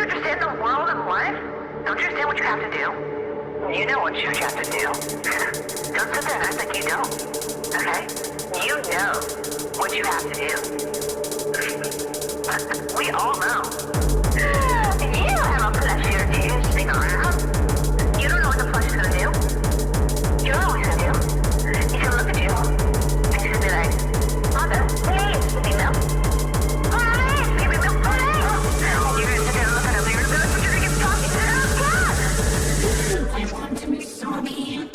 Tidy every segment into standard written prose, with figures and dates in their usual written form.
you understand the world of life? Don't you understand what you have to do? You know what you have to do. Don't sit there and act like you don't. Okay? You know what you have to do. We all know. You have a pleasure to stick around. You don't know what the flesh is gonna do. You know what he's gonna do. He's gonna look at you and he's gonna be like, Mother, please, give me milk. Please, give me milk, please. You're gonna sit there and look at him. You're gonna be like, but you're gonna get talking to him. I want to be sorry.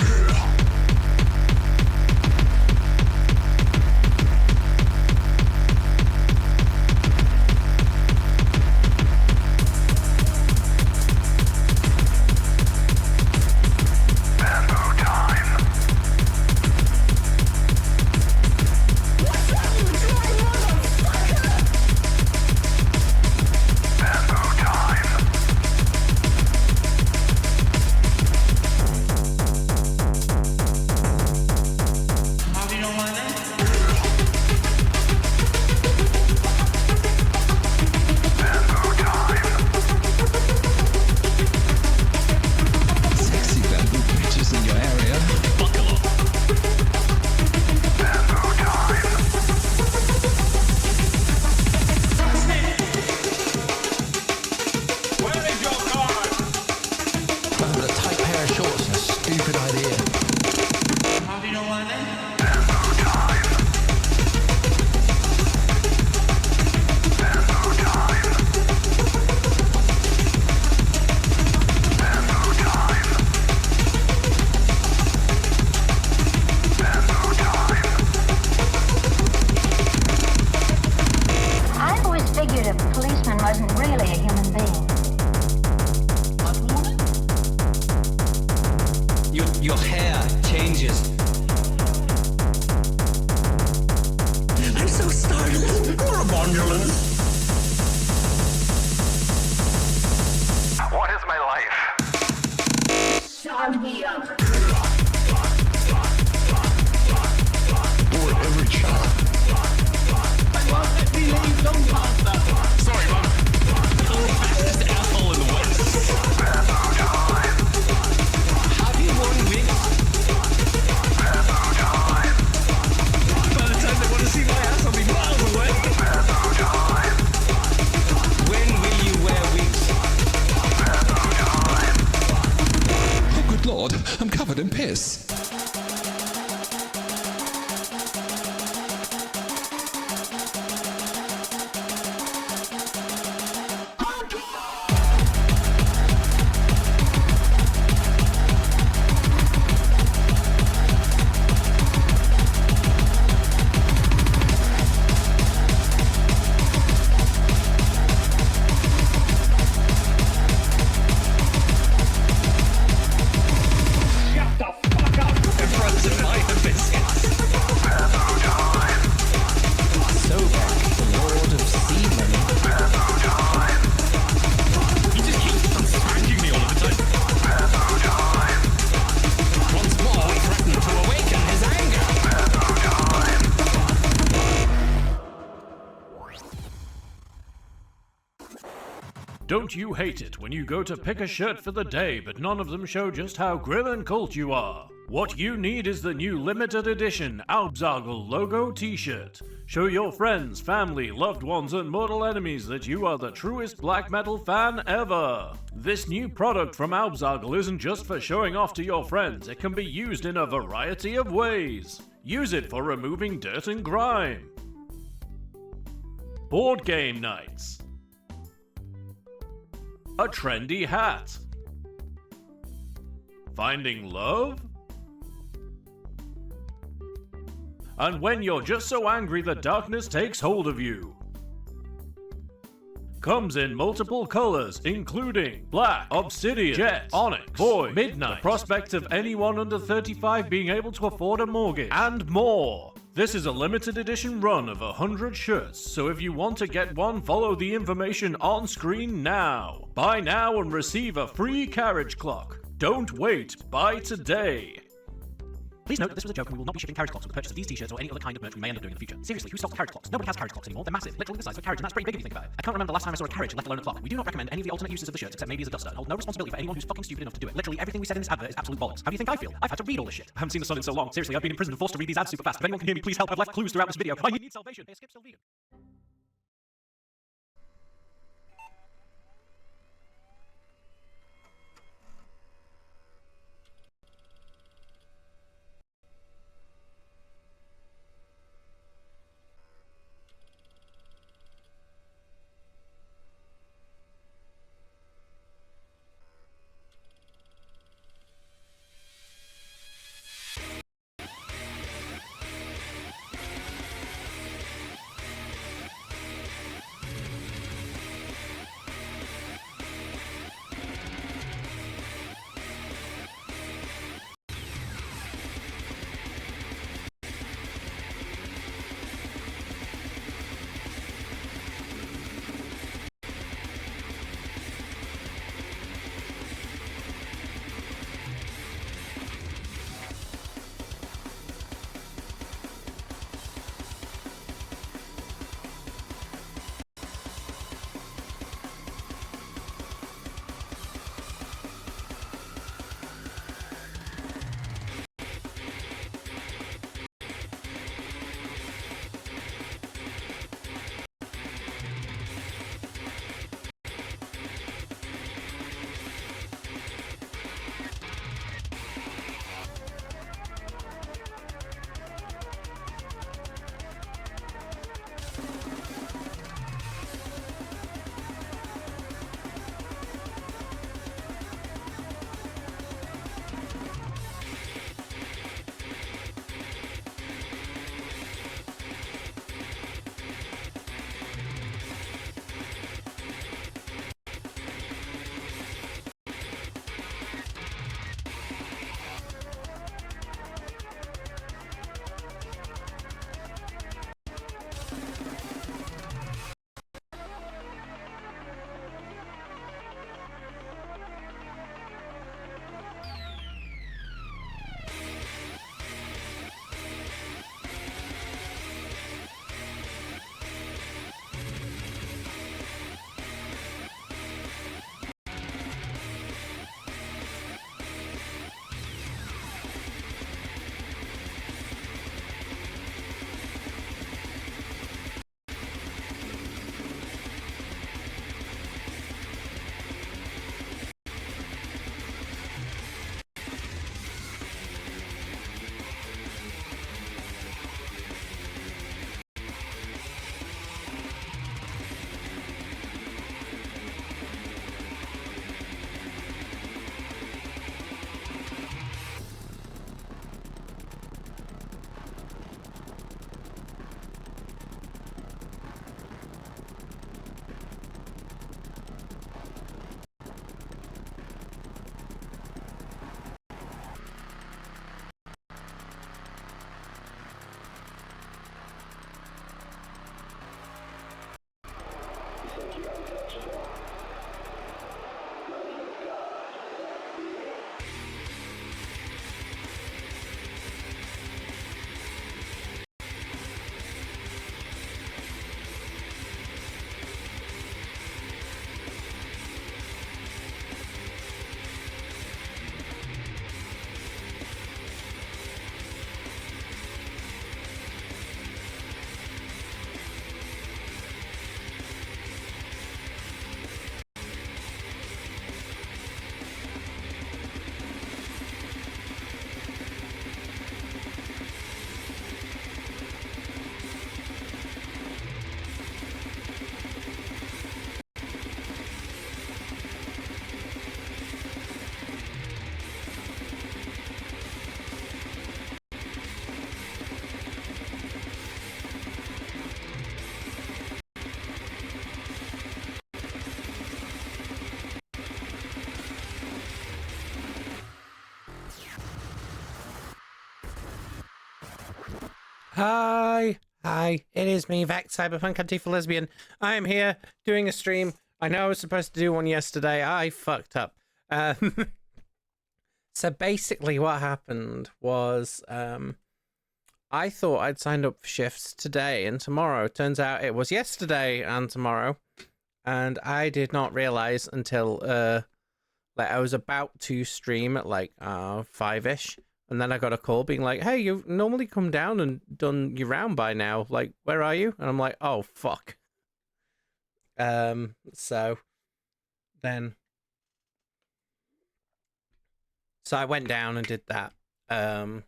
Your hair changes. I'm so startled. Gorabondulous. What is my life? Sign me up. For every child. I won't let me leave long past that. Sorry, Mum. Just an asshole in the west. Have you worn wigs? By the time they want to see my ass, I'll be miles away. When will you wear wigs? Oh, good lord. I'm covered in piss. Don't you hate it when you go to pick a shirt for the day, but none of them show just how grim and cult you are? What you need is the new limited edition Albzargle logo t-shirt. Show your friends, family, loved ones, and mortal enemies that you are the truest black metal fan ever. This new product from Albzargle isn't just for showing off to your friends, it can be used in a variety of ways. Use it for removing dirt and grime. Board game nights. A trendy hat. Finding love? And when you're just so angry that darkness takes hold of you. Comes in multiple colors, including black, obsidian, jet, onyx, void, midnight, the prospect of anyone under 35 being able to afford a mortgage, and more. This is a limited edition run of 100 shirts, so if you want to get one, follow the information on screen now. Buy now and receive a free carriage clock. Don't wait, buy today. Please note that this was a joke and we will not be shipping carriage clocks with the purchase of these t-shirts or any other kind of merch we may end up doing in the future. Seriously, who stocks carriage clocks? Nobody has carriage clocks anymore. They're massive, literally the size of a carriage, and that's pretty big if you think about it. I can't remember the last time I saw a carriage, let alone a clock. We do not recommend any of the alternate uses of the shirts except maybe as a duster, and hold no responsibility for anyone who's fucking stupid enough to do it. Literally everything we said in this advert is absolute bollocks. How do you think I feel? I've had to read all this shit. I haven't seen the sun in so long. Seriously, I've been in prison and forced to read these ads super fast. If anyone can hear me, please help. I've left clues throughout this video. I need salvation. Hey, skip still vegan. Hi, it is me, Vex, Cyberpunk Antifa Lesbian. I am here doing a stream. I know I was supposed to do one yesterday. I fucked up. So basically what happened was I thought I'd signed up for shifts today and tomorrow. Turns out it was yesterday and tomorrow. And I did not realize until like I was about to stream at like 5ish, and then I got a call being like, "Hey, you've normally come down and done your round by now. Like, where are you?" And I'm like, "Oh fuck." So then I went down and did that. And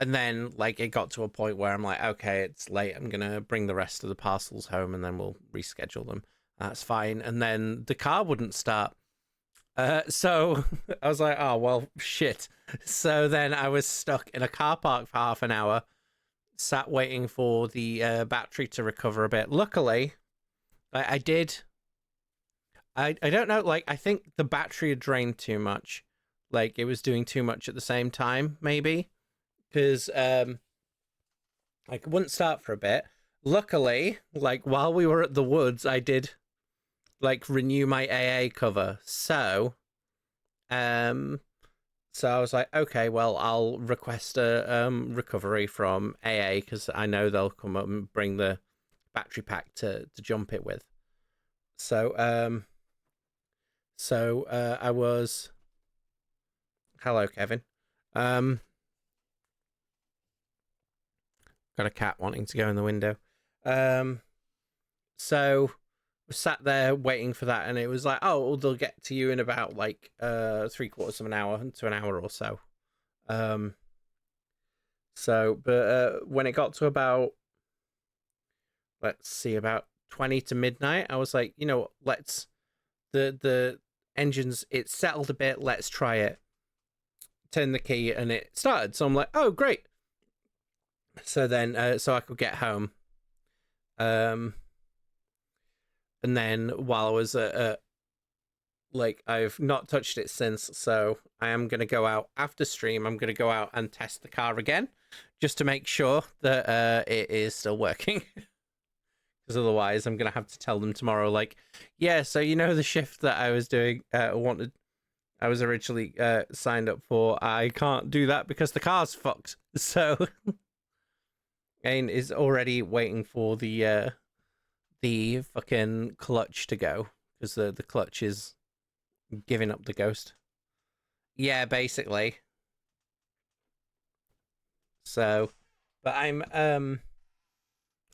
then like it got to a point where I'm like, okay, it's late. I'm gonna bring the rest of the parcels home and then we'll reschedule them. That's fine. And then the car wouldn't start. So I was like, oh well, shit. So then I was stuck in a car park for half an hour, sat waiting for the battery to recover a bit. Luckily, I did. I don't know. Like I think the battery had drained too much. Like it was doing too much at the same time, maybe. Because like it wouldn't start for a bit. Luckily, like while we were at the woods, I did like renew my AA cover. So I was like, okay, well, I'll request a recovery from AA because I know they'll come up and bring the battery pack to jump it with. So I was. Hello, Kevin. Got a cat wanting to go in the window. So we sat there waiting for that, and it was like, oh, well, they'll get to you in about like 3/4 of an hour to an hour or so. But when it got to about, let's see, about 20 to midnight, I was like, you know, let's the engines, it settled a bit. Let's try it. Turn the key, and it started. So I'm like, oh, great. So then, so I could get home. And then while I was like, I've not touched it since, so I am going to go out after stream. I'm going to go out and test the car again, just to make sure that it is still working. Because otherwise, I'm going to have to tell them tomorrow, like, yeah, so you know the shift that I was doing, I was originally signed up for, I can't do that because the car's fucked. So... Ain is already waiting for the fucking clutch to go because the clutch is giving up the ghost. Yeah, basically. So, but I'm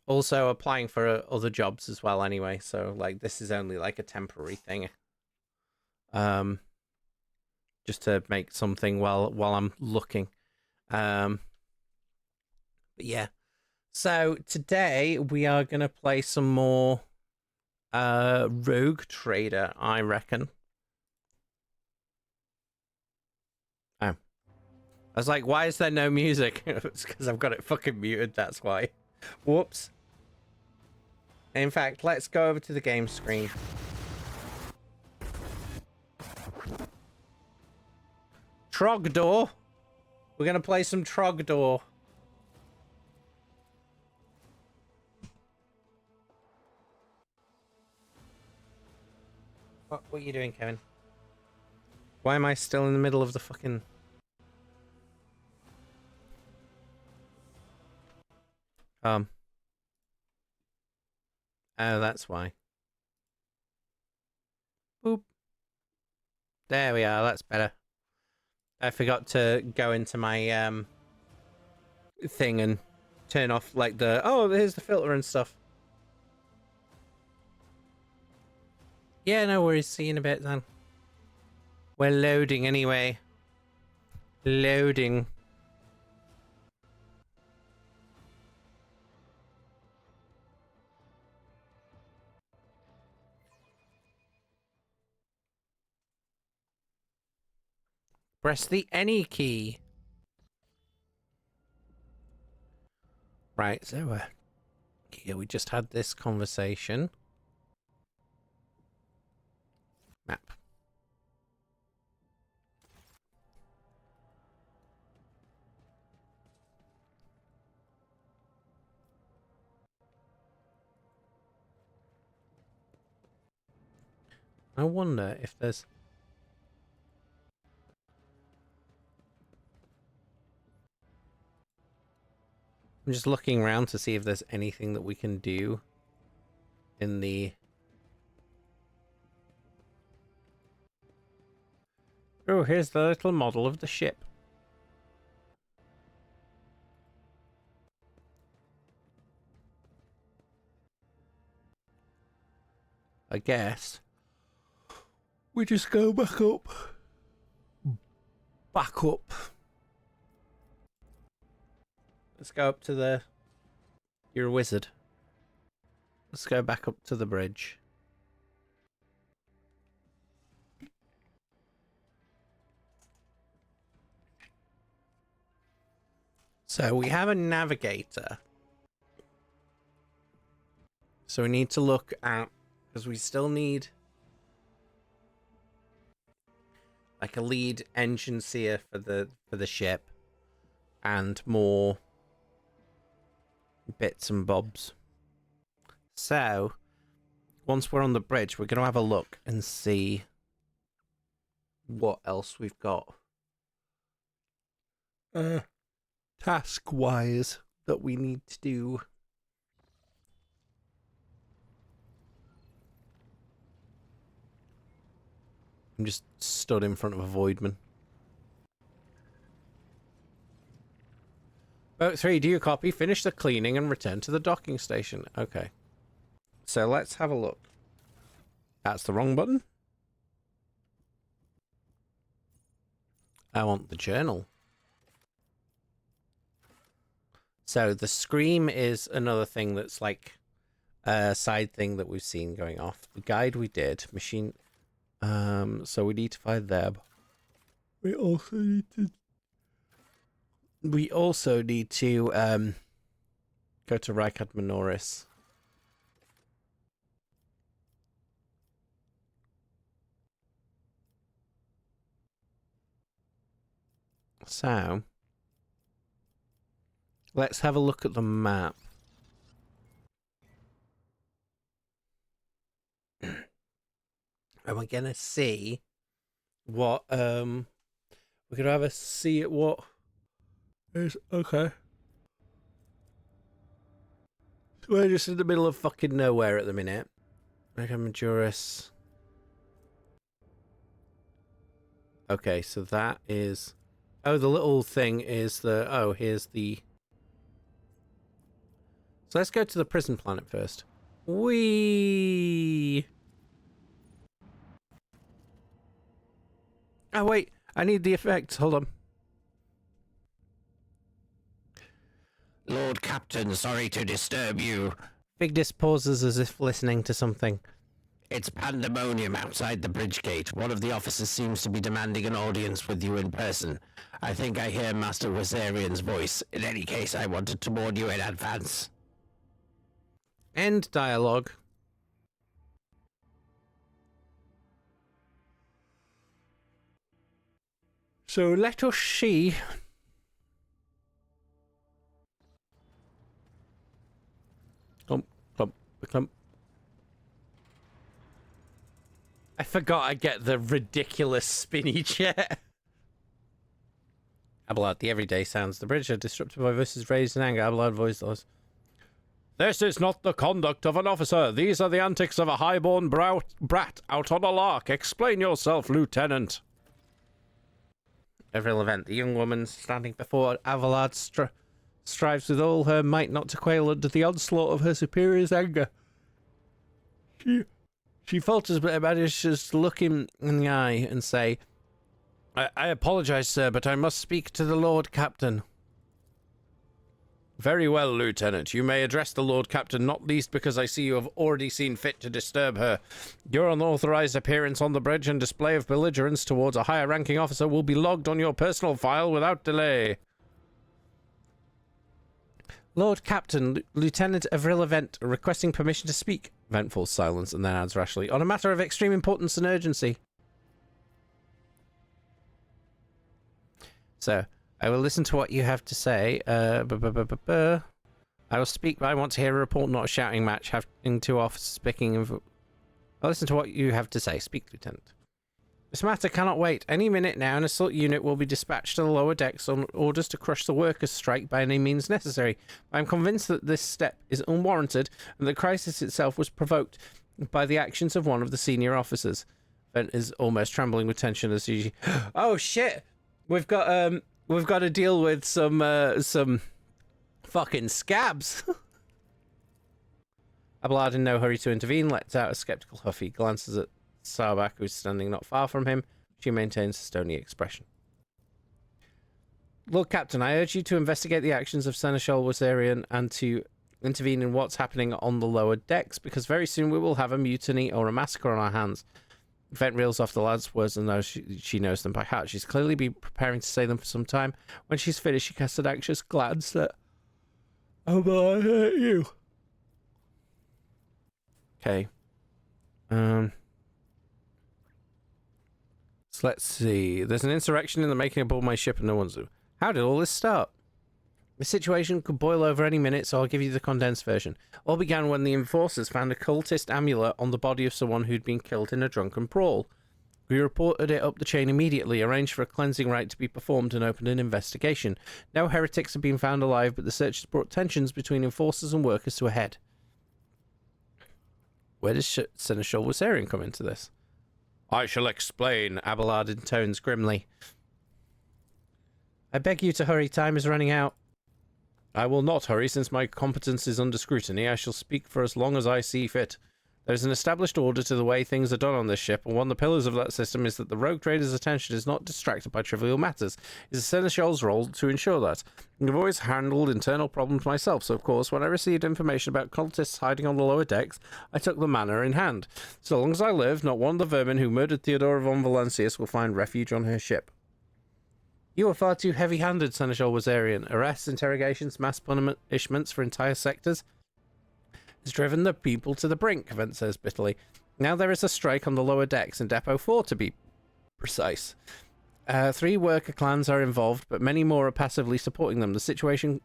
also applying for other jobs as well anyway. So like this is only like a temporary thing. Just to make something while I'm looking. But yeah. So today we are gonna play some more Rogue Trader, I reckon. Oh. I was like, why is there no music? It's because I've got it fucking muted, that's why. Whoops. In fact, let's go over to the game screen. Trogdor. We're gonna play some Trogdor. What are you doing, Kevin? Why am I still in the middle of the fucking... Oh, that's why. Boop. There we are, that's better. I forgot to go into my thing and turn off like the... Oh, here's the filter and stuff. Yeah, no worries. See you in a bit then. We're loading anyway. Loading. Press the any key. Right, so yeah, we just had this conversation. Map. I wonder if there's... I'm just looking around to see if there's anything that we can do in the... Oh, here's the little model of the ship. I guess we just go back up. Back up. Let's go up to the... You're a wizard. Let's go back up to the bridge. So we have a navigator. So we need to look at... Because we still need... like a lead engine seer for the ship. And more... bits and bobs. So, once we're on the bridge, we're going to have a look and see what else we've got. Task-wise, that we need to do. I'm just stood in front of a Voidman. Boat 3, do you copy? Finish the cleaning and return to the docking station. Okay. So let's have a look. That's the wrong button. I want the journal. So the scream is another thing that's like a side thing that we've seen going off. The guide we did, machine... so we need to find them. We also need to go to Rykard Minoris. So let's have a look at the map. And we're gonna see what we're gonna have a see at what is okay. We're just in the middle of fucking nowhere at the minute. Mega Majoris. Okay, so that is... Oh, the little thing is the... Oh, here's the... So let's go to the prison planet first. Whee! Oh, wait. I need the effects. Hold on. Lord Captain, sorry to disturb you. Big Dis pauses as if listening to something. It's pandemonium outside the bridge gate. One of the officers seems to be demanding an audience with you in person. I think I hear Master Rosarian's voice. In any case, I wanted to warn you in advance. End dialogue. So let us see. Clump. I forgot I get the ridiculous spinny chair. Abelard, the everyday sounds. The bridge are disrupted by voices raised in anger. Abelard voiced those. This is not the conduct of an officer. These are the antics of a highborn brat out on a lark. Explain yourself, Lieutenant. Every event, the young woman standing before Abelard strives with all her might not to quail under the onslaught of her superior's anger. She falters, but manages to look him in the eye and say, I apologize, sir, but I must speak to the Lord Captain. Very well, Lieutenant. You may address the Lord Captain, not least because I see you have already seen fit to disturb her. Your unauthorized appearance on the bridge and display of belligerence towards a higher-ranking officer will be logged on your personal file without delay. Lord Captain, Lieutenant Avril Event, requesting permission to speak. Event falls silence and then adds rashly, on a matter of extreme importance and urgency. So, I will listen to what you have to say. I will speak, but I want to hear a report, not a shouting match, having two officers speaking. I'll listen to what you have to say. Speak, Lieutenant. This matter cannot wait. Any minute now, an assault unit will be dispatched to the lower decks on orders to crush the workers' strike by any means necessary. I am convinced that this step is unwarranted and the crisis itself was provoked by the actions of one of the senior officers. Vent is almost trembling with tension as he... Oh, shit! We've got to deal with some fucking scabs. Abelard, in no hurry to intervene, lets out a skeptical huff. He glances at Sarbak, who's standing not far from him. She maintains a stony expression. Lord Captain, I urge you to investigate the actions of Seneschal Wazarian and to intervene in what's happening on the lower decks, because very soon we will have a mutiny or a massacre on our hands. Vent reels off the lad's words and knows she knows them by heart. She's clearly been preparing to say them for some time. When she's finished, she casts an anxious glance at... Oh, but I hate you. Okay. So let's see. There's an insurrection in the making aboard my ship and no one's... How did all this start? The situation could boil over any minute, so I'll give you the condensed version. All began when the enforcers found a cultist amulet on the body of someone who'd been killed in a drunken brawl. We reported it up the chain immediately, arranged for a cleansing rite to be performed and opened an investigation. No heretics have been found alive, but the search has brought tensions between enforcers and workers to a head. Where does Seneschal Wazarian come into this? I shall explain, Abelard intones grimly. I beg you to hurry, time is running out. I will not hurry, since my competence is under scrutiny. I shall speak for as long as I see fit. There is an established order to the way things are done on this ship, and one of the pillars of that system is that the rogue trader's attention is not distracted by trivial matters. It is Seneschal's role to ensure that. I've always handled internal problems myself, so of course, when I received information about cultists hiding on the lower decks, I took the matter in hand. So long as I live, not one of the vermin who murdered Theodora von Valancius will find refuge on her ship. You are far too heavy-handed, Seneschal Wazarian. Arrests, interrogations, mass punishments for entire sectors has driven the people to the brink, Vent says bitterly. Now there is a strike on the lower decks, in Depot 4 to be precise. 3 worker clans are involved, but many more are passively supporting them. The situation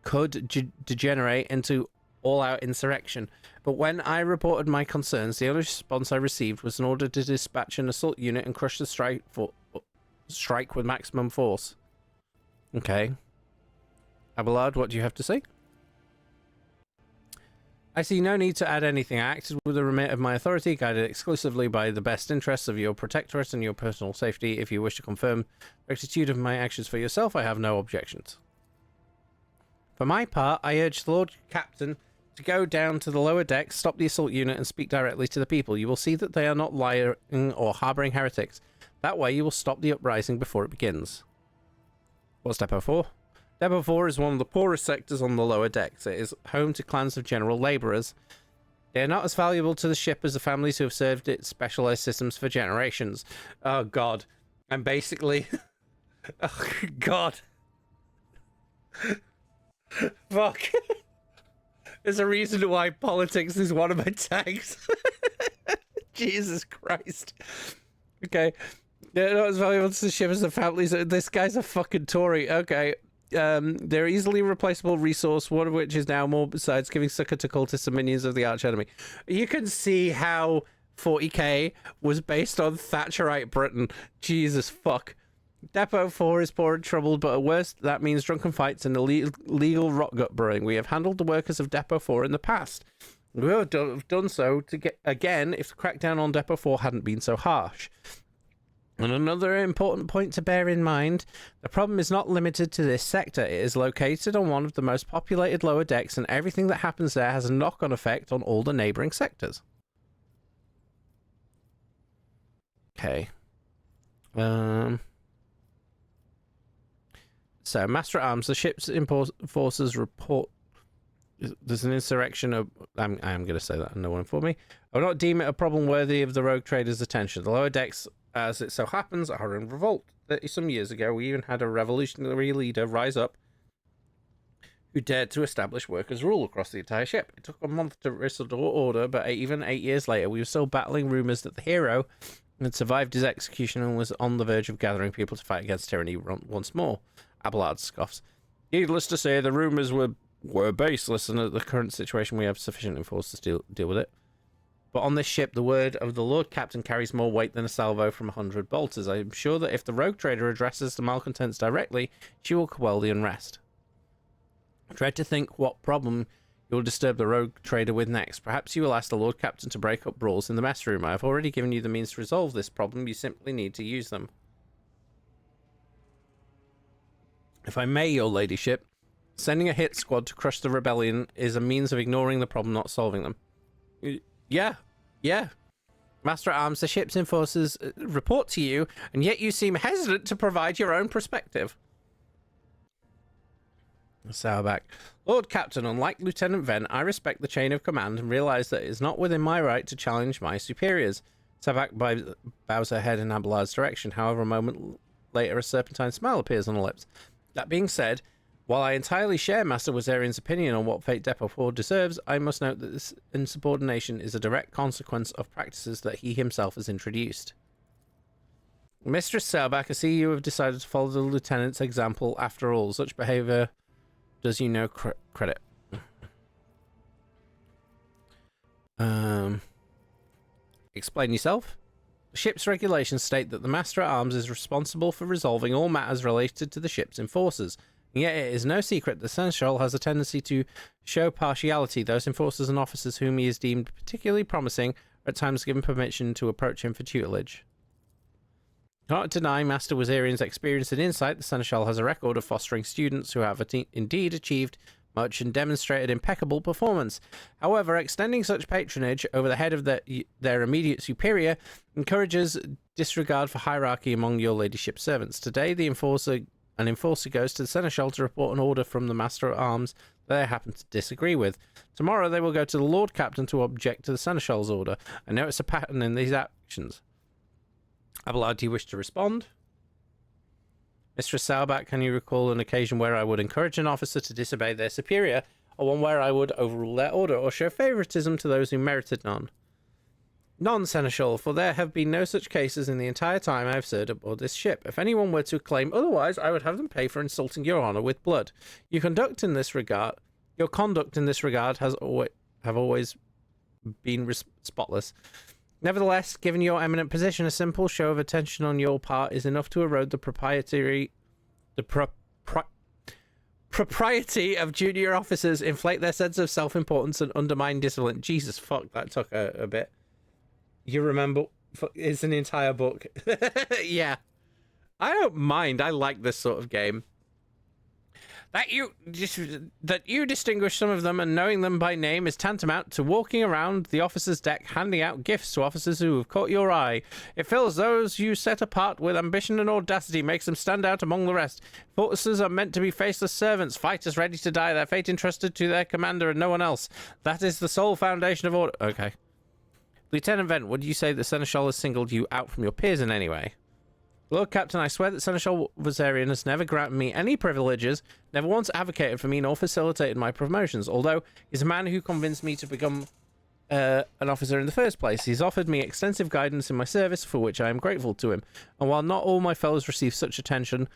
could degenerate into all-out insurrection. But when I reported my concerns, the only response I received was an order to dispatch an assault unit and crush the strike with maximum force. Okay. Abelard, what do you have to say? I see no need to add anything. I acted with the remit of my authority, guided exclusively by the best interests of your protectorate and your personal safety. If you wish to confirm the rectitude of my actions for yourself, I have no objections. For my part, I urge the Lord Captain to go down to the lower deck, stop the assault unit, and speak directly to the people. You will see that they are not lying or harbouring heretics. That way, you will stop the uprising before it begins. What's Depot 4? Depot 4 is one of the poorest sectors on the lower decks. It is home to clans of general labourers. They are not as valuable to the ship as the families who have served its specialised systems for generations. Oh, God. I'm basically... Oh, God. Fuck. There's a reason why politics is one of my tags. Jesus Christ. Okay. They're not as valuable to the ship as the families. This guy's a fucking Tory. Okay. They're easily replaceable resource, one of which is now more besides giving succor to cultists and minions of the arch enemy. You can see how 40k was based on Thatcherite Britain. Jesus fuck. Depot 4 is poor and troubled, but at worst, that means drunken fights and illegal rotgut brewing. We have handled the workers of Depot 4 in the past. We would have done so to get again if the crackdown on Depot 4 hadn't been so harsh. And another important point to bear in mind, the problem is not limited to this sector. It is located on one of the most populated lower decks, and everything that happens there has a knock-on effect on all the neighbouring sectors. Okay. So, Master at Arms, the ship's enforcers report there's an insurrection of... I am going to say that, no one for me. I will not deem it a problem worthy of the rogue traders' attention. The lower decks, as it so happens, are in revolt. 30-some years ago, we even had a revolutionary leader rise up who dared to establish workers' rule across the entire ship. It took a month to restore order, but even 8 years later, we were still battling rumours that the hero had survived his execution and was on the verge of gathering people to fight against tyranny once more. Abelard scoffs. Needless to say, the rumours were baseless, and at the current situation, we have sufficient enforcers to deal with it. But on this ship, the word of the Lord Captain carries more weight than a salvo from 100 bolters. I am sure that if the rogue trader addresses the malcontents directly, she will quell the unrest. Dread to think what problem you will disturb the rogue trader with next. Perhaps you will ask the Lord Captain to break up brawls in the mess room. I have already given you the means to resolve this problem. You simply need to use them. If I may, your ladyship, sending a hit squad to crush the rebellion is a means of ignoring the problem, not solving them. Yeah. Master at Arms, the ship's enforcers report to you, and yet you seem hesitant to provide your own perspective. Sauerback. Lord Captain, unlike Lieutenant Venn, I respect the chain of command and realize that it is not within my right to challenge my superiors. Sauerback bows her head in Abelard's direction. However, a moment later, a serpentine smile appears on her lips. That being said, while I entirely share Master Wazarian's opinion on what Fate Depot 4 deserves, I must note that this insubordination is a direct consequence of practices that he himself has introduced. Mistress Sauerback, I see you have decided to follow the Lieutenant's example after all. Such behavior does you no credit. Explain yourself. The ship's regulations state that the Master at Arms is responsible for resolving all matters related to the ship's enforcers. And yet it is no secret that Seneschal has a tendency to show partiality. Those enforcers and officers whom he has deemed particularly promising are at times given permission to approach him for tutelage. Cannot deny Master Wazarian's experience and insight. The Seneschal has a record of fostering students who have indeed achieved much and demonstrated impeccable performance. However, extending such patronage over the head of their immediate superior encourages disregard for hierarchy among your ladyship's servants. Today, an enforcer goes to the Seneschal to report an order from the Master at Arms that they happen to disagree with. Tomorrow, they will go to the Lord Captain to object to the Seneschal's order. I notice a pattern in these actions. Abelard, do you wish to respond? Mistress Sauerback, can you recall an occasion where I would encourage an officer to disobey their superior, or one where I would overrule their order, or show favoritism to those who merited none? None, Seneschal, for there have been no such cases in the entire time I have served aboard this ship. If anyone were to claim otherwise, I would have them pay for insulting your honor with blood. Your conduct in this regard has always been spotless. Nevertheless, given your eminent position, a simple show of attention on your part is enough to erode the propriety of junior officers, inflate their sense of self-importance, and undermine discipline. Jesus, fuck, that took a bit. You remember? It's an entire book. Yeah. I don't mind. I like this sort of game. That you distinguish some of them and knowing them by name is tantamount to walking around the officer's deck handing out gifts to officers who have caught your eye. It fills those you set apart with ambition and audacity, makes them stand out among the rest. Officers are meant to be faceless servants, fighters ready to die, their fate entrusted to their commander and no one else. That is the sole foundation of order. Okay. Lieutenant Vent, would you say that Seneschal has singled you out from your peers in any way? Lord Captain, I swear that Seneschal Wazarian has never granted me any privileges, never once advocated for me, nor facilitated my promotions, although he's a man who convinced me to become an officer in the first place. He's offered me extensive guidance in my service, for which I am grateful to him. And while not all my fellows receive such attention,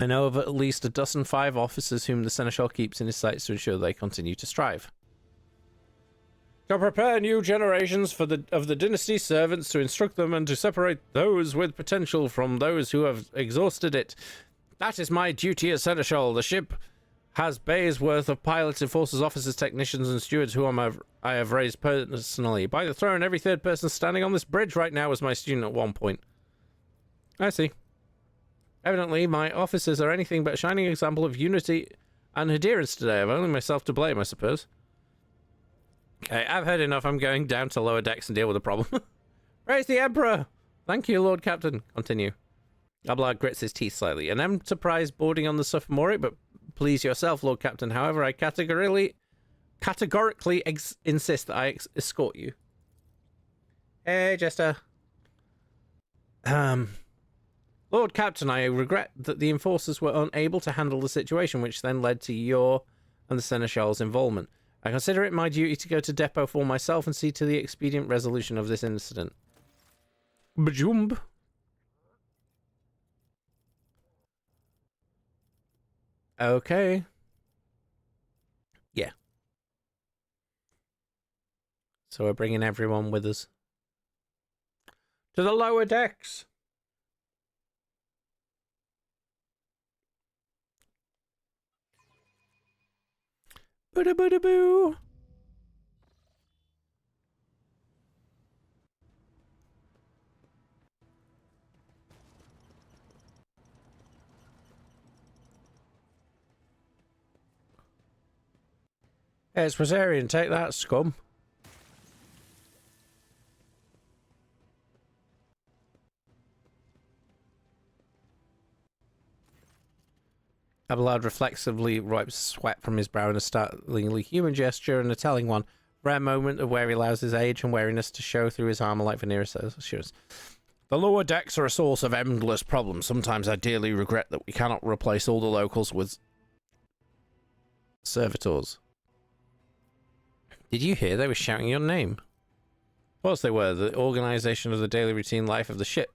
I know of at least 105 officers whom the Seneschal keeps in his sights to ensure they continue to strive. To prepare new generations of the dynasty's servants, to instruct them and to separate those with potential from those who have exhausted it. That is my duty as Seneschal. The ship has bays worth of pilots, enforcers, officers, technicians, and stewards whom I have raised personally. By the throne, every third person standing on this bridge right now was my student at one point. I see. Evidently, my officers are anything but a shining example of unity and adherence today. I've only myself to blame, I suppose. Okay, I've heard enough. I'm going down to lower decks and deal with the problem. Praise the Emperor! Thank you, Lord Captain. Continue. Abelard grits his teeth slightly. An enterprise boarding on the Sophomoric, but please yourself, Lord Captain. However, I categorically insist that I escort you. Hey, Jester. Lord Captain, I regret that the enforcers were unable to handle the situation, which then led to your and the Seneschal's involvement. I consider it my duty to go to Depot for myself and see to the expedient resolution of this incident. Bajumb. Okay. Yeah. So we're bringing everyone with us. To the lower decks! Boo-da-boo-da-boo! Hey, it's Rosarian, take that, scum. Abelard reflexively wipes sweat from his brow in a startlingly human gesture and a telling one. Rare moment of where he allows his age and wariness to show through his armor like veneer assures. The lower decks are a source of endless problems. Sometimes I dearly regret that we cannot replace all the locals with servitors. Did you hear they were shouting your name? Of course they were. The organization of the daily routine life of the ship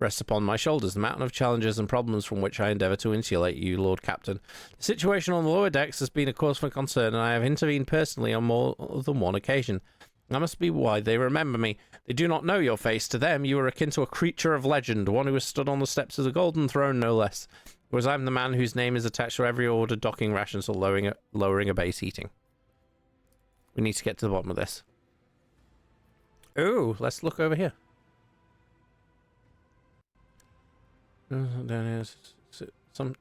rests upon my shoulders, the mountain of challenges and problems from which I endeavour to insulate you, Lord Captain. The situation on the lower decks has been a cause for concern, and I have intervened personally on more than one occasion. That must be why they remember me. They do not know your face. To them, you are akin to a creature of legend, one who has stood on the steps of the Golden Throne, no less. Whereas I'm the man whose name is attached to every order docking rations or lowering a base heating. We need to get to the bottom of this. Ooh, let's look over here. Something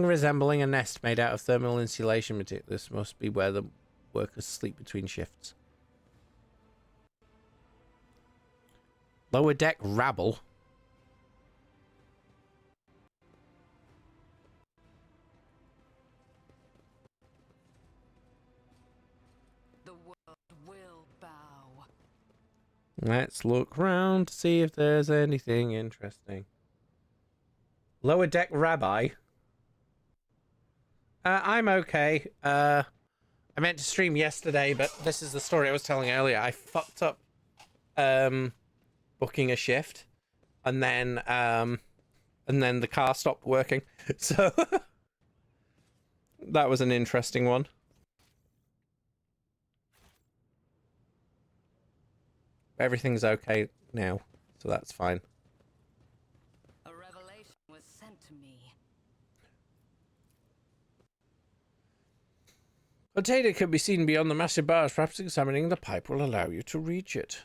resembling a nest made out of thermal insulation material. This must be where the workers sleep between shifts. Lower deck rabble. The world will bow. Let's look round to see if there's anything interesting. Lower deck rabbi. I'm okay. I meant to stream yesterday, but this is the story I was telling earlier. I fucked up booking a shift, and then the car stopped working. So that was an interesting one. Everything's okay now, so that's fine. A revelation was sent to me. A data can be seen beyond the massive bars. Perhaps examining the pipe will allow you to reach it.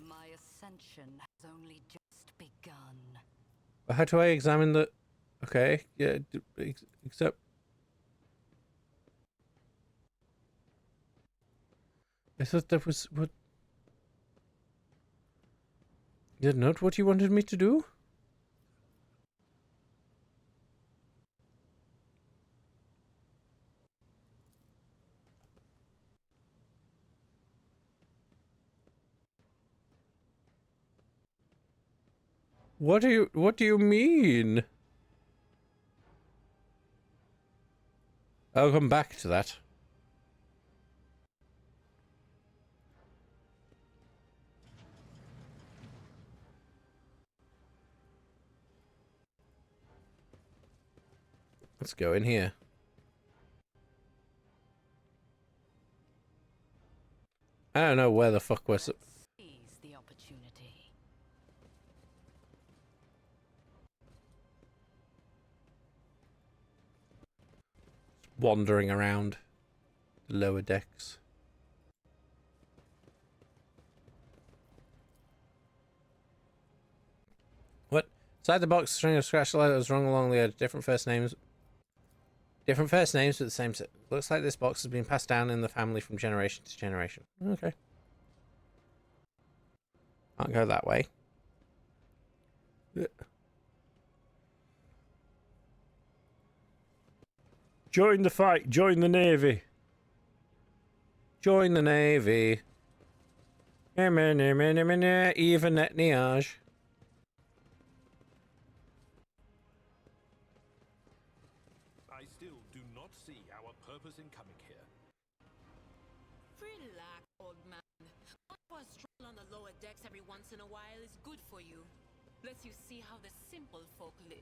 My ascension has only just begun. How do I examine the... Okay, yeah, except... I thought that was what... Is that not what you wanted me to do? What do you mean? I'll come back to that. Let's go in here. I don't know where the fuck we're... Seize the opportunity. Wandering around the lower decks. What? Inside the box, a string of scratch light that was rung along the edge. Different first names. Different first names, but the same. Looks like this box has been passed down in the family from generation to generation. Okay. Can't go that way. Join the fight. Join the Navy. Join the Navy. Even net niage. I still do not see our purpose in coming here. Relax, old man. Going for a stroll on the lower decks every once in a while is good for you. Lets you see how the simple folk live.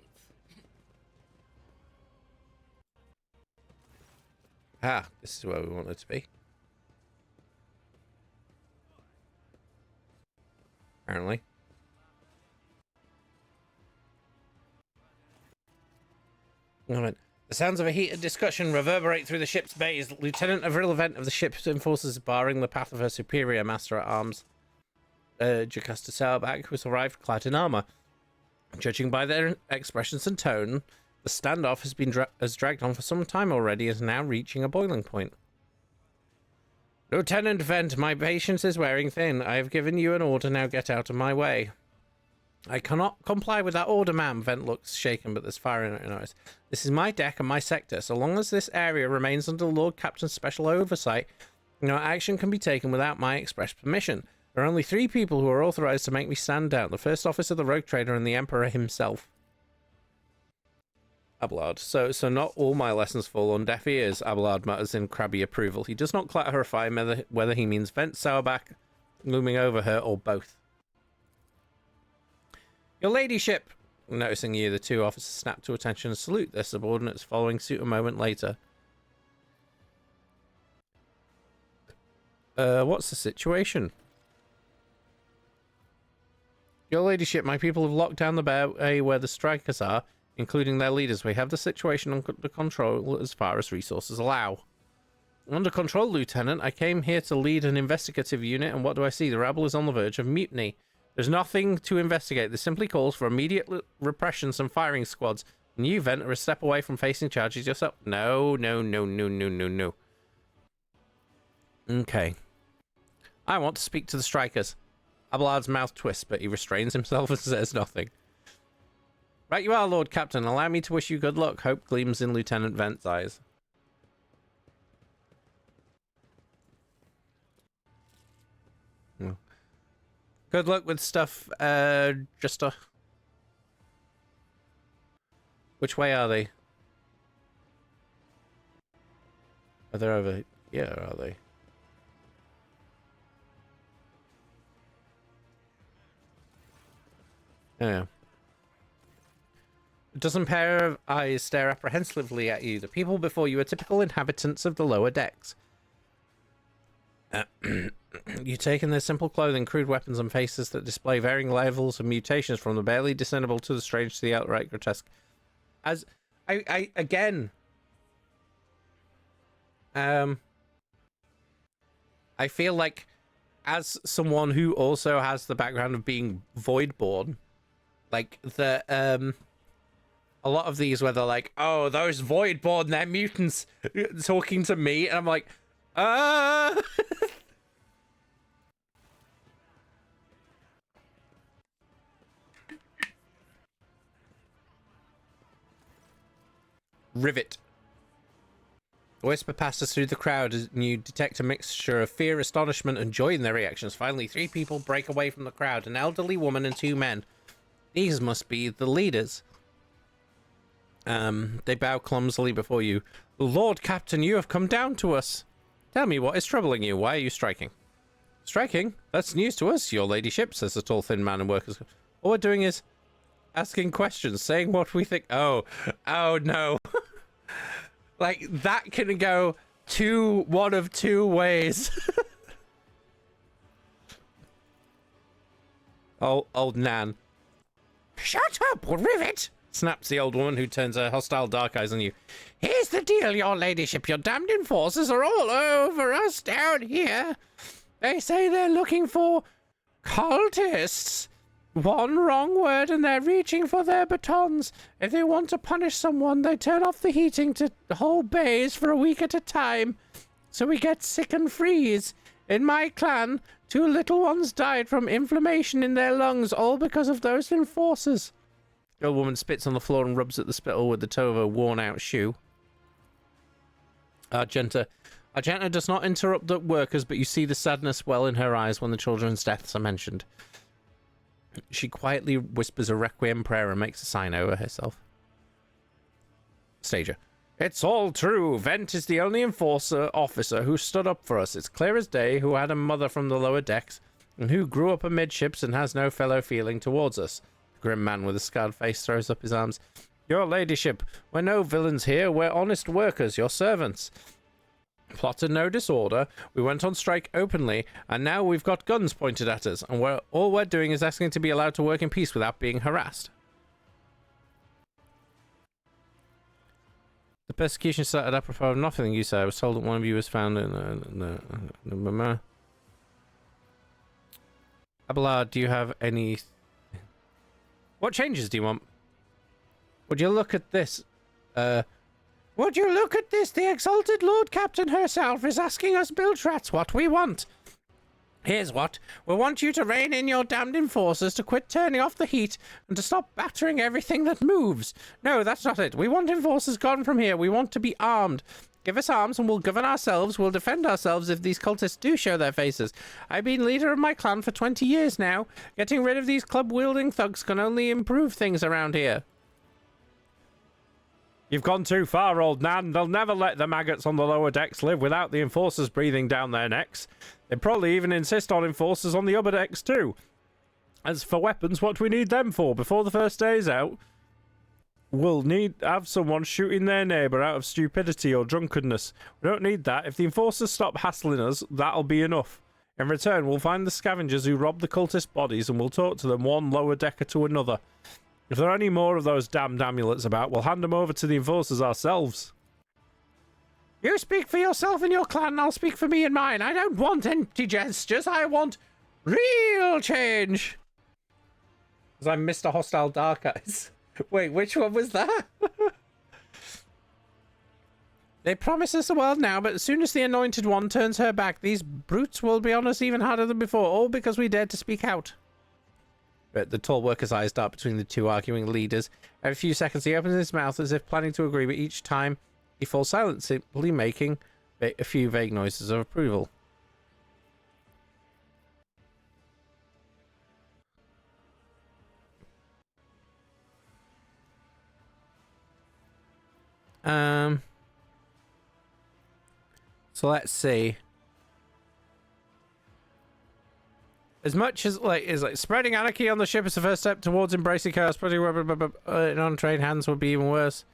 Ah, this is where we wanted to be. Apparently. Alright. The sounds of a heated discussion reverberate through the ship's bays. Lieutenant Avril Event of the ship's enforcers is barring the path of her superior master at arms, Jocasta Sailback, who has arrived clad in armor. Judging by their expressions and tone, the standoff has dragged on for some time already, is now reaching a boiling point. Lieutenant Vent, my patience is wearing thin. I have given you an order, now get out of my way. I cannot comply with that order, ma'am. Vent looks shaken, but there's fire in her eyes. This is my deck and my sector. So long as this area remains under the Lord Captain's special oversight, no action can be taken without my express permission. There are only 3 people who are authorized to make me stand down. The first officer, the rogue trader, and the Emperor himself. Abelard. So not all my lessons fall on deaf ears, Abelard mutters in crabby approval. He does not clarify whether he means Vent Sauerback looming over her or both. Your ladyship! Noticing you, the 2 officers snap to attention and salute their subordinates, following suit a moment later. What's the situation? Your ladyship, my people have locked down the bay where the strikers are, including their leaders. We have the situation under control as far as resources allow. Under control, Lieutenant. I came here to lead an investigative unit, and what do I see? The rabble is on the verge of mutiny. There's nothing to investigate. This simply calls for immediate repression and firing squads. And you, Vent, are a step away from facing charges yourself. No. Okay. I want to speak to the strikers. Abelard's mouth twists, but he restrains himself and says nothing. Right you are, Lord Captain. Allow me to wish you good luck. Hope gleams in Lieutenant Vent's eyes. Good luck with stuff, Justa. Which way are they? Are they over here, are they? Yeah. A dozen pair of eyes stare apprehensively at you. The people before you are typical inhabitants of the lower decks. You take in their simple clothing, crude weapons, and faces that display varying levels of mutations, from the barely discernible to the strange to the outright grotesque. As I feel like, as someone who also has the background of being Voidborn, like the a lot of these where they're like, oh, those Voidborn, they're mutants talking to me, and I'm like, Rivet. A whisper passes through the crowd and you detect a mixture of fear, astonishment, and joy in their reactions. Finally, 3 people break away from the crowd, an elderly woman and 2 men. These must be the leaders. They bow clumsily before you. Lord Captain, you have come down to us. Tell me, what is troubling you? Why are you striking? Striking? That's news to us, your ladyship, says the tall, thin man in workers. All we're doing is asking questions, saying what we think. Oh no. Like, that can go one of two ways. Old Nan. Shut up, Rivet! Snaps the old woman, who turns her hostile dark eyes on you. Here's the deal, your ladyship. Your damned enforcers are all over us down here. They say they're looking for cultists. One wrong word and they're reaching for their batons. If they want to punish someone, they turn off the heating to whole bays for a week at a time. So we get sick and freeze. In my clan, 2 little ones died from inflammation in their lungs, all because of those enforcers. The old woman spits on the floor and rubs at the spittle with the toe of a worn-out shoe. Argenta does not interrupt the workers, but you see the sadness well in her eyes when the children's deaths are mentioned. She quietly whispers a requiem prayer and makes a sign over herself. Stager. It's all true. Vent is the only enforcer officer who stood up for us. It's clear as day, who had a mother from the lower decks, and who grew up amidships and has no fellow feeling towards us. The grim man with a scarred face throws up his arms. Your ladyship, we're no villains here. We're honest workers, your servants. plotted no disorder, we went on strike openly, and now we've got guns pointed at us, and all we're doing is asking to be allowed to work in peace without being harassed. The persecution started apropos of nothing you said. I was told that one of you was found in Abelard, do you have any... What changes do you want? Would you look at this? Would you look at this? The exalted Lord Captain herself is asking us Biltrats what we want. Here's what. We want you to rein in your damned enforcers, to quit turning off the heat, and to stop battering everything that moves. No, that's not it. We want enforcers gone from here. We want to be armed. Give us arms and we'll govern ourselves. We'll defend ourselves if these cultists do show their faces. I've been leader of my clan for 20 years now. Getting rid of these club-wielding thugs can only improve things around here. You've gone too far, old Nan. They'll never let the maggots on the lower decks live without the enforcers breathing down their necks. They'd probably even insist on enforcers on the upper decks too. As for weapons, what do we need them for? Before the first day's out, we'll have someone shooting their neighbour out of stupidity or drunkenness. We don't need that. If the enforcers stop hassling us, that'll be enough. In return, we'll find the scavengers who robbed the cultist bodies and we'll talk to them one lower decker to another. If there are any more of those damned amulets about, we'll hand them over to the enforcers ourselves. You speak for yourself and your clan, and I'll speak for me and mine. I don't want empty gestures. I want real change. Because I'm Mr. Hostile Dark Eyes. Wait, which one was that? They promise us the world now, but as soon as the Anointed One turns her back, these brutes will be on us even harder than before, all because we dared to speak out. But the tall worker's eyes dart between the two arguing leaders. Every few seconds he opens his mouth as if planning to agree, but each time he falls silent, simply making a few vague noises of approval. So let's see. As much as spreading anarchy on the ship is the first step towards embracing chaos, putting it on trained hands would be even worse.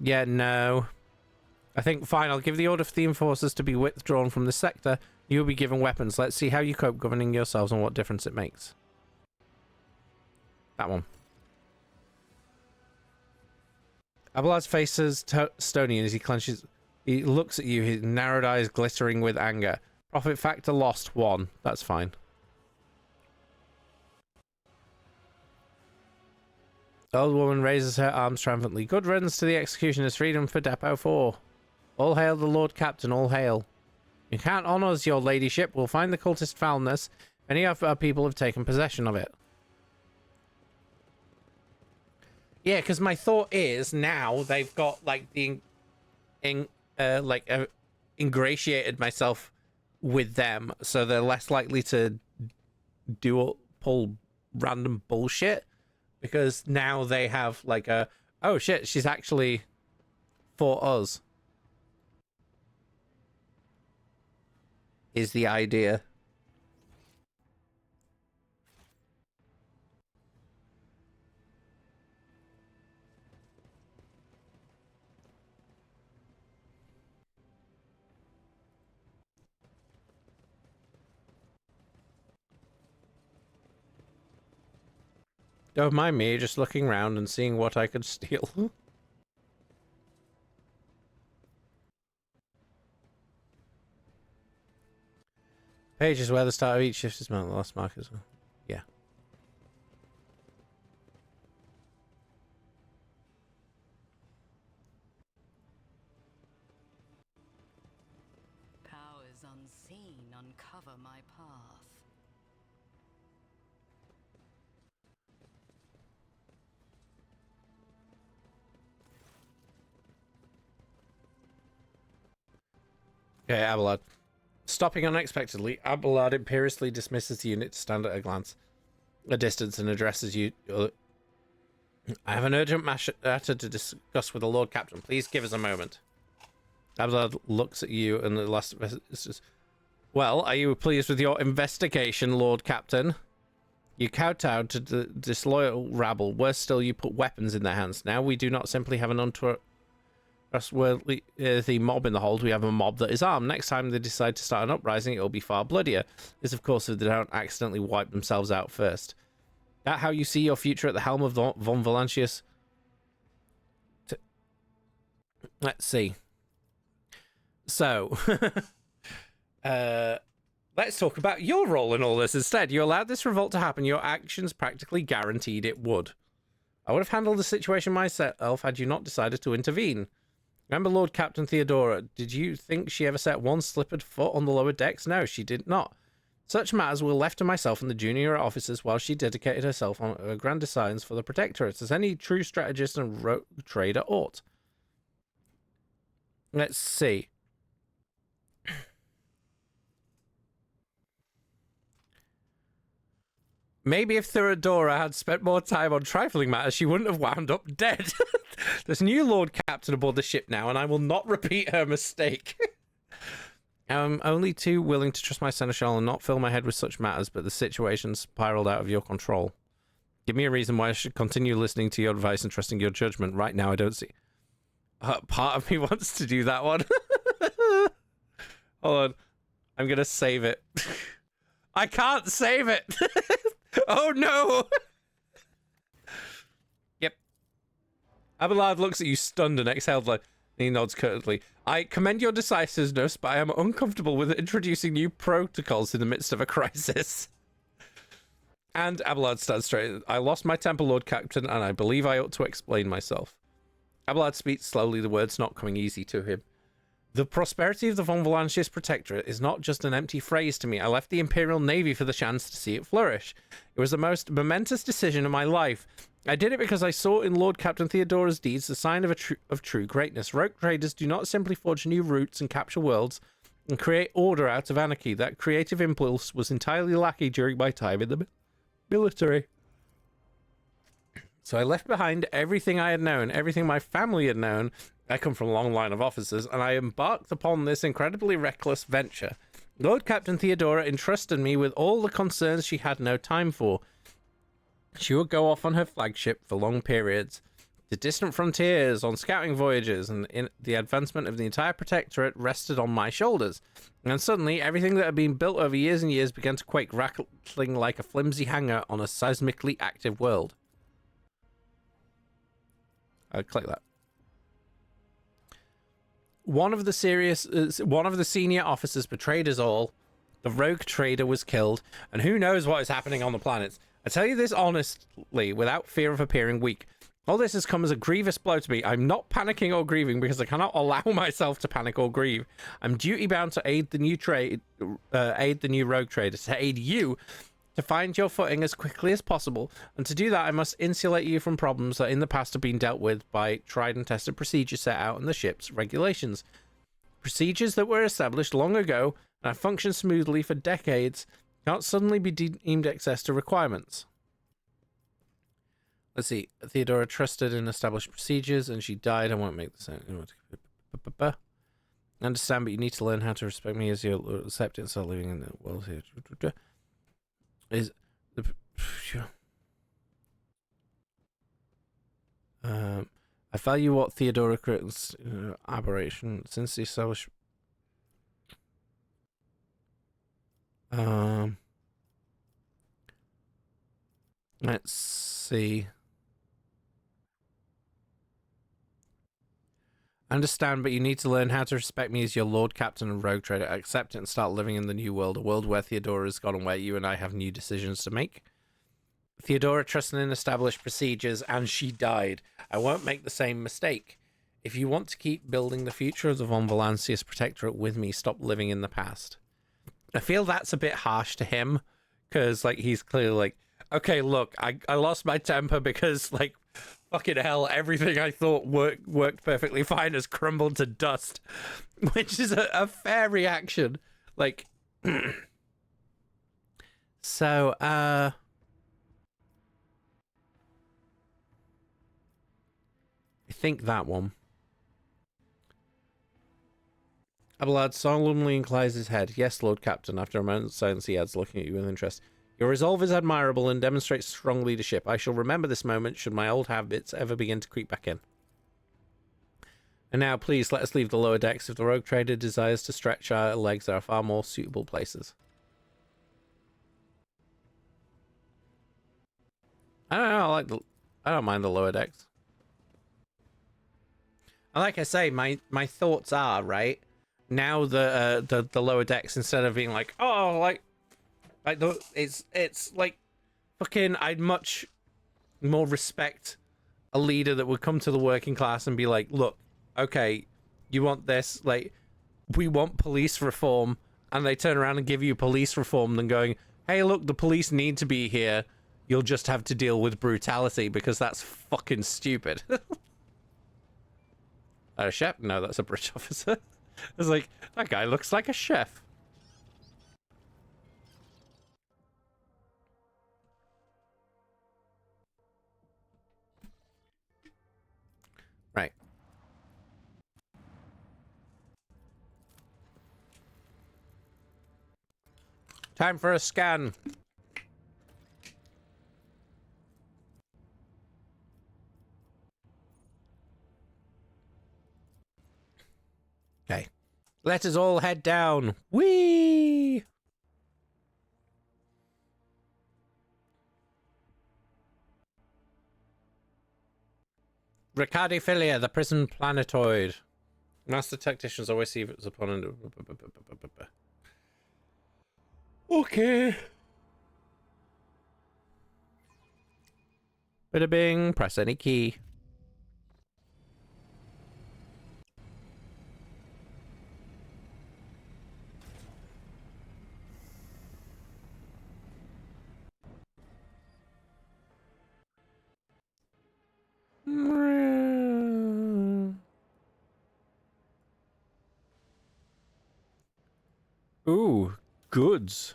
Yeah, no. I think fine, I'll give the order for the enforcers to be withdrawn from the sector. You'll be given weapons. Let's see how you cope governing yourselves and what difference it makes. That one. Abelard's face is stony as he clenches. He looks at you, his narrowed eyes glittering with anger. Profit factor lost 1. That's fine. The old woman raises her arms triumphantly. Good riddance to the executioners. Freedom for Depot 4. All hail the Lord Captain, all hail. You can't honour us, your ladyship. We'll find the cultist foulness. Many of our people have taken possession of it. Yeah, because my thought is now they've got like ingratiated myself with them, so they're less likely to pull random bullshit, because now they have like a, oh shit, she's actually for us, is the idea. Don't mind me, just looking round and seeing what I could steal. Page is where the start of each shift is marked. The last mark as well. Yeah. Powers unseen uncover my path. Okay, Abelard. Stopping unexpectedly, Abelard imperiously dismisses the unit to stand at a distance and addresses you. I have an urgent matter to discuss with the Lord Captain. Please give us a moment. Abelard looks at you and the last says, well, are you pleased with your investigation, Lord Captain? You kowtowed to the disloyal rabble. Worse still, you put weapons in their hands. Now we do not simply have an trustworthy mob in the hold. We have a mob that is armed. Next time they decide to start an uprising, it'll be far bloodier. This, of course, if they don't accidentally wipe themselves out first. That how you see your future at the helm of Von Valancius? Let's see. So, let's talk about your role in all this instead. You allowed this revolt to happen. Your actions practically guaranteed it would. I would have handled the situation myself had you not decided to intervene. Remember Lord Captain Theodora? Did you think she ever set one slippered foot on the lower decks? No, she did not. Such matters were left to myself and the junior officers while she dedicated herself on her grand designs for the Protectorate, as any true strategist and rogue trader ought. Let's see. Maybe if Theodora had spent more time on trifling matters, she wouldn't have wound up dead. There's a new Lord Captain aboard the ship now, and I will not repeat her mistake. I'm only too willing to trust my seneschal and not fill my head with such matters, but the situation spiraled out of your control. Give me a reason why I should continue listening to your advice and trusting your judgment. Right now, I don't see... part of me wants to do that one. Hold on. I'm going to save it. I can't save it. Oh, no. Yep. Abelard looks at you stunned and exhaled like... He nods curtly. I commend your decisiveness, but I am uncomfortable with introducing new protocols in the midst of a crisis. And Abelard stands straight. I lost my temper, Lord Captain, and I believe I ought to explain myself. Abelard speaks slowly, the words not coming easy to him. The prosperity of the Von Valancius Protectorate is not just an empty phrase to me. I left the Imperial Navy for the chance to see it flourish. It was the most momentous decision of my life. I did it because I saw in Lord Captain Theodora's deeds the sign of true greatness. Rogue traders do not simply forge new routes and capture worlds and create order out of anarchy. That creative impulse was entirely lacking during my time in the military. So I left behind everything I had known, everything my family had known. I come from a long line of officers, and I embarked upon this incredibly reckless venture. Lord Captain Theodora entrusted me with all the concerns she had no time for. She would go off on her flagship for long periods, to distant frontiers, on scouting voyages, and in the advancement of the entire Protectorate rested on my shoulders. And suddenly, everything that had been built over years and years began to quake, rattling like a flimsy hangar on a seismically active world. I'll click that. One of the senior officers betrayed us all. The rogue trader was killed, and who knows what is happening on the planets. I tell you this honestly, without fear of appearing weak. All this has come as a grievous blow to me. I'm not panicking or grieving because I cannot allow myself to panic or grieve. I'm duty bound to aid the new rogue trader, to aid you to find your footing as quickly as possible, and to do that I must insulate you from problems that in the past have been dealt with by tried and tested procedures set out in the ship's regulations. Procedures that were established long ago and have functioned smoothly for decades can't suddenly be deemed excess to requirements. Let's see. Theodora trusted in established procedures and she died. I won't make the same. I understand, but you need to learn how to respect me as you accept it and start living in the world here. Is the I value what Theodora creates aberration since the establishment. Let's see. Understand, but you need to learn how to respect me as your Lord Captain and Rogue Trader. Accept it and start living in the new world, a world where Theodora has gone and where you and I have new decisions to make. Theodora trusted in established procedures, and she died. I won't make the same mistake. If you want to keep building the future of the Von Valancius Protectorate with me, stop living in the past. I feel that's a bit harsh to him, because like he's clearly like, okay, look, I lost my temper because like, fucking hell, everything I thought worked perfectly fine has crumbled to dust, which is a fair reaction. Like, so, I think that one. Abelard solemnly inclines his head. Yes, Lord Captain. After a moment's silence, he adds, looking at you with interest. Your resolve is admirable and demonstrates strong leadership. I shall remember this moment should my old habits ever begin to creep back in. And now, please let us leave the lower decks. If the rogue trader desires to stretch our legs, there are far more suitable places. I don't know. I don't mind the lower decks. And like I say, my thoughts are right now. The lower decks, instead of being like, oh, like it's like fucking. I'd much more respect a leader that would come to the working class and be like, look, okay, you want this? Like, we want police reform, and they turn around and give you police reform, than going, hey, look, the police need to be here. You'll just have to deal with brutality because that's fucking stupid. A chef? No, that's a bridge officer. It's like, that guy looks like a chef. Right. Time for a scan. Okay. Let us all head down. Whee! Ricardiphilia, the prison planetoid. Master tacticians always see its opponent. Okay. Bada bing, press any key. Ooh, goods.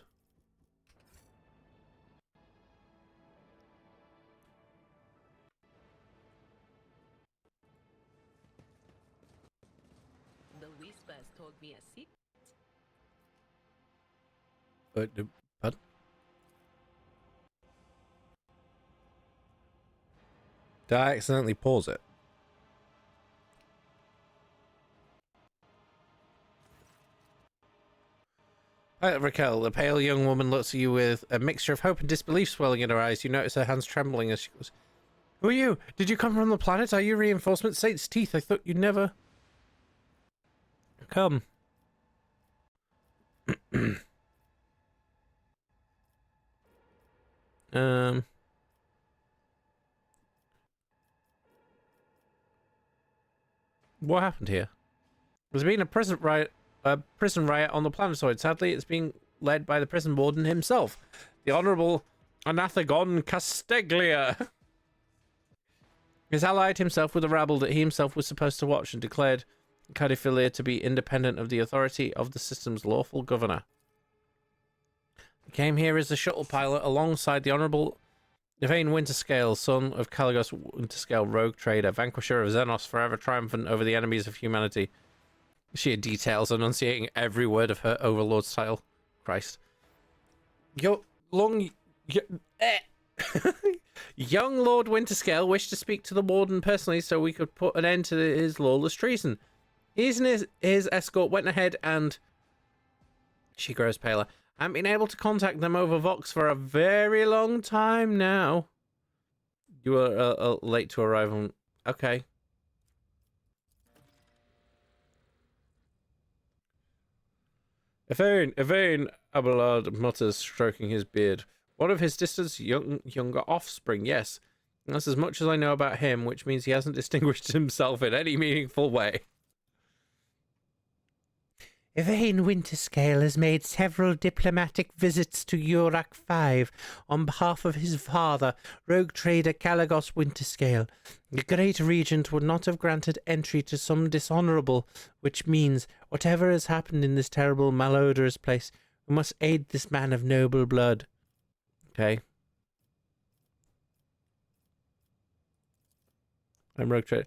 The whispers told me a secret. What? Did I accidentally pause it? Hi, Raquel. The pale young woman looks at you with a mixture of hope and disbelief swelling in her eyes. You notice her hands trembling as she goes, "Who are you? Did you come from the planet? Are you reinforcement? Saint's teeth. I thought you'd never come." What happened here? There's been a prison riot on the planetoid. Sadly, it's being led by the prison warden himself, the Honorable Anathagon Casteglia. He's allied himself with a rabble that he himself was supposed to watch and declared Cardiphilia to be independent of the authority of the system's lawful governor. He came here as a shuttle pilot alongside the Honorable Yvain Winterscale, son of Caligos Winterscale, rogue trader, vanquisher of Xenos, forever triumphant over the enemies of humanity. She had details enunciating every word of her overlord's title. Christ. Young Lord Winterscale wished to speak to the warden personally so we could put an end to his lawless treason. He and his escort went ahead and... She grows paler. I haven't been able to contact them over Vox for a very long time now. You were late to arrive on... Okay. Yvain, Abelard mutters, stroking his beard. One of his distant younger offspring, yes. That's as much as I know about him, which means he hasn't distinguished himself in any meaningful way. Yvain Winterscale has made several diplomatic visits to Urak 5 on behalf of his father, rogue trader Caligos Winterscale. The Great Regent would not have granted entry to some dishonourable, which means, whatever has happened in this terrible, malodorous place, we must aid this man of noble blood. Okay. I'm rogue trader.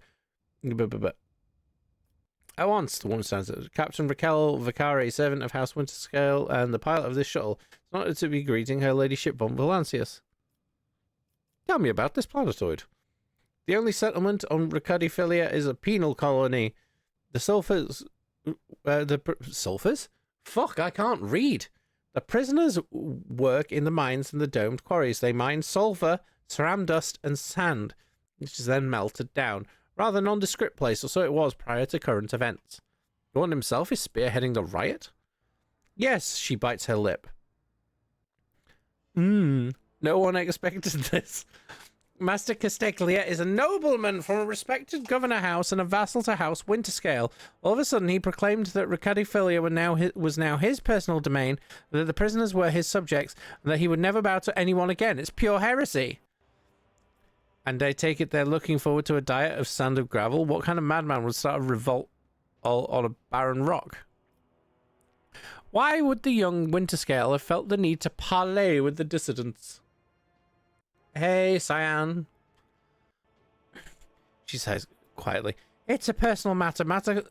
At once, the woman stands up. Captain Raquel Vicari, servant of House Winterscale, and the pilot of this shuttle. It's not to be greeting her ladyship von Valancius. Tell me about this planetoid. The only settlement on Ricardiphilia is a penal colony. The sulfurs... sulfurs? Fuck, I can't read. The prisoners work in the mines and the domed quarries. They mine sulfur, ceram dust, and sand, which is then melted down. Rather nondescript place, or so it was prior to current events. Gordon himself is spearheading the riot? Yes, she bites her lip. No one expected this. Master Casteglia is a nobleman from a respected governor house and a vassal to House Winterscale. All of a sudden, he proclaimed that Ricadifilia was now his personal domain, that the prisoners were his subjects, and that he would never bow to anyone again. It's pure heresy. And I take it they're looking forward to a diet of sand of gravel? What kind of madman would start a revolt all on a barren rock? Why would the young Winterscale have felt the need to parley with the dissidents? Hey, Cyan. She says quietly, it's a personal matter. Master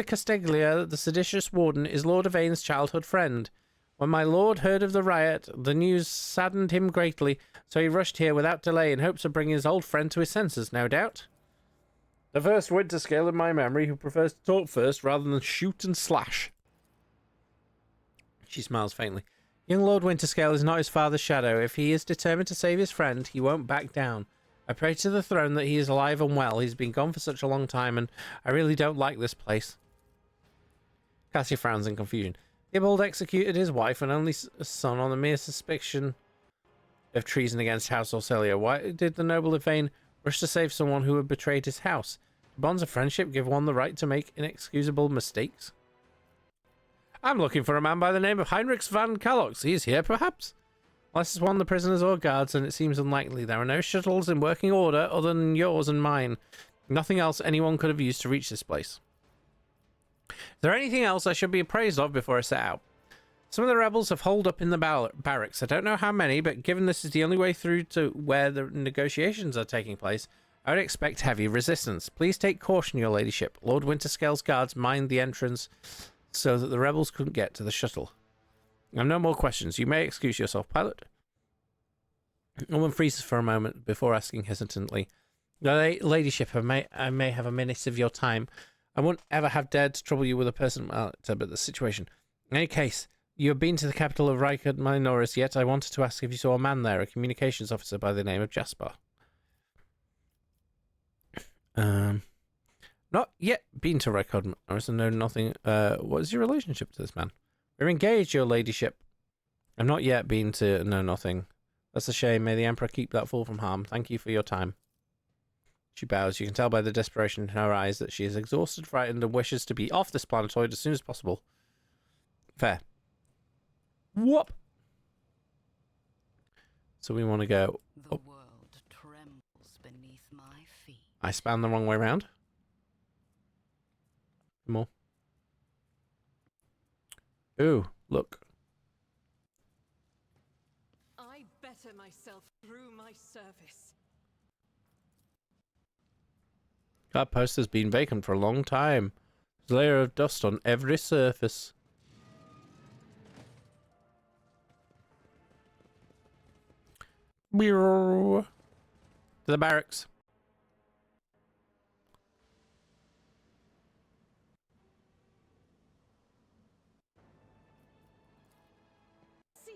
Casteglia, the seditious warden, is Lord Yvain's childhood friend. When my lord heard of the riot, the news saddened him greatly, so he rushed here without delay in hopes of bringing his old friend to his senses, no doubt. The first Winterscale in my memory who prefers to talk first rather than shoot and slash. She smiles faintly. Young Lord Winterscale is not his father's shadow. If he is determined to save his friend, he won't back down. I pray to the throne that he is alive and well. He's been gone for such a long time, and I really don't like this place. Cassie frowns in confusion. Thibault executed his wife and only son on the mere suspicion of treason against House Orselia. Why did the noble Yvain rush to save someone who had betrayed his house? Do bonds of friendship give one the right to make inexcusable mistakes? I'm looking for a man by the name of Heinrich van Kalox. He is here, perhaps? Unless it's one of the prisoners or guards, and it seems unlikely. There are no shuttles in working order other than yours and mine. Nothing else anyone could have used to reach this place. Is there anything else I should be appraised of before I set out? Some of the rebels have holed up in the barracks. I don't know how many, but given this is the only way through to where the negotiations are taking place, I would expect heavy resistance. Please take caution, your ladyship. Lord Winterscale's guards mined the entrance so that the rebels couldn't get to the shuttle. I have no more questions. You may excuse yourself, pilot. The woman freezes for a moment before asking hesitantly, ladyship, I may have a minute of your time. I wouldn't ever have dared to trouble you with a personal matter, but the situation. In any case, you have been to the capital of Rikard Minoris, yet I wanted to ask if you saw a man there, a communications officer by the name of Jasper. Not yet been to Rikard Minoris and know nothing. What is your relationship to this man? We're engaged, your ladyship. I've not yet been to know nothing. That's a shame. May the Emperor keep that fool from harm. Thank you for your time. She bows. You can tell by the desperation in her eyes that she is exhausted, frightened, and wishes to be off this planetoid as soon as possible. Fair. Whoop! So we want to go up. The world trembles beneath my feet. I span the wrong way around. More. Ooh, look. I better myself through my service. That post has been vacant for a long time. There's a layer of dust on every surface. To the barracks. See,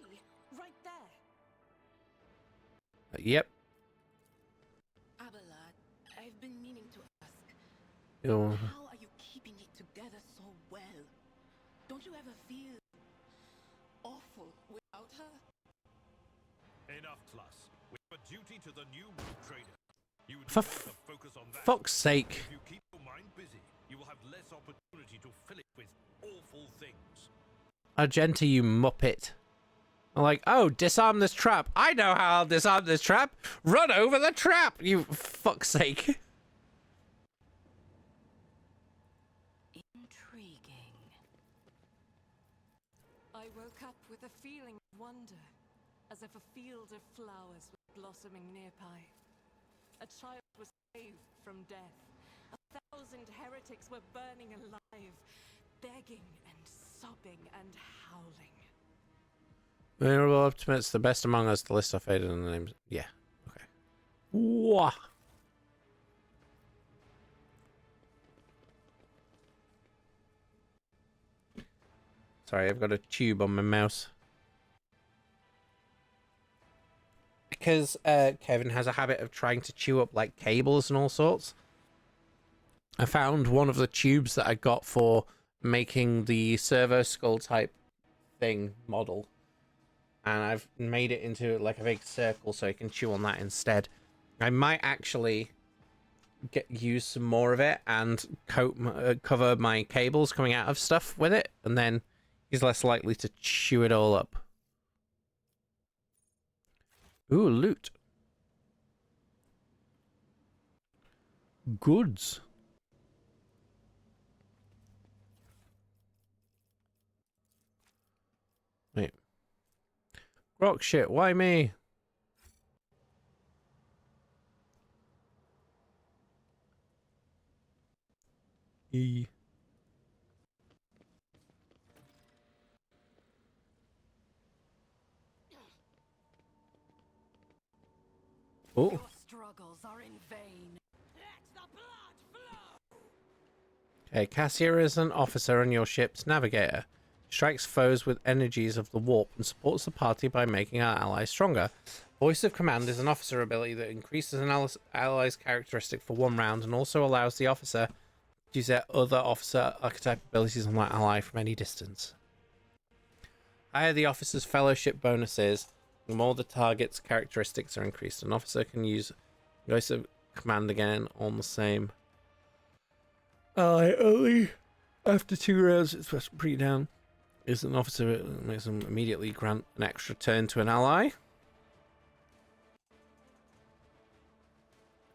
right there. Yep. Abelard, I've been meaning to ask. Ew. How are you keeping it together so well? Don't you ever feel awful without her? Enough, Plus. We have a duty to the new world trader. You would For better focus on that. fuck's sake. If you keep your mind busy, you will have less opportunity to fill it with awful things. Argenta, you muppet. I'm like, oh, disarm this trap. I know how I'll disarm this trap. Run over the trap, you fuck's sake. Intriguing. I woke up with a feeling of wonder, as if a field of flowers was blossoming nearby. A child was saved from death. 1,000 heretics were burning alive, begging and sobbing and howling. Venerable Optimates, the best among us. The list I faded in the names. Yeah. Okay. Wah. Sorry, I've got a tube on my mouse. Because Kevin has a habit of trying to chew up like cables and all sorts. I found one of the tubes that I got for making the servo skull type thing model. And I've made it into like a big circle so I can chew on that instead. I might actually use some more of it and cover my cables coming out of stuff with it, and then he's less likely to chew it all up. Ooh, loot. Goods. Wait. Rock shit, why me? E. Oh. Your struggles are in vain. Okay, Cassia is an officer on your ship's navigator. Strikes foes with energies of the warp and supports the party by making our allies stronger. Voice of Command is an officer ability that increases an ally's characteristic for 1 round and also allows the officer to use their other officer archetype abilities on that ally from any distance. Higher the officer's fellowship bonuses, the more the target's characteristics are increased. An officer can use Voice of Command again on the same ally only after 2 rounds. It's pretty down. Is an officer that makes them immediately grant an extra turn to an ally.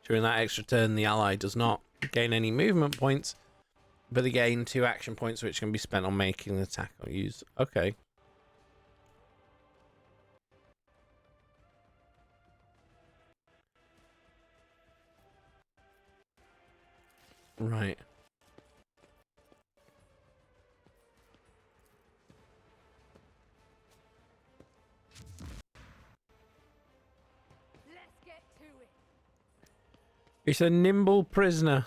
During that extra turn, the ally does not gain any movement points, but they gain 2 action points which can be spent on making an attack or use. Okay. Right. Let's get to it. It's a nimble prisoner.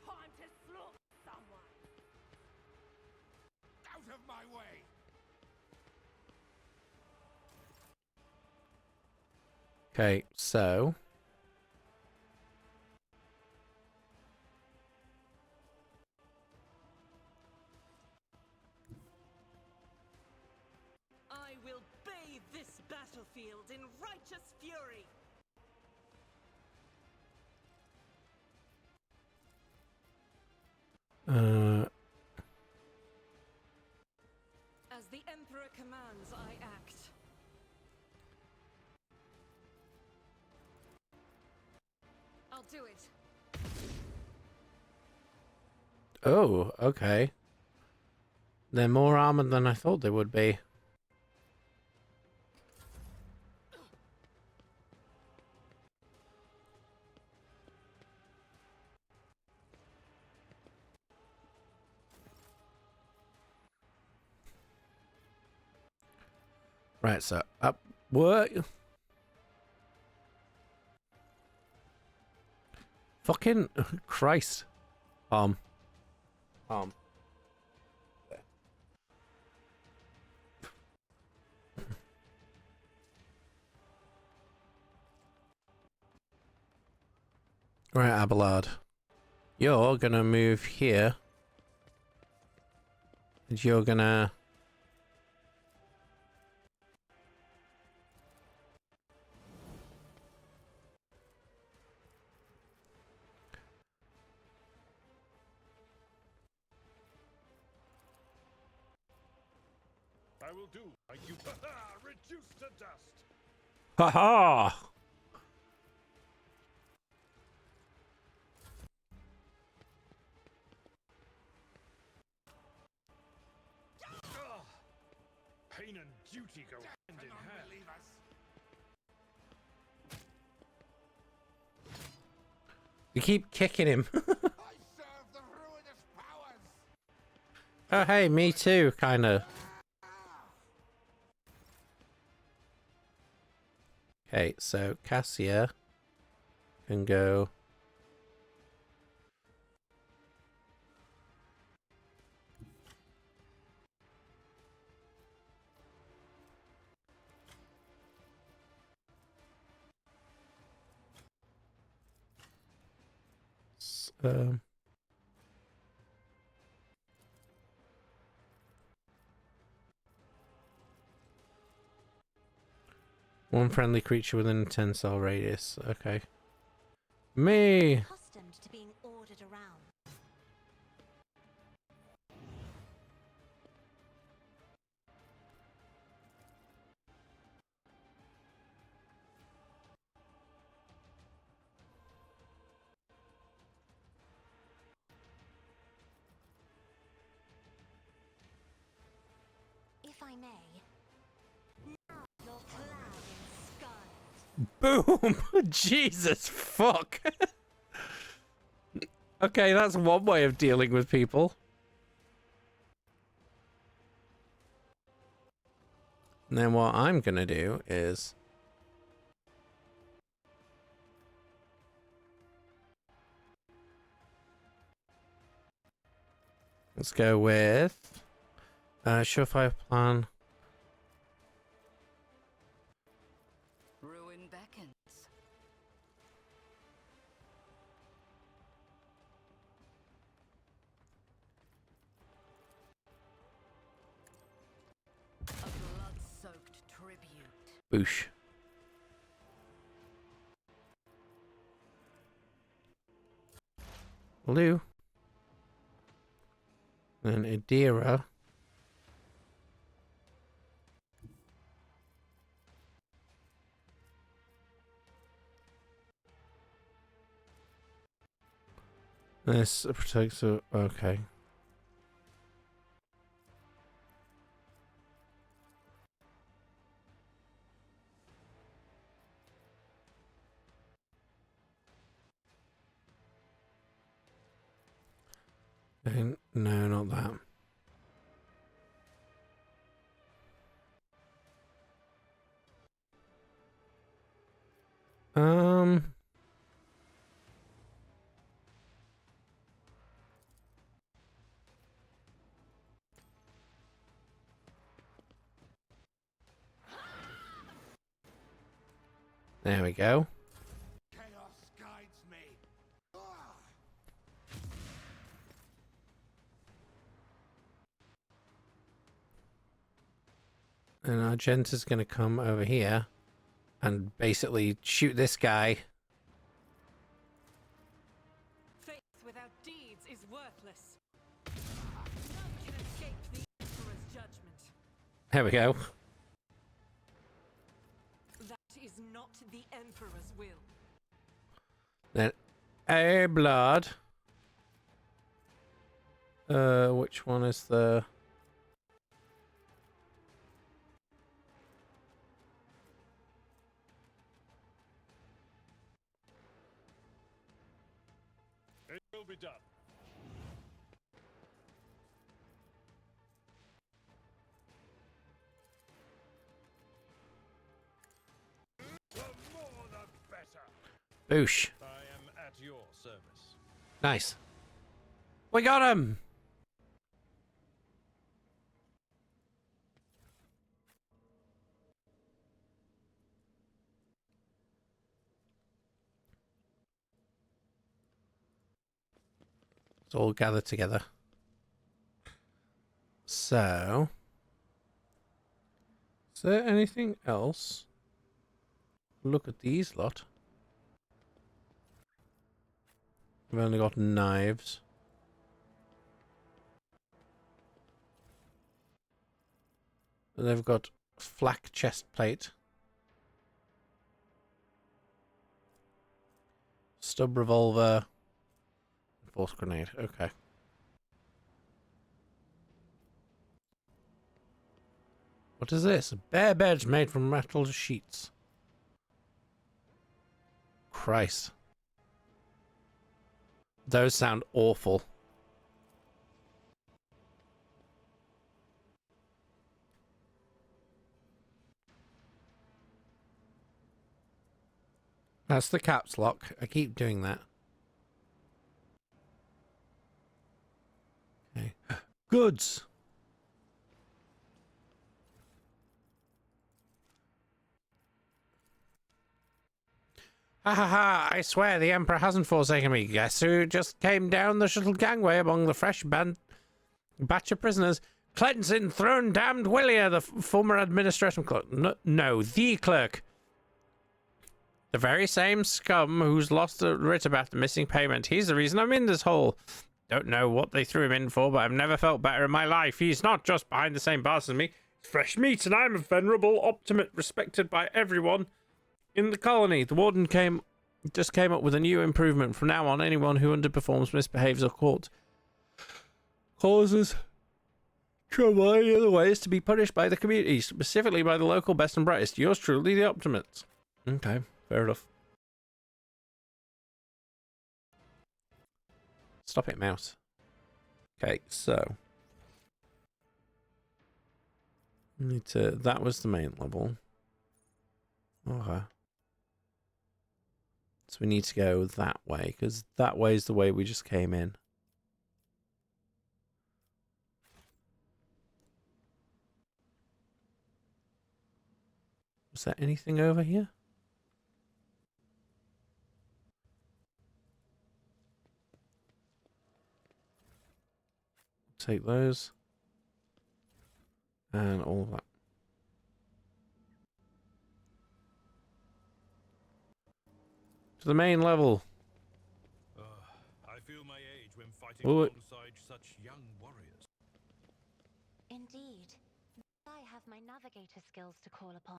Time to slaughter someone. Out of my way! Okay, so I will bathe this battlefield in righteous fury. As the Emperor commands, I act. I'll do it. oh, okay. They're more armored than I thought they would be. Right, so up what? Fucking Christ. Right, Abelard. You're gonna move here. And you're gonna... I will do like you. Reduced to dust. Haha! Pain and duty go hand in hand. You keep kicking him. I serve the ruinous powers! Oh, hey, me too, kinda. Okay, so Cassia can go... One friendly creature within a 10 cell radius. Okay. Me! Accustomed to being ordered around. If I may, now you're clad in scarlet. Boom! Jesus fuck! Okay, that's one way of dealing with people. And then what I'm gonna do is... let's go with... surefire plan. Ruin beckons. A blood-soaked tribute. Boosh. Blue. Then Adira. This protects the... okay. No, not that. There we go. Chaos guides me. And Argenta's going to come over here and basically shoot this guy. Faith without deeds is worthless. None can escape the Emperor's judgment. There we go. That is not the Emperor's will. Then a blood. Which one is the... It will be done. The more the better. Boosh. I am at your service. Nice. We got him! Let's all gather together. So... is there anything else? Look at these lot. We've only got knives. They've got flak chest plate. Stub revolver. Force grenade. Okay. What is this? Bare beds made from metal sheets. Christ. Those sound awful. That's the caps lock. I keep doing that. Okay. Goods. Ha ha ha, I swear the Emperor hasn't forsaken me. Guess who just came down the shuttle gangway among the fresh batch of prisoners? Cleansing Throne Damned Willia, the former administration clerk. No, the clerk. The very same scum who's lost the writ about the missing payment. He's the reason I'm in this hole. Don't know what they threw him in for, but I've never felt better in my life. He's not just behind the same bars as me. He's fresh meat, and I'm a venerable optimate respected by everyone in the colony. The warden just came up with a new improvement. From now on, anyone who underperforms, misbehaves, or causes trouble any other way is to be punished by the community, specifically by the local best and brightest. Yours truly, the Optimates. Okay, fair enough. Stop it, mouse. Okay, so need to. That was the main level. Okay. So we need to go that way, because that way is the way we just came in. Was there anything over here? Take those. And all of that. To the main level. I feel my age when fighting Ooh. alongside such young warriors. Indeed. I have my navigator skills to call upon.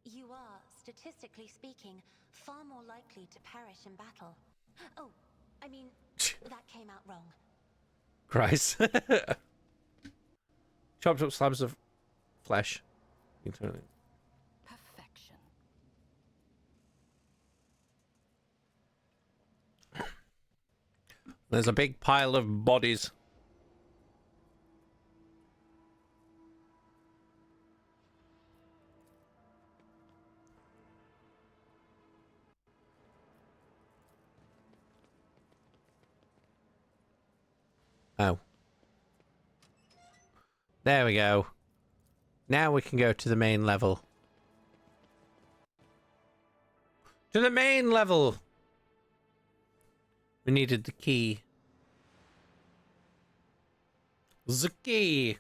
You are, statistically speaking, far more likely to perish in battle. Oh, I mean, that came out wrong. Christ. Chopped up slabs of flesh. Perfection. There's a big pile of bodies. Oh. There we go. Now we can go to the main level. To the main level! We needed the key. The key!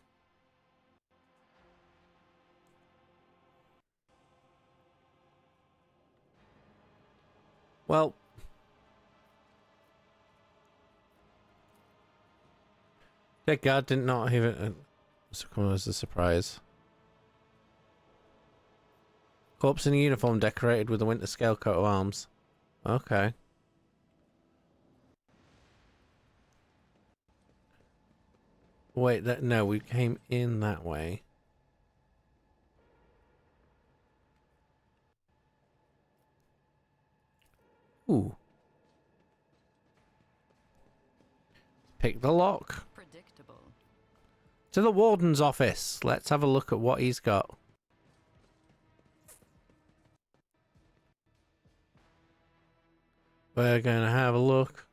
Well... That guard did not even come as a surprise. Corpse in a uniform decorated with a winter scale coat of arms. Okay. Wait, no, we came in that way. Ooh. Pick the lock. Predictable. To the warden's office. Let's have a look at what he's got. We're gonna have a look.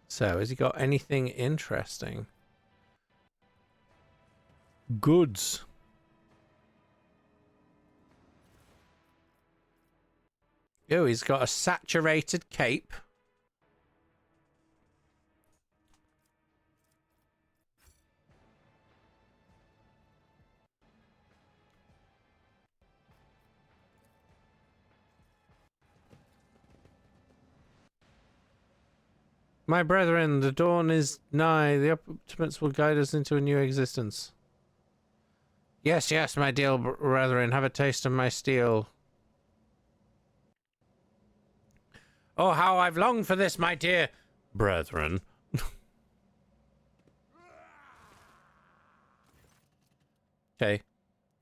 So, has he got anything interesting? Goods. Oh, he's got a saturated cape. My brethren, the dawn is nigh. The Optimates will guide us into a new existence. Yes, yes, my dear brethren, have a taste of my steel. Oh, how I've longed for this, my dear brethren. Okay.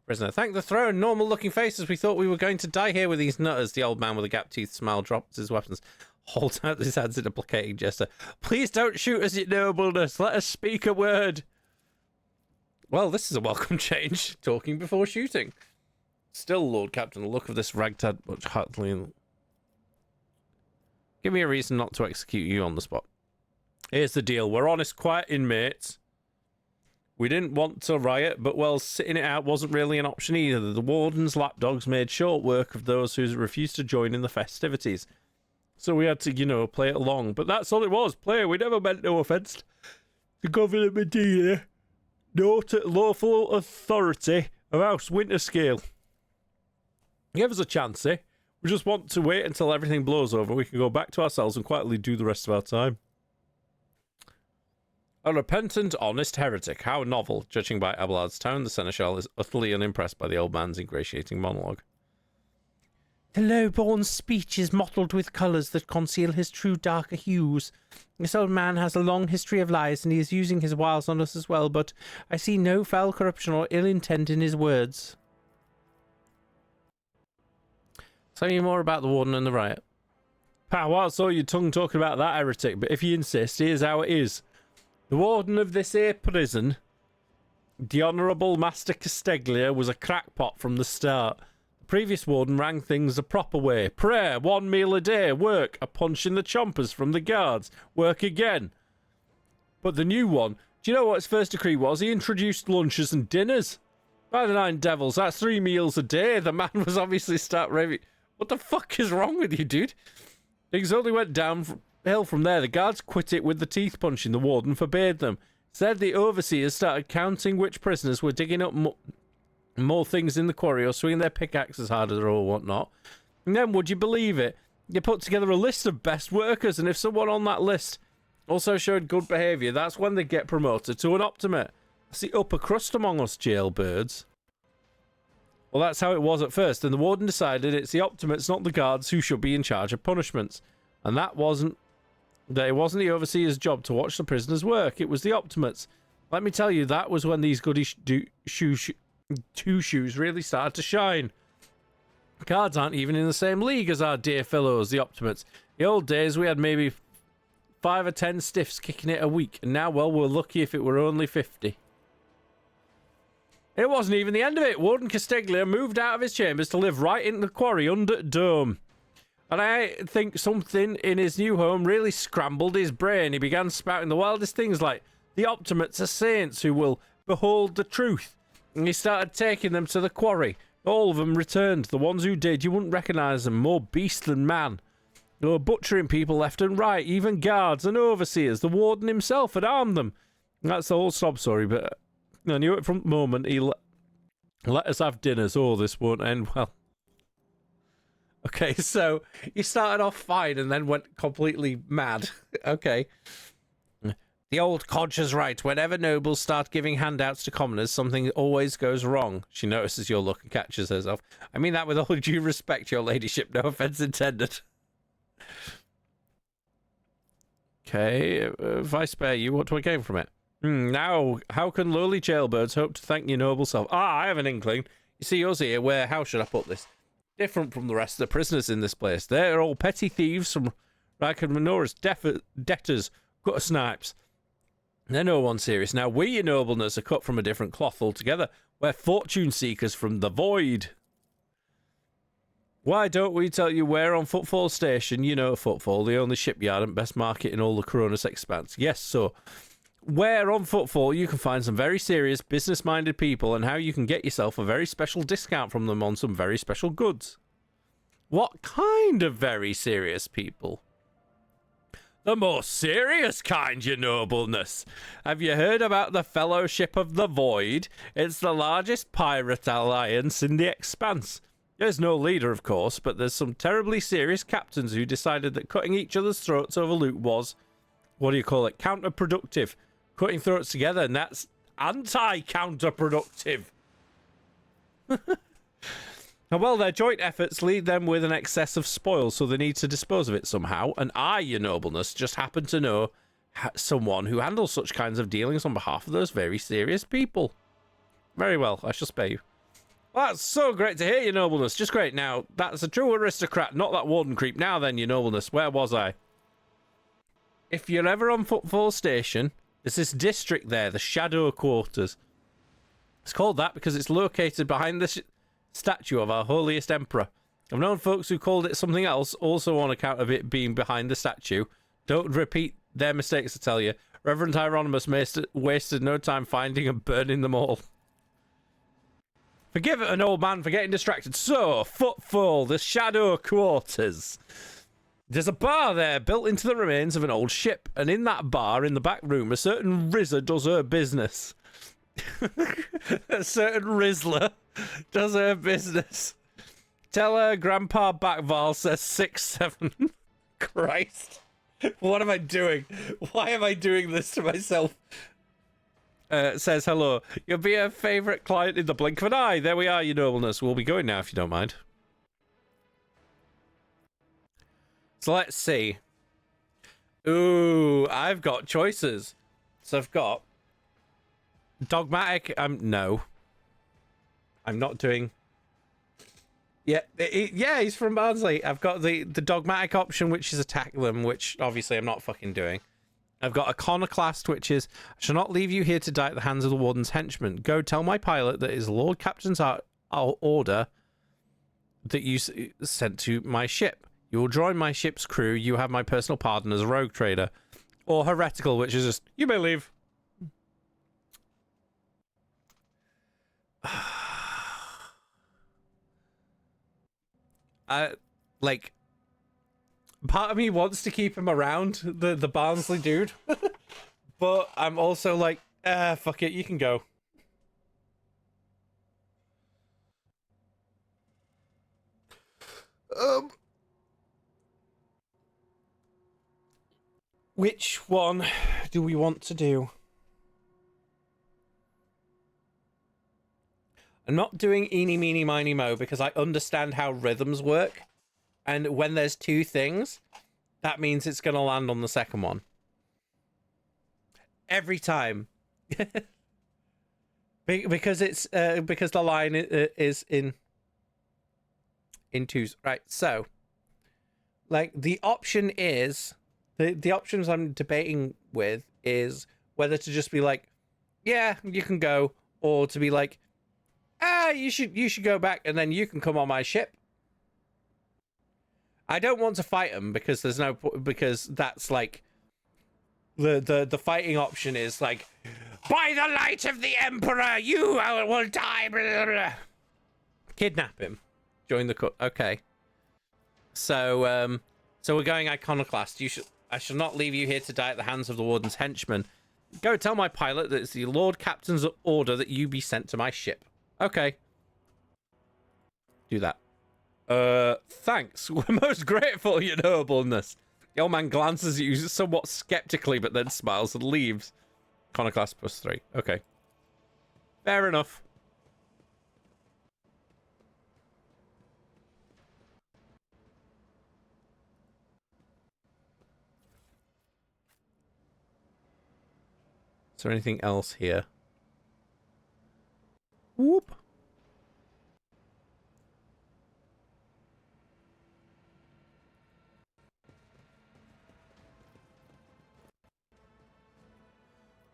Prisoner, thank the throne. Normal looking faces. We thought we were going to die here with these nutters. The old man with a gap-toothed smile drops his weapons, holds out his hands in a placating gesture. Please don't shoot us, your nobleness. Let us speak a word. Well, this is a welcome change. Talking before shooting. Still, Lord Captain, the look of this ragtag much heartily. Give me a reason not to execute you on the spot. Here's the deal. We're honest, quiet inmates. We didn't want to riot, but, well, sitting it out wasn't really an option either. The warden's lapdogs made short work of those who refused to join in the festivities. So we had to, you know, play it along. But that's all it was. Play. We never meant no offence to Governor Medina, nor to lawful authority of House Winterscale. Give us a chance, eh? We just want to wait until everything blows over. We can go back to ourselves and quietly do the rest of our time. A repentant, honest heretic. How novel. Judging by Abelard's tone, the seneschal is utterly unimpressed by the old man's ingratiating monologue. The low-born speech is mottled with colours that conceal his true darker hues. This old man has a long history of lies, and he is using his wiles on us as well, but I see no foul corruption or ill intent in his words. Tell me more about the warden and the riot. Pow, I saw your tongue talking about that heretic, but if you insist, here's how it is. The warden of this here prison, the Honourable Master Casteglia, was a crackpot from the start. The previous warden ran things the proper way. Prayer, 1 meal a day, work, a punch in the chompers from the guards, work again. But the new one, do you know what his first decree was? He introduced lunches and dinners. By the 9 devils, that's 3 meals a day. The man was obviously start raving. What the fuck is wrong with you, dude? Things only went downhill from there. The guards quit it with the teeth punching. The warden forbade them. Said the overseers started counting which prisoners were digging up more things in the quarry or swinging their pickaxes harder or whatnot. And then, would you believe it? You put together a list of best workers, and if someone on that list also showed good behaviour, that's when they get promoted to an optimate. That's the upper crust among us jailbirds. Well, that's how it was at first, and the warden decided it's the optimates, not the guards, who should be in charge of punishments. And it wasn't the overseer's job to watch the prisoners work. It was the optimates. Let me tell you, that was when these goody two-shoes really started to shine. Guards aren't even in the same league as our dear fellows, the optimates. The old days, we had maybe 5 or 10 stiffs kicking it a week, and now, well, we're lucky if it were only 50. It wasn't even the end of it. Warden Casteglia moved out of his chambers to live right in the quarry under dome. And I think something in his new home really scrambled his brain. He began spouting the wildest things like, the optimates are saints who will behold the truth. And he started taking them to the quarry. All of them returned. The ones who did, you wouldn't recognise them. More beast than man. They were butchering people left and right, even guards and overseers. The warden himself had armed them. And that's the whole sob story, but I knew it from the moment he let us have dinners. Oh, this won't end well. Okay, so you started off fine and then went completely mad. Okay. The old codger's right. Whenever nobles start giving handouts to commoners, something always goes wrong. She notices your look and catches herself. I mean that with all due respect, your ladyship. No offence intended. Okay, if I spare you, what do I gain from it? Now, how can lowly jailbirds hope to thank your noble self? I have an inkling. You see us here, where, how should I put this? Different from the rest of the prisoners in this place. They're all petty thieves from Rykard Minora's debtors, gutter snipes. They're no one serious. Now, we, your nobleness, are cut from a different cloth altogether. We're fortune seekers from the void. Why don't we tell you where on Footfall Station? You know Footfall, the only shipyard and best market in all the Coronis expanse. Yes, so where on Footfall you can find some very serious, business-minded people and how you can get yourself a very special discount from them on some very special goods. What kind of very serious people? The most serious kind, your nobleness. Have you heard about the Fellowship of the Void? It's the largest pirate alliance in the expanse. There's no leader, of course, but there's some terribly serious captains who decided that cutting each other's throats over loot was, what do you call it, counterproductive. Cutting throats together, and that's anti-counterproductive. And well, their joint efforts lead them with an excess of spoil, so they need to dispose of it somehow. And I, your nobleness, just happen to know someone who handles such kinds of dealings on behalf of those very serious people. Very well, I shall spare you. Well, that's so great to hear, your nobleness. Just great. Now, that's a true aristocrat, not that warden creep. Now then, your nobleness, where was I? If you're ever on Footfall Station, there's this district there, the Shadow Quarters. It's called that because it's located behind the statue of our holiest emperor. I've known folks who called it something else, also on account of it being behind the statue. Don't repeat their mistakes, I tell you. Reverend Hieronymus wasted no time finding and burning them all. Forgive an old man for getting distracted. So, footfall, the Shadow Quarters. There's a bar there built into the remains of an old ship, and in that bar, in the back room, a certain Rizzer does her business. A certain Rizzler does her business. Tell her Grandpa Backval says 6-7. Christ. What am I doing? Why am I doing this to myself? Says hello. You'll be a favourite client in the blink of an eye. There we are, your nobleness. We'll be going now if you don't mind. So let's see. Ooh, I've got choices. So I've got dogmatic. No, I'm not doing. Yeah, yeah, he's from Barnsley. I've got the dogmatic option, which is attack them, which obviously I'm not fucking doing. I've got iconoclast, which is I shall not leave you here to die at the hands of the warden's henchmen. Go tell my pilot that is Lord Captain's order that you sent to my ship. You will join my ship's crew. You have my personal pardon as a rogue trader. Or heretical, which is just, you may leave. Like, part of me wants to keep him around, the Barnsley dude. But I'm also like, fuck it, you can go. Which one do we want to do? I'm not doing eeny, meeny, miny, mo because I understand how rhythms work. And when there's two things, that means it's going to land on the second one. Every time. Because it's because the line is in twos. Right, so like the option is the options I'm debating with is whether to just be like, yeah, you can go, or to be like, you should go back and then you can come on my ship. I don't want to fight them because there's no, because that's like the fighting option is like, by the light of the Emperor, you will die. Blah, blah, blah. Kidnap him. Join the court. Okay. So so we're going iconoclast. I shall not leave you here to die at the hands of the warden's henchmen. Go tell my pilot that it's the Lord Captain's order that you be sent to my ship. Okay. Do that. Thanks. We're most grateful, your nobleness. The old man glances at you somewhat skeptically, but then smiles and leaves. Iconoclast +3. Okay. Fair enough. Is there anything else here? Whoop.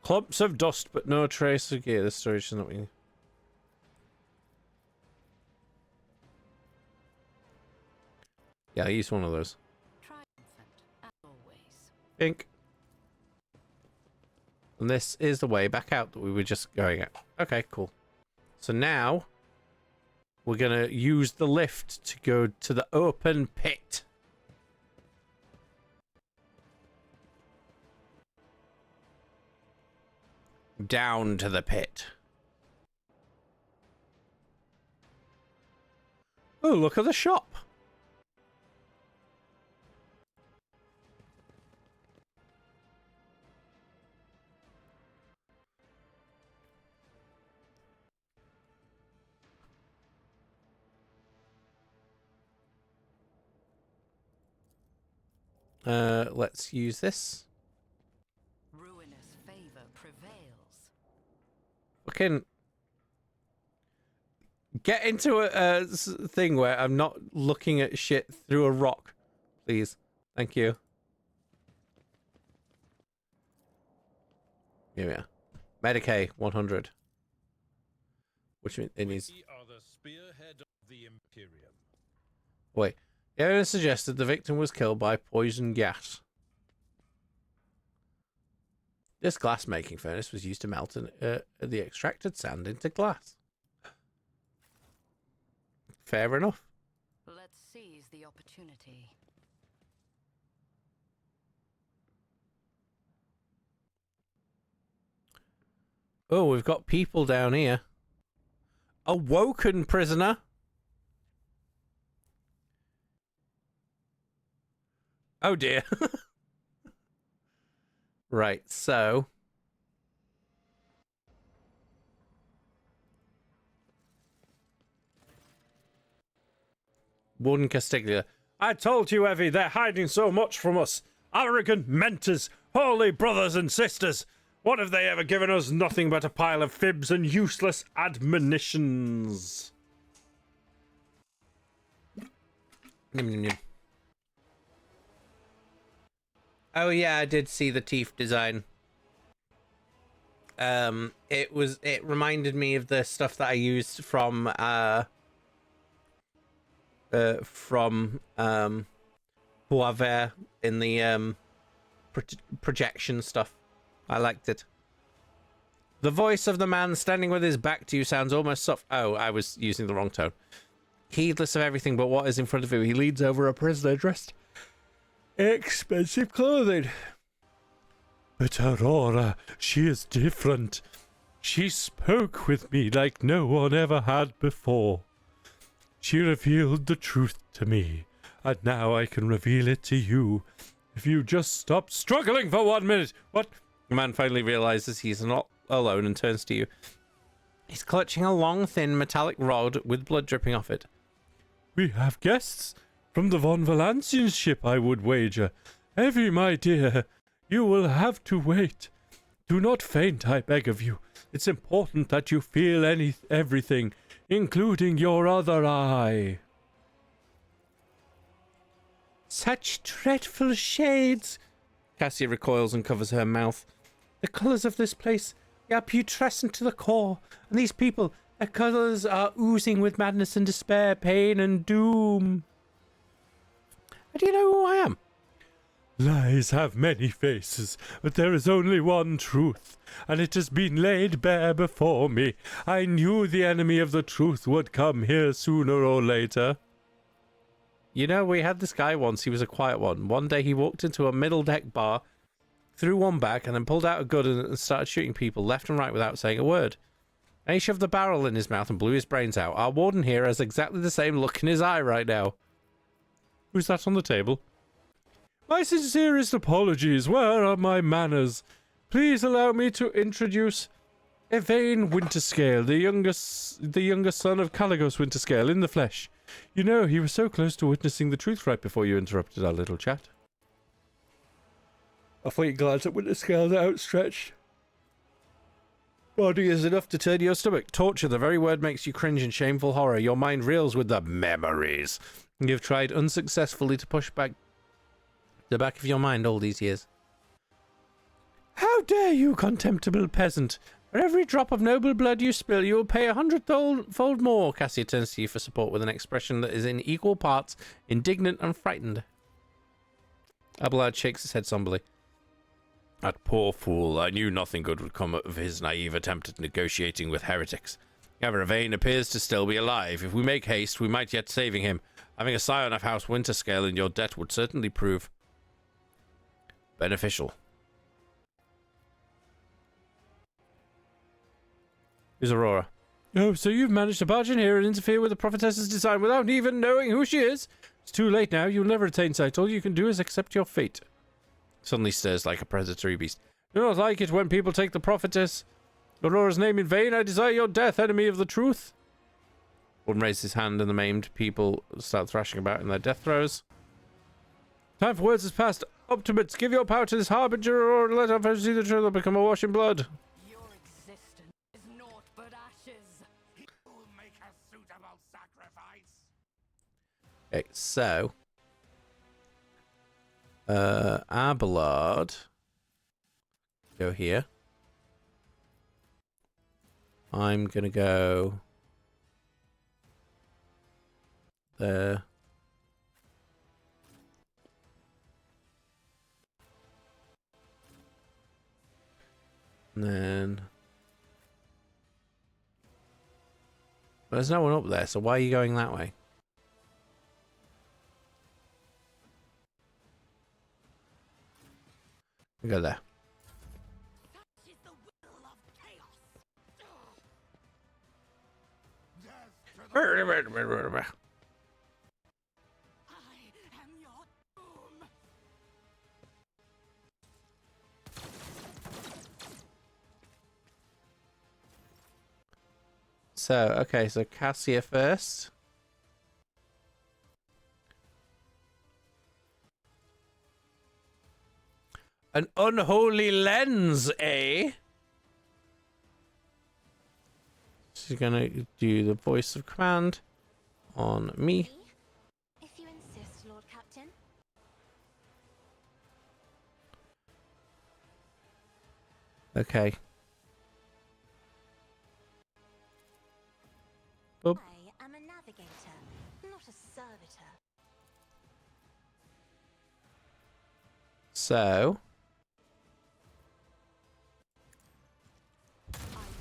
Clumps of dust, but no trace of gear. The storage is not being... Yeah, I used one of those. Pink. And this is the way back out that we were just going at. Okay, cool. So now we're going to use the lift to go to the open pit. Down to the pit. Oh, look at the shop. Let's use this. Ruinous favor prevails. Fucking get into a thing where I'm not looking at shit through a rock, please. Thank you. Here we are. Medicaid 100. Which means it needs. We are the spearhead of the Imperium. Wait. The evidence suggested the victim was killed by poison gas. This glass-making furnace was used to melt the extracted sand into glass. Fair enough. Let's seize the opportunity. Oh, we've got people down here. A woken prisoner. Oh dear. Right, so Warden Castiglia. I told you, Evie, they're hiding so much from us. Arrogant mentors, holy brothers and sisters. What have they ever given us? Nothing but a pile of fibs and useless admonitions. Oh yeah, I did see the teeth design. It reminded me of the stuff that I used from Huawei in the projection stuff. I liked it. The voice of the man standing with his back to you sounds almost soft. Oh, I was using the wrong tone. Heedless of everything but what is in front of him, he leans over a prisoner dressed in expensive clothing. But Aurora, she is different. She spoke with me like no one ever had before. She revealed the truth to me, and now I can reveal it to you. If you just stop struggling for 1 minute. What? The man finally realizes he's not alone and turns to you. He's clutching a long, thin, metallic rod with blood dripping off it. We have guests from the Von Valancian ship, I would wager. Evie, my dear, you will have to wait. Do not faint, I beg of you. It's important that you feel everything, including your other eye. Such dreadful shades. Cassia recoils and covers her mouth. The colours of this place, they are putrescent to the core. And these people, their colours are oozing with madness and despair, pain and doom. Do you know who I am? Lies have many faces, but there is only one truth, and it has been laid bare before me. I knew the enemy of the truth would come here sooner or later. You know, we had this guy once. He was a quiet one. One day he walked into a middle deck bar, threw one back, and then pulled out a gun and started shooting people left and right without saying a word. And he shoved the barrel in his mouth and blew his brains out. Our warden here has exactly the same look in his eye right now. Who's that on the table? My sincerest apologies. Where are my manners? Please allow me to introduce Yvain Winterscale, the younger son of Caligos Winterscale in the flesh. You know, he was so close to witnessing the truth right before you interrupted our little chat. A fleeting glance at Winterscale outstretched. Body is enough to turn your stomach. Torture, the very word makes you cringe in shameful horror. Your mind reels with the memories you've tried unsuccessfully to push back the back of your mind all these years. How dare you, contemptible peasant! For every drop of noble blood you spill, you will pay 100-fold more. Cassia turns to you for support with an expression that is in equal parts indignant and frightened. Abelard shakes his head somberly. That poor fool. I knew nothing good would come of his naive attempt at negotiating with heretics. However, Yvain appears to still be alive. If we make haste, we might yet saving him. Having a scion of House Winterscale in your debt would certainly prove beneficial. Who's Aurora? Oh, so you've managed to barge in here and interfere with the prophetess's design without even knowing who she is? It's too late now. You'll never attain sight. All you can do is accept your fate. Suddenly stirs like a predatory beast. Do not like it when people take the prophetess Aurora's name in vain. I desire your death, enemy of the truth. One raises his hand and the maimed people start thrashing about in their death throes. Time for words has passed. Optimates, give your power to this harbinger, or let our foes see the truth or become awash in blood. Your existence is naught but ashes. Who will make a suitable sacrifice? Okay, so Abelard, go here. I'm gonna go there. And then... There's no one up there, so why are you going that way? Go there. So, okay, so Cassia first. An unholy lens, eh? She's gonna do the voice of command on me. If you insist, Lord Captain. Okay. Oop. I am a navigator, not a servitor. So.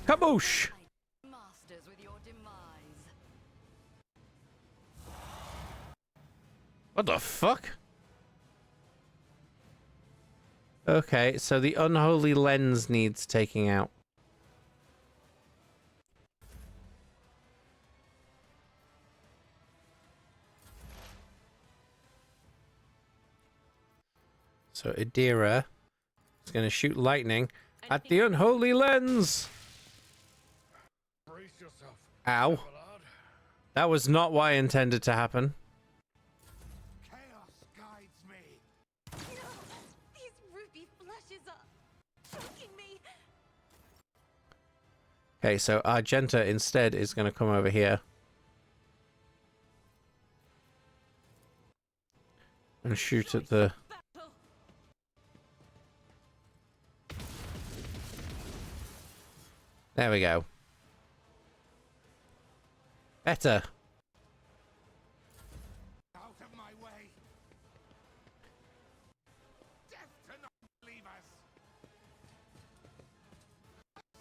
Kaboosh! Masters with your demise. What the fuck? Okay, so the unholy lens needs taking out. So Adira is going to shoot lightning at the unholy lens. Brace yourself. Ow. That was not what I intended to happen. Chaos guides me. No! These ruby flashes are choking me. Okay, so Argenta instead is going to come over here. And shoot at the... There we go. Better. Out of my way. Death to not leave us.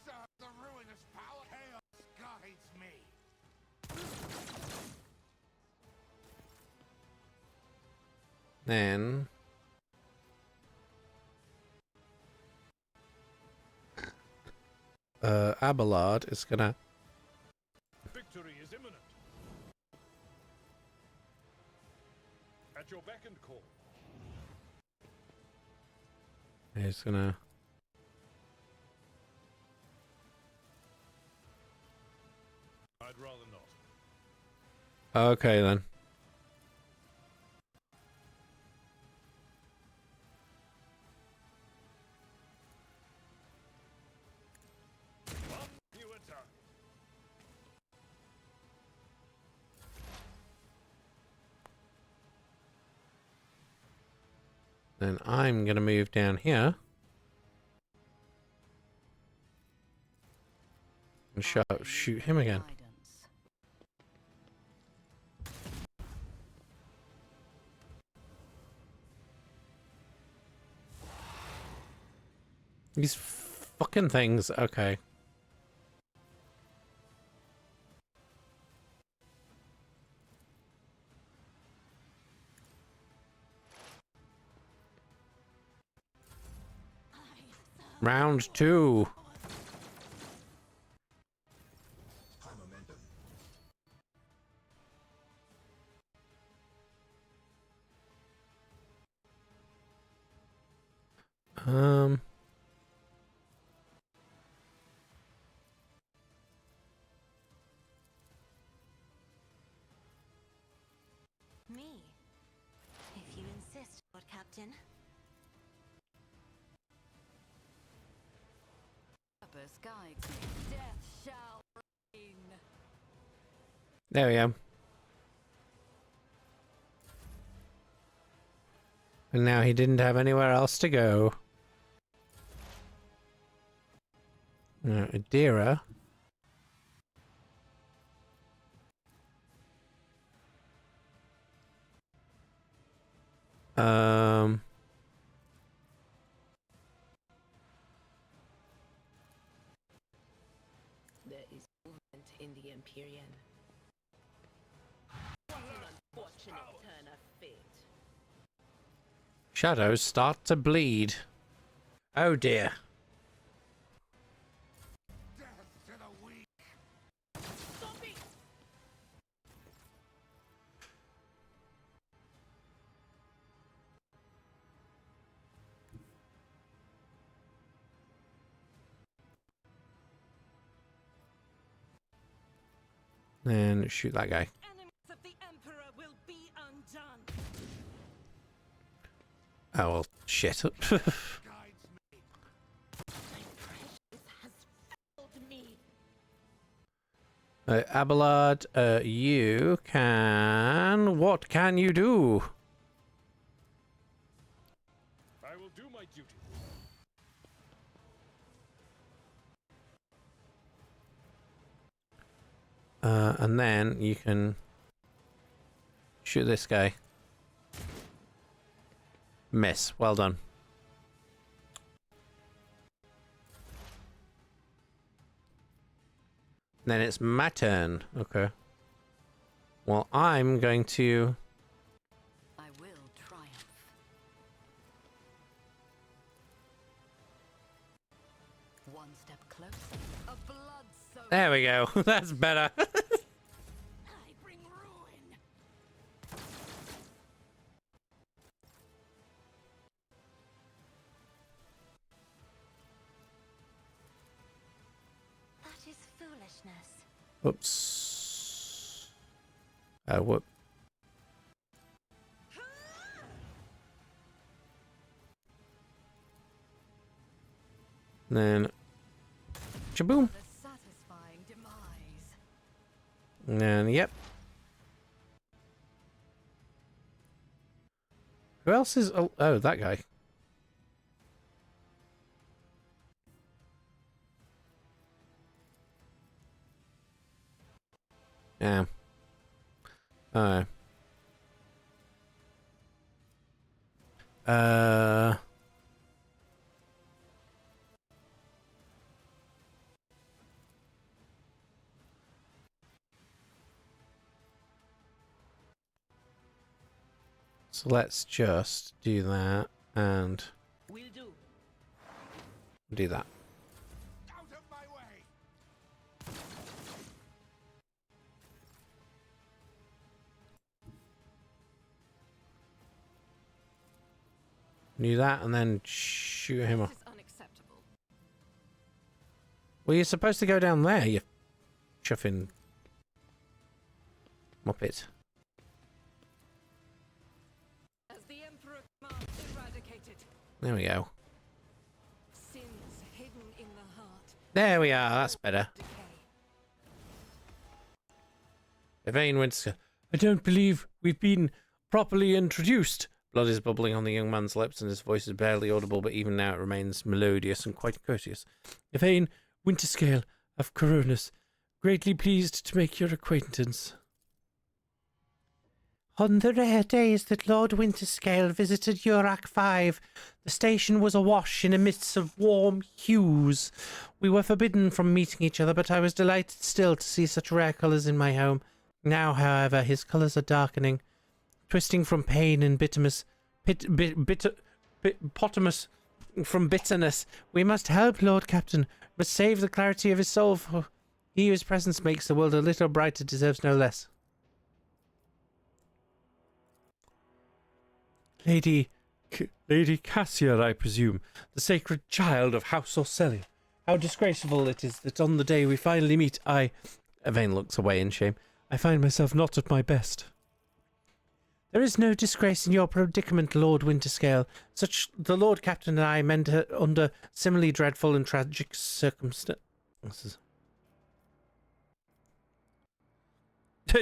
Serve the ruinous power. Chaos guides me. Then... Abelard is gonna... Victory is imminent. At your beck and call. He's gonna... I'd rather not. Okay then. You attack. Then I'm gonna move down here. And shoot him again. These fucking things, okay. Round 2. Me. If you insist, Lord Captain. Purpose guides me. Death shall reign. There we go. And now he didn't have anywhere else to go. Now, Adira. Tyrion. What an unfortunate turn of fate. Shadows start to bleed. Oh dear. Then shoot that guy. Enemies of the Emperor will be undone. Oh well, shit. Abelard, you can... What can you do? I will do my duty. And then you can shoot this guy. Miss. Well done. Then it's my turn. Okay. Well, I'm going to... I will triumph. One step closer. A blood-soaked. There we go. That's better. I bring ruin. That is foolishness. Oops. Oh, whoop. Then... Shaboom. The satisfying demise. And yep. Who else is... Oh, that guy. Yeah. So let's just do that and Will do. do that. Out of my way! Do that and then shoot him off. This is unacceptable. Well, you're supposed to go down there, you chuffing muppet. As the Emperor commands, eradicated. There we go. Sins hidden in the heart. There we are. That's better. Decay. Yvain Windsor. I don't believe we've been properly introduced. Blood is bubbling on the young man's lips, and his voice is barely audible, but even now it remains melodious and quite courteous. Yvain Winterscale of Coronis, greatly pleased to make your acquaintance. On the rare days that Lord Winterscale visited Urak 5, the station was awash in a mist of warm hues. We were forbidden from meeting each other, but I was delighted still to see such rare colours in my home. Now, however, his colours are darkening, twisting from pain and bitterness, potamus from bitterness. We must help, Lord Captain, but save the clarity of his soul, for he whose presence makes the world a little brighter deserves no less. Lady Cassia, I presume, the sacred child of House Orselli. How disgraceful it is that on the day we finally meet, Yvain looks away in shame. I find myself not at my best. There is no disgrace in your predicament, Lord Winterscale. Such the Lord Captain and I met under similarly dreadful and tragic circumstances.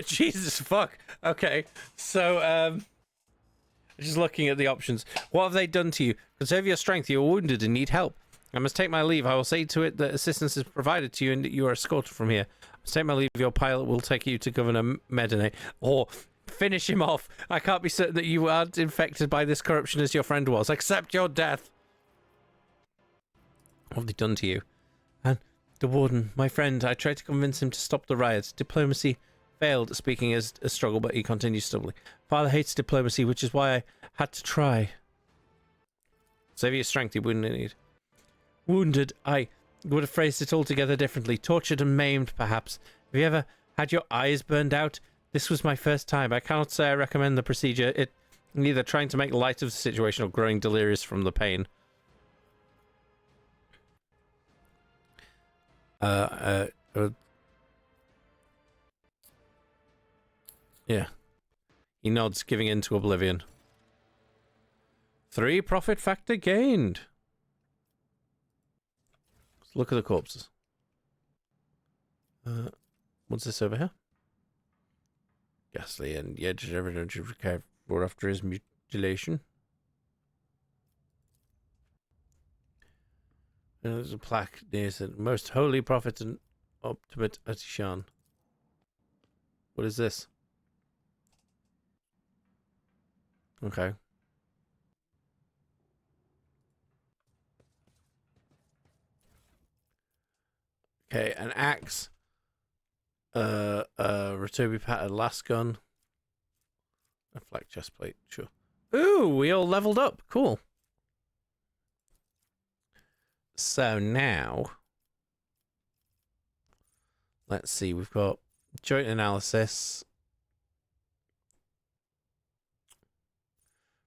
Jesus fuck. Okay, so just looking at the options. What have they done to you? Conserve your strength. You are wounded and need help. I must take my leave. I will say to it that assistance is provided to you and that you are escorted from here. I must take my leave. Your pilot will take you to Governor Medine. Or finish him off. I can't be certain that you aren't infected by this corruption as your friend was. Accept your death. What have they done to you? And The warden, my friend, I tried to convince him to stop the riots. Diplomacy failed, speaking as a struggle, but he continued stumbling. Father hates diplomacy, which is why I had to try. Save your strength, you wouldn't need. Wounded, I would have phrased it altogether differently. Tortured and maimed, perhaps. Have you ever had your eyes burned out? This was my first time. I cannot say I recommend the procedure. It either trying to make light of the situation or growing delirious from the pain. Yeah. He nods, giving in to oblivion. 3 profit factor gained. Let's look at the corpses. What's this over here? Ghastly and yet evidence recovered after his mutilation. There's a plaque near it. Most holy prophet and optimate Atishan. What is this? Okay. Okay, an axe. Ratobi pattern last gun. A flak chest plate, sure. Ooh, we all leveled up. Cool. So now, let's see, we've got joint analysis,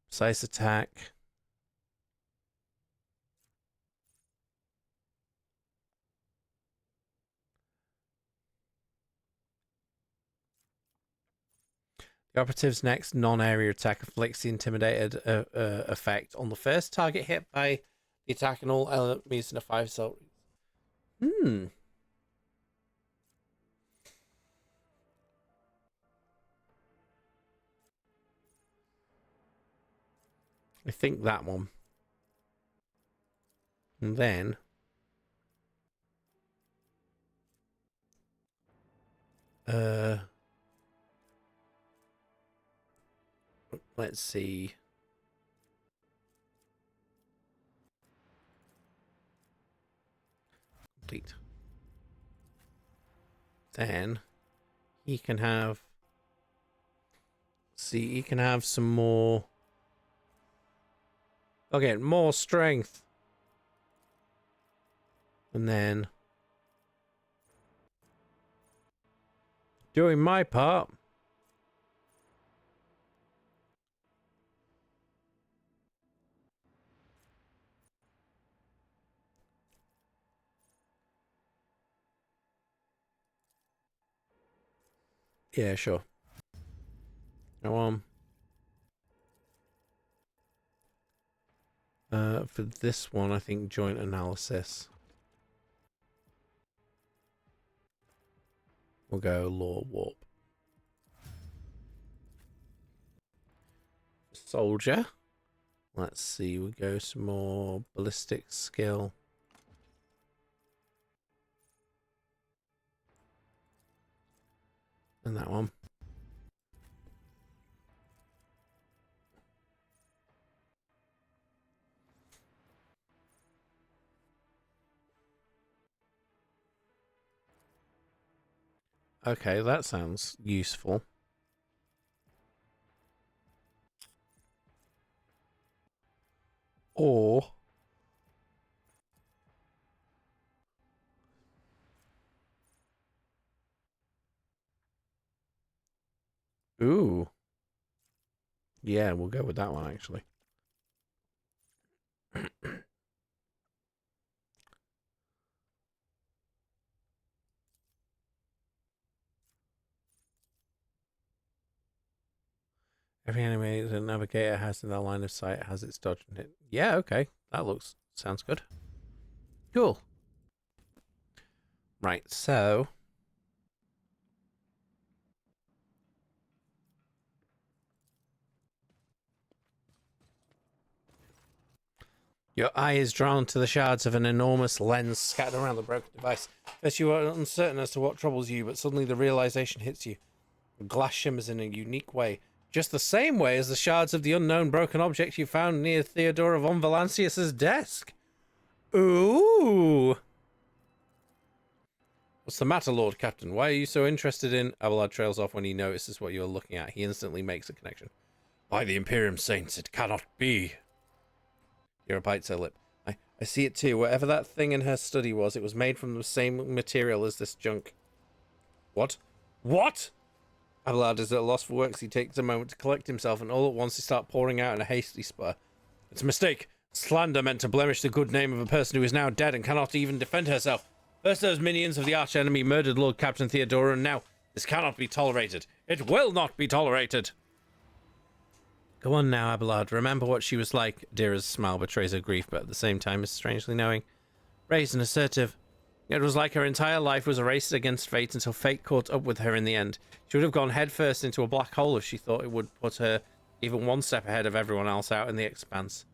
precise attack, the operative's next non-area attack inflicts the intimidated effect on the first target hit by the attack and all enemies in a 5-cell. I think that one. And then let's see. Complete. Then he can have. See, he can have some more. Okay, more strength. And then doing my part. Yeah, sure. Go on. For this one, I think joint analysis. We'll go law warp. Soldier. Let's see, we'll go some more ballistic skill. And that one. Okay, that sounds useful. Or ooh. Yeah, we'll go with that one actually. Every enemy the navigator has in their line of sight has its dodge and hit. Yeah, okay. That sounds good. Cool. Right, so your eye is drawn to the shards of an enormous lens scattered around the broken device. First you are uncertain as to what troubles you, but suddenly the realization hits you. The glass shimmers in a unique way. Just the same way as the shards of the unknown broken object you found near Theodora von Valancius's desk. Ooh. What's the matter, Lord Captain? Why are you so interested in... Abelard trails off when he notices what you're looking at. He instantly makes a connection. By the Imperium Saints, it cannot be. Kira bites her lip. I see it too. Whatever that thing in her study was, it was made from the same material as this junk. What? What? Abelard is at a loss for words. He takes a moment to collect himself, and all at once he starts pouring out in a hasty sputter. It's a mistake. Slander meant to blemish the good name of a person who is now dead and cannot even defend herself. First those minions of the archenemy murdered Lord Captain Theodora, and now this cannot be tolerated. It will not be tolerated. Go on now, Abelard. Remember what she was like. Adira's smile betrays her grief, but at the same time is strangely knowing. Raised and assertive. It was like her entire life was erased against fate until fate caught up with her in the end. She would have gone headfirst into a black hole if she thought it would put her even one step ahead of everyone else out in the expanse.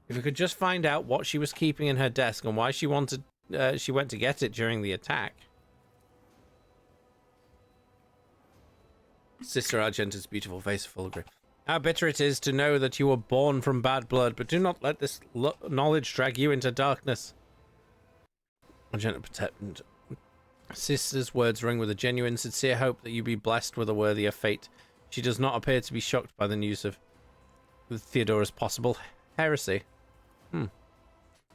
If we could just find out what she was keeping in her desk and why she went to get it during the attack. Sister Argenta's beautiful face full of grief. How bitter it is to know that you were born from bad blood, but do not let this knowledge drag you into darkness. Argenta protected. Sister's words ring with a genuine, sincere hope that you be blessed with a worthier fate. She does not appear to be shocked by the news of Theodora's possible heresy.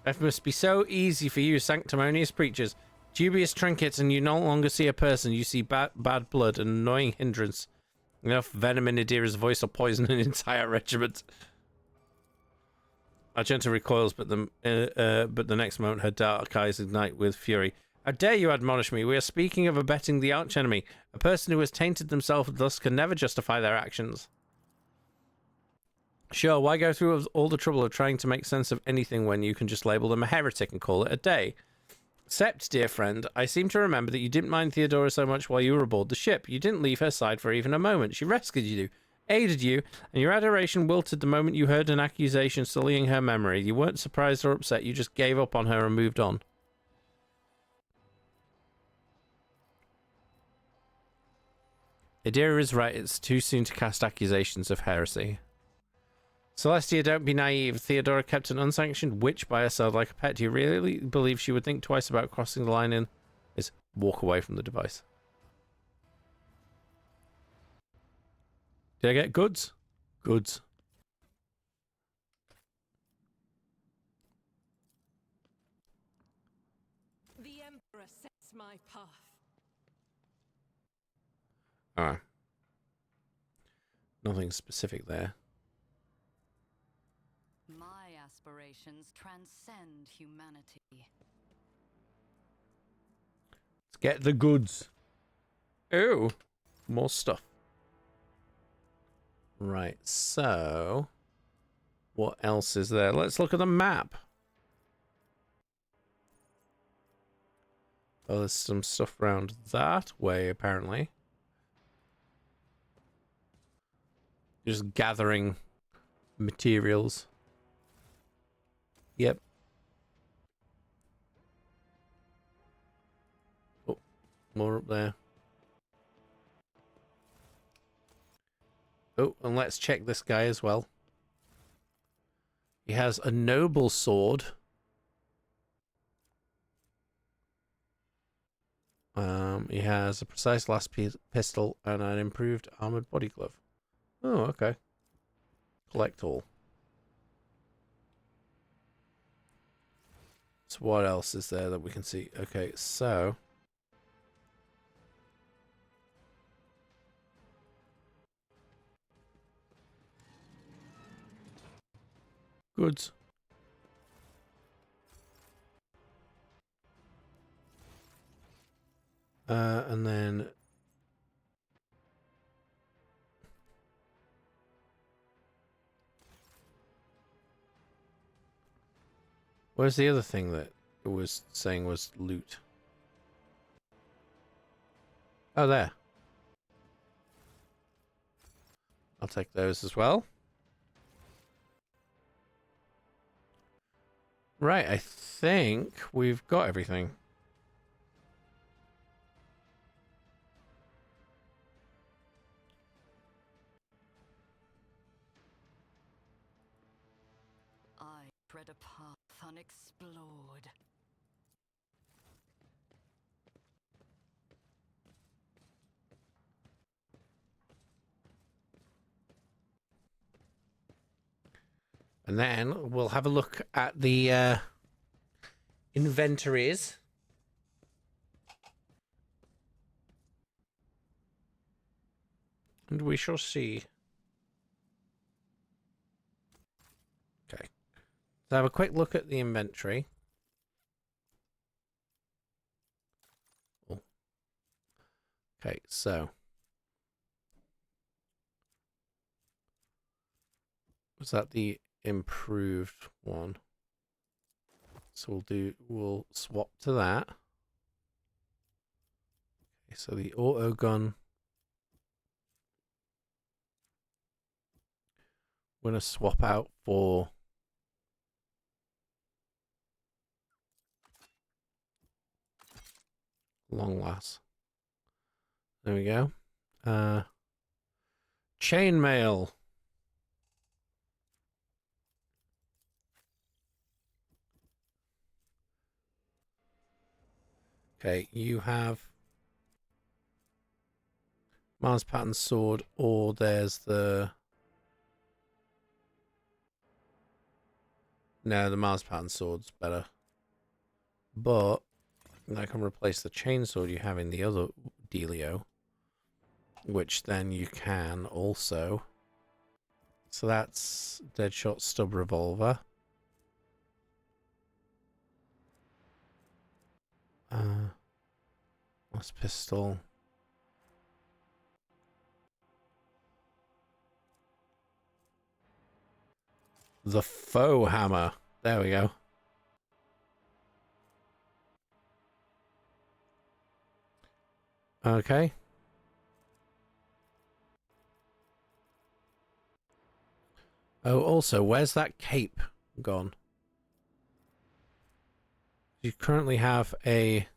It must be so easy for you, sanctimonious preachers. Dubious trinkets, and you no longer see a person. You see bad blood, an annoying hindrance. Enough venom in Adira's voice will poison an entire regiment. Argenta recoils, but the next moment her dark eyes ignite with fury. How dare you admonish me? We are speaking of abetting the archenemy. A person who has tainted themselves thus can never justify their actions. Sure, why go through all the trouble of trying to make sense of anything when you can just label them a heretic and call it a day? Except, dear friend, I seem to remember that you didn't mind Theodora so much while you were aboard the ship. You didn't leave her side for even a moment. She rescued you, aided you, and your adoration wilted the moment you heard an accusation sullying her memory. You weren't surprised or upset. You just gave up on her and moved on. Adira is right. It's too soon to cast accusations of heresy. Celestia, don't be naive. Theodora kept an unsanctioned witch by her side like a pet. Do you really believe she would think twice about crossing the line and is walk away from the device? Did I get goods? Goods. The Emperor sets my path. Alright. Nothing specific there. My aspirations transcend humanity. Let's get the goods. Oh, more stuff. Right, so what else is there? Let's look at the map. Oh, there's some stuff around that way, apparently. Just gathering materials. Yep. Oh, more up there. Oh, and let's check this guy as well. He has a noble sword. He has a precise last pistol and an improved armored body glove. Oh, okay. Collect all. So what else is there that we can see? Okay, so goods. And then where's the other thing that it was saying was loot? Oh, there. I'll take those as well. Right, I think we've got everything. I tread a path unexplored. And then we'll have a look at the inventories. And we shall see. Okay. So have a quick look at the inventory. Oh. Okay, so. Was that the improved one? So we'll swap to that. Okay, so the auto gun. We're going to swap out for long last. There we go. Chainmail. Okay, you have Mars Pattern Sword, or there's the... No, the Mars Pattern Sword's better. But I can replace the chainsword you have in the other dealio, which then you can also... So that's Deadshot Stub Revolver. What's pistol? The Faux Hammer. There we go. Okay. Oh, also, where's that cape gone? You currently have a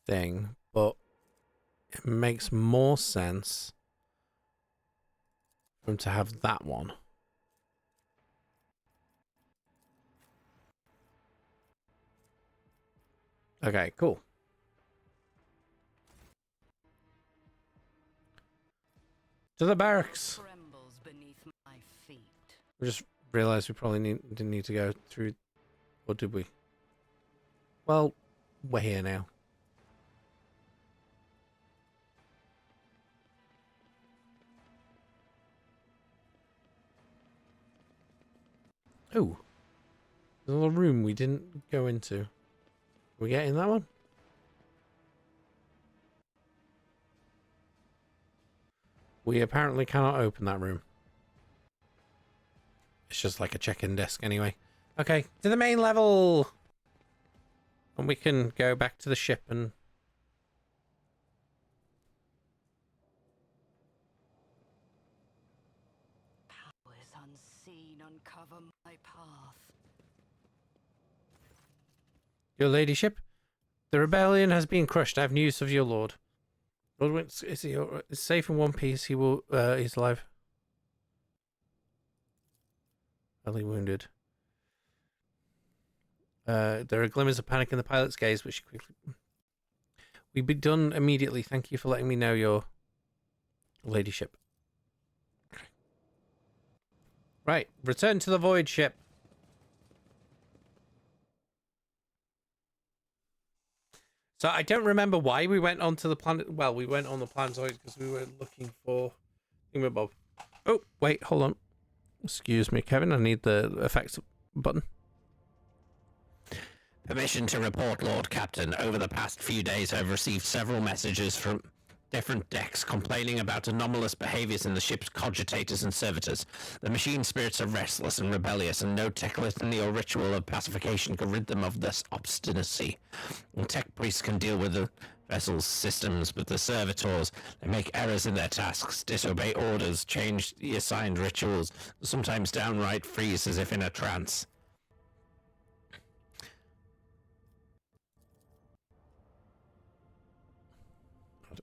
thing, but it makes more sense for him to have that one. Okay, cool. To the barracks. We just realized we probably didn't need to go through, or did we? Well, we're here now. Oh, there's a little room we didn't go into. We get in that one? We apparently cannot open that room. It's just like a check-in desk anyway. Okay, to the main level! And we can go back to the ship and... Powers unseen uncover my path. Your ladyship, the rebellion has been crushed. I have news of your lord. Lord Wintz is safe in one piece. He will. He's alive. Badly wounded. There are glimmers of panic in the pilot's gaze, but she quickly. We'll be done immediately. Thank you for letting me know, your ladyship. Right, return to the void ship. So I don't remember why we went onto the planet. Well, we went on the planetoid because we were looking for Thingamabob. Oh, wait, hold on. Excuse me, Kevin. I need the effects button. Permission to report, Lord Captain. Over the past few days, I've received several messages from different decks complaining about anomalous behaviors in the ship's cogitators and servitors. The machine spirits are restless and rebellious, and no tech litany or ritual of pacification can rid them of this obstinacy. And tech priests can deal with the vessel's systems, but the servitors, they make errors in their tasks, disobey orders, change the assigned rituals, sometimes downright freeze as if in a trance.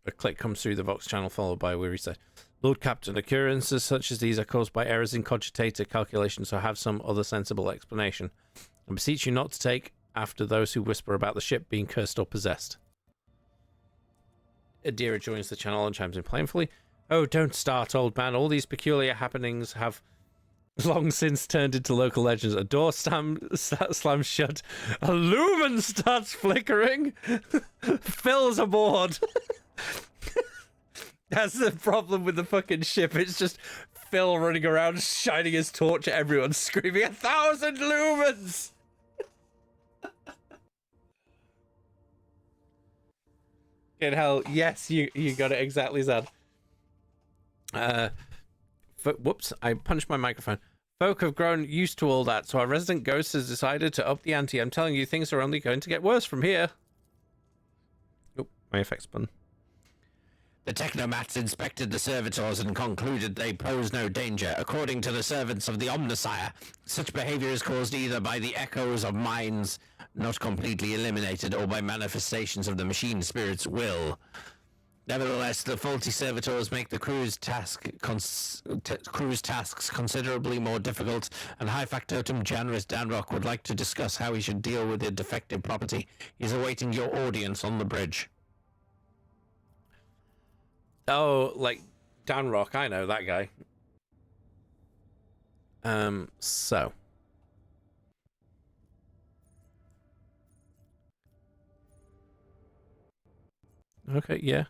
A click comes through the Vox channel, followed by a weary sigh. Lord Captain, occurrences such as these are caused by errors in cogitator calculations, so have some other sensible explanation. I beseech you not to take after those who whisper about the ship being cursed or possessed. Adira joins the channel and chimes in playfully. Oh, don't start, old man. All these peculiar happenings have long since turned into local legends. A door slams shut. A lumen starts flickering. Phil's aboard. That's the problem with the fucking ship. It's just Phil running around shining his torch at everyone, screaming 1,000 lumens! In hell, yes, you got it exactly, Zad. Whoops, I punched my microphone. Folk have grown used to all that, so our resident ghost has decided to up the ante. I'm telling you, things are only going to get worse from here. Oh, my effects button. The technomats inspected the servitors and concluded they pose no danger. According to the servants of the Omnissiah, such behavior is caused either by the echoes of minds not completely eliminated or by manifestations of the machine spirit's will. Nevertheless, the faulty servitors make the crew's tasks considerably more difficult, and High Factotum Janris Danrock would like to discuss how he should deal with the defective property. He's awaiting your audience on the bridge. Oh, like Danrock, I know that guy. So. Okay, yeah.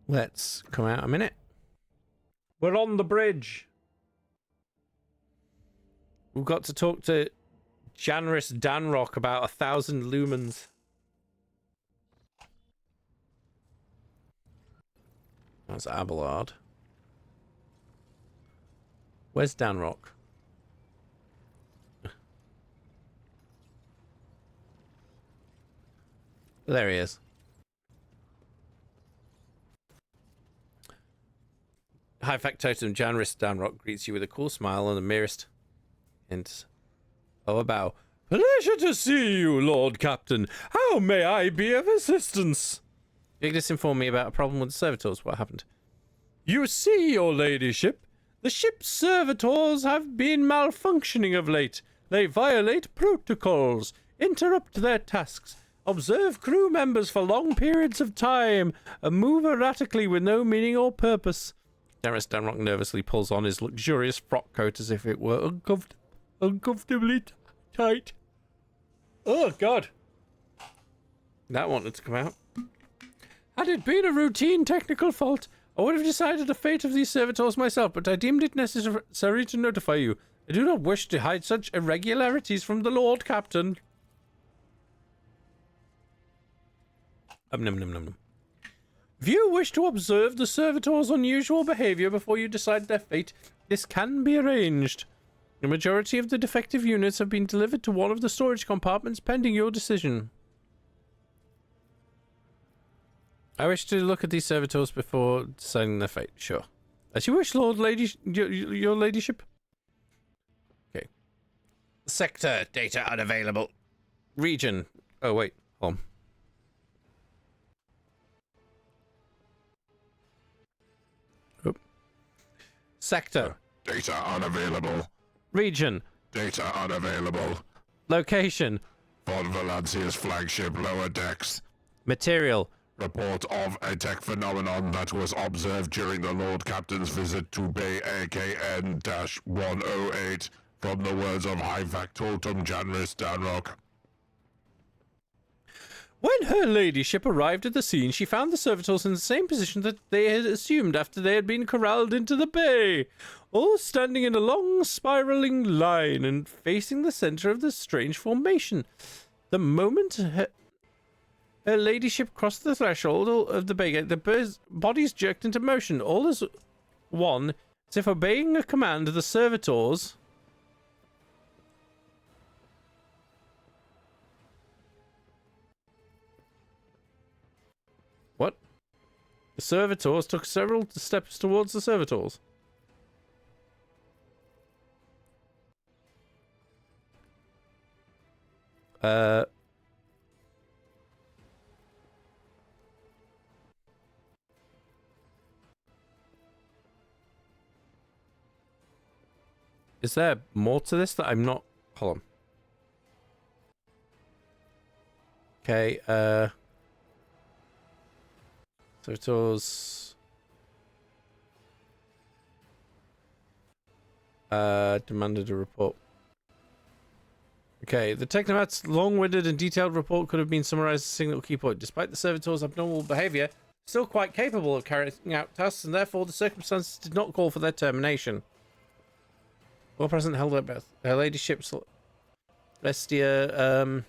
Let's come out a minute. We're on the bridge. We've got to talk to Janris Danrock about 1,000 lumens. That's Abelard. Where's Danrock? There he is. High Factotum Janris Danrock greets you with a cool smile and the merest hint of a bow. Pleasure to see you, Lord Captain. How may I be of assistance? Ignis informed me about a problem with the servitors. What happened? You see, your ladyship, the ship's servitors have been malfunctioning of late. They violate protocols, interrupt their tasks, observe crew members for long periods of time, and move erratically with no meaning or purpose. Janris Danrock nervously pulls on his luxurious frock coat as if it were uncomfortably tight. Oh, God. That wanted to come out. Had it been a routine technical fault, I would have decided the fate of these servitors myself, but I deemed it necessary to notify you. I do not wish to hide such irregularities from the Lord Captain. If you wish to observe the servitors' unusual behavior before you decide their fate, this can be arranged. The majority of the defective units have been delivered to one of the storage compartments pending your decision. I wish to look at these servitors before deciding their fate. Sure. As you wish, your ladyship. Okay. Sector data unavailable. Region. Oh, wait. Hold on. Sector. Data unavailable. Region. Data unavailable. Location. Von Valancia's flagship lower decks. Material. Report of a tech phenomenon that was observed during the Lord Captain's visit to Bay AKN-108 from the words of High Factotum Janris Danrock. When her ladyship arrived at the scene, she found the servitors in the same position that they had assumed after they had been corralled into the bay, all standing in a long spiraling line and facing the center of the strange formation. The moment her ladyship crossed the threshold of the bay gate, the bodies jerked into motion, all as one, as if obeying a command. The servitors... What? The servitors took several steps towards the servitors. Is there more to this that I'm not... Hold on. Okay, Servitors demanded a report. Okay, the Technomat's long-winded and detailed report could have been summarized as a single key point. Despite the Servitors' abnormal behavior, still quite capable of carrying out tasks, and therefore the circumstances did not call for their termination. All present held up her ladyship Celestia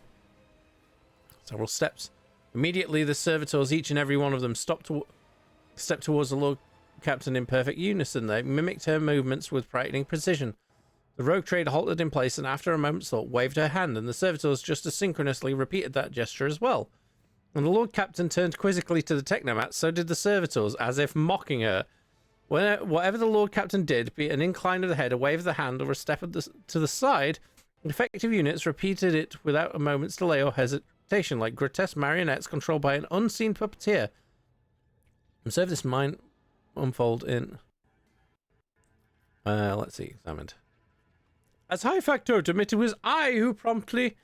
several steps. Immediately, the servitors, each and every one of them, stepped towards the Lord Captain in perfect unison. They mimicked her movements with frightening precision. The rogue trader halted in place and, after a moment's thought, waved her hand, and the servitors just as synchronously repeated that gesture as well. When the Lord Captain turned quizzically to the Technomat, so did the servitors, as if mocking her. Whatever the Lord Captain did, be it an incline of the head, a wave of the hand, or a step to the side, effective units repeated it without a moment's delay or hesitation, like grotesque marionettes controlled by an unseen puppeteer. Observe this mind unfold in... let's see, examined. As High Factotum, it was I who prompted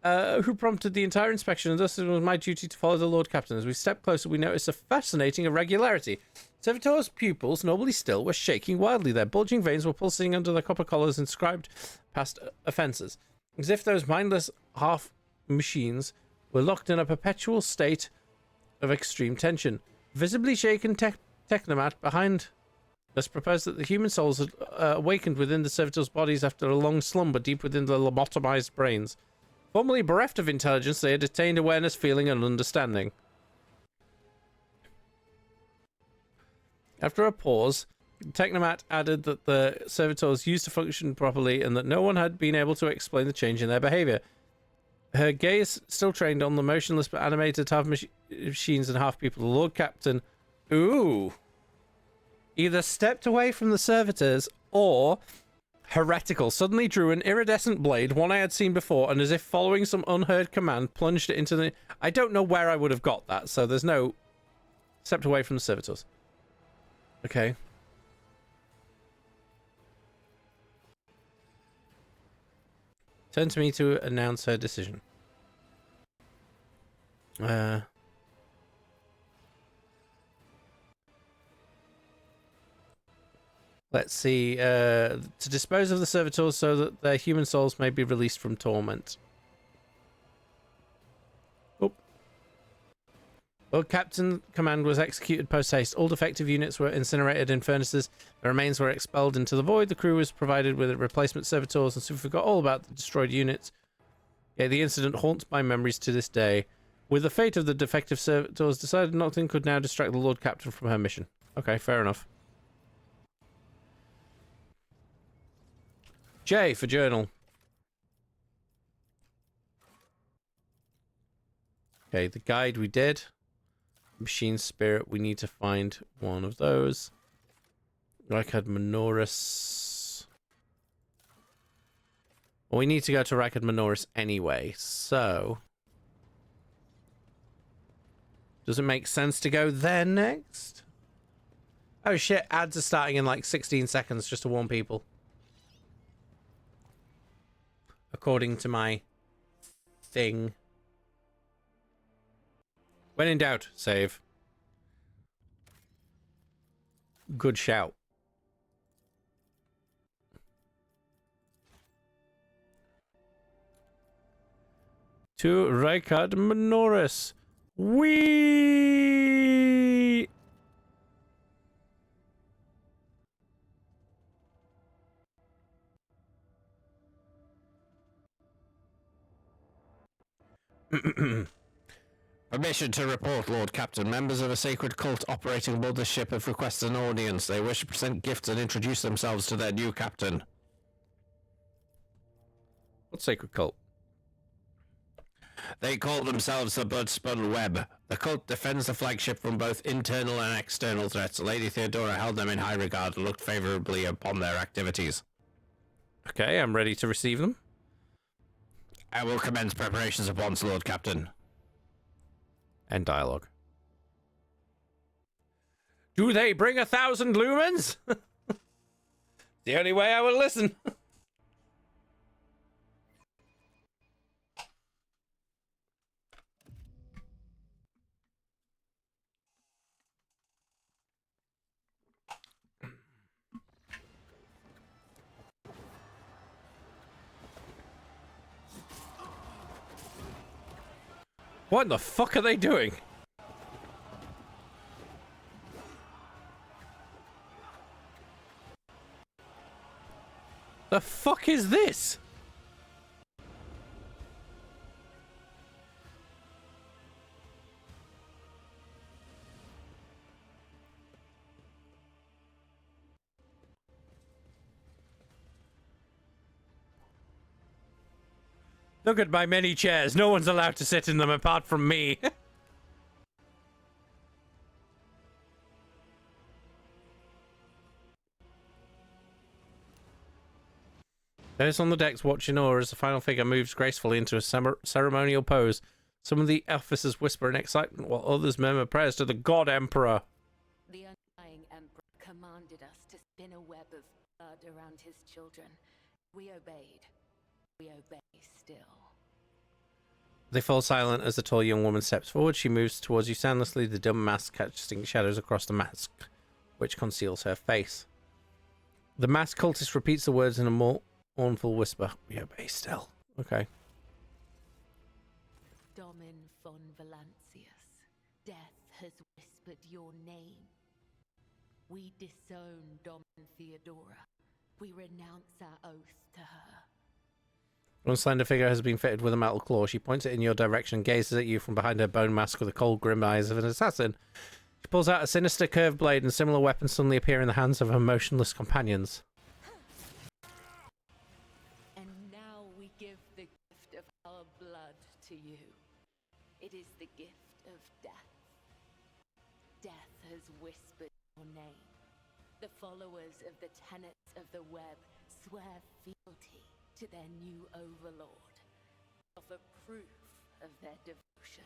the entire inspection, and thus it was my duty to follow the Lord Captain. As we stepped closer, we noticed a fascinating irregularity. Servitor's pupils, normally still, were shaking wildly. Their bulging veins were pulsating under their copper collars inscribed past offences, as if those mindless half-machines were locked in a perpetual state of extreme tension. Visibly shaken Technomat behind us proposed that the human souls had awakened within the servitors' bodies after a long slumber deep within the lobotomized brains. Formerly bereft of intelligence, they had attained awareness, feeling, and understanding. After a pause, Technomat added that the servitors used to function properly and that no one had been able to explain the change in their behavior. Her gaze still trained on the motionless but animated half-machines and half-people. The Lord Captain, either stepped away from the servitors or, heretical, suddenly drew an iridescent blade, one I had seen before, and as if following some unheard command, plunged it into the... I don't know where I would have got that, so there's no... Stepped away from the servitors. Okay. Turn to me to announce her decision. Let's see. To dispose of the servitors so that their human souls may be released from torment. Lord Captain command was executed post-haste. All defective units were incinerated in furnaces. The remains were expelled into the void. The crew was provided with replacement servitors and soon forgot all about the destroyed units. Yeah, the incident haunts my memories to this day. With the fate of the defective servitors decided, nothing could now distract the Lord Captain from her mission. Okay, fair enough. J for journal. Okay, the guide we did. Machine spirit, we need to find one of those. Rykard Minoris. Well, we need to go to Rykard Minoris anyway, so... Does it make sense to go there next? Oh shit, ads are starting in like 16 seconds just to warn people. According to my thing. When in doubt, save. Good shout. To Rykard Minoris. Wee! Permission to report, Lord Captain. Members of a sacred cult operating aboard the ship have requested an audience. They wish to present gifts and introduce themselves to their new captain. What sacred cult? They call themselves the Bloodspun Web. The cult defends the flagship from both internal and external threats. Lady Theodora held them in high regard and looked favorably upon their activities. Okay, I'm ready to receive them. I will commence preparations at once, Lord Captain. End dialogue. Do they bring 1,000 lumens? The only way I will listen. What the fuck are they doing? The fuck is this? Look at my many chairs. No one's allowed to sit in them apart from me. Those on the decks watch in awe as the final figure moves gracefully into a ceremonial pose. Some of the officers whisper in excitement while others murmur prayers to the God Emperor. The undying Emperor commanded us to spin a web of blood around his children. We obeyed. We obey still. They fall silent as the tall young woman steps forward. She moves towards you soundlessly, the dumb mask casting shadows across the mask, which conceals her face. The masked cultist repeats the words in a more mournful whisper. We obey still. Okay. Domin von Valancius, death has whispered your name. We disown Domin Theodora. We renounce our oath to her. One slender figure has been fitted with a metal claw. She points it in your direction and gazes at you from behind her bone mask with the cold, grim eyes of an assassin. She pulls out a sinister curved blade, and similar weapons suddenly appear in the hands of her motionless companions. And now we give the gift of our blood to you. It is the gift of death. Death has whispered your name. The followers of the tenets of the web swear fealty to their new overlord, offer proof of their devotion.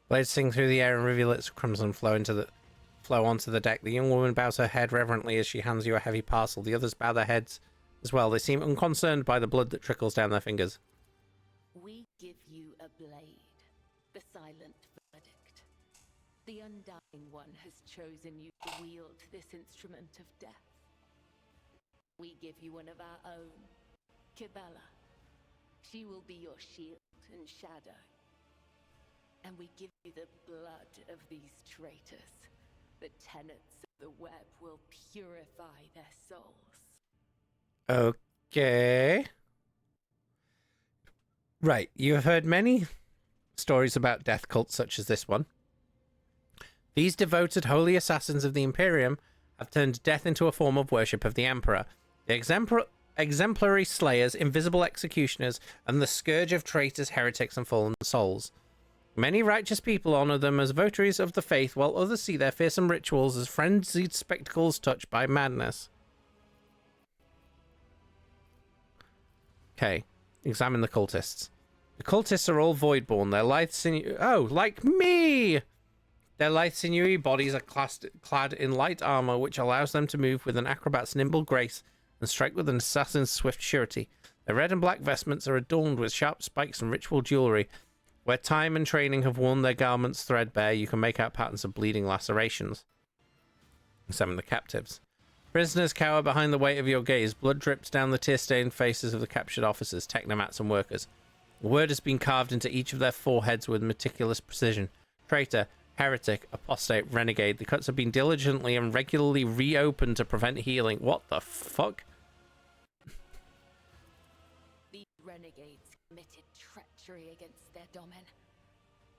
Blades sing through the air and rivulets of crimson flow onto the deck. The young woman bows her head reverently as she hands you a heavy parcel. The others bow their heads as well. They seem unconcerned by the blood that trickles down their fingers. We give you a blade, the silent verdict. The Undying One has chosen you to wield this instrument of death. We give you one of our own, Kibella. She will be your shield and shadow. And we give you the blood of these traitors. The tenets of the web will purify their souls. Okay. Right, you have heard many stories about death cults such as this one. These devoted holy assassins of the Imperium have turned death into a form of worship of the Emperor. The exemplary slayers, invisible executioners, and the scourge of traitors, heretics, and fallen souls. Many righteous people honor them as votaries of the faith, while others see their fearsome rituals as frenzied spectacles touched by madness. Okay, examine the cultists. The cultists are all voidborn. Their lithe sinewy... Oh, like me! Their lithe sinewy bodies are clad in light armor, which allows them to move with an acrobat's nimble grace and strike with an assassin's swift surety. Their red and black vestments are adorned with sharp spikes and ritual jewelry. Where time and training have worn their garments threadbare, you can make out patterns of bleeding lacerations. Examine the captives. Prisoners cower behind the weight of your gaze. Blood drips down the tear-stained faces of the captured officers, technomats, and workers. A word has been carved into each of their foreheads with meticulous precision. Traitor, heretic, apostate, renegade. The cuts have been diligently and regularly reopened to prevent healing. What the fuck? These renegades committed treachery against their domin.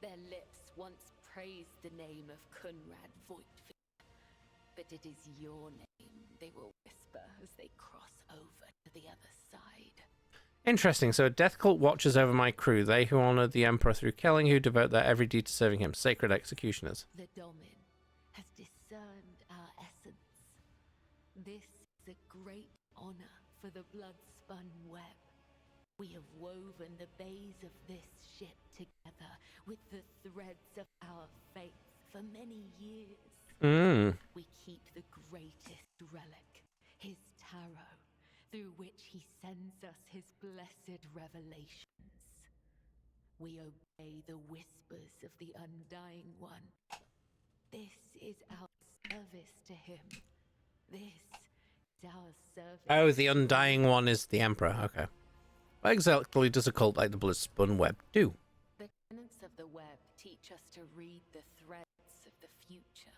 Their lips once praised the name of Kunrad Voigtfield, but it is your name they will whisper as they cross over to the other side. Interesting. So a death cult watches over my crew. They who honor the Emperor through killing, who devote their every deed to serving him. Sacred executioners. The domin has discerned our essence. This is a great honor for the blood-spun web. We have woven the bays of this ship together with the threads of our faith for many years. We keep the greatest relic, his tarot, through which he sends us his blessed revelations. We obey the whispers of the Undying One. This is our service to him. This is our service. Oh, the Undying One is the Emperor. Okay. What exactly does a cult like the Bloodspun Web do? The tenets tenets of the web teach us to read the threads of the future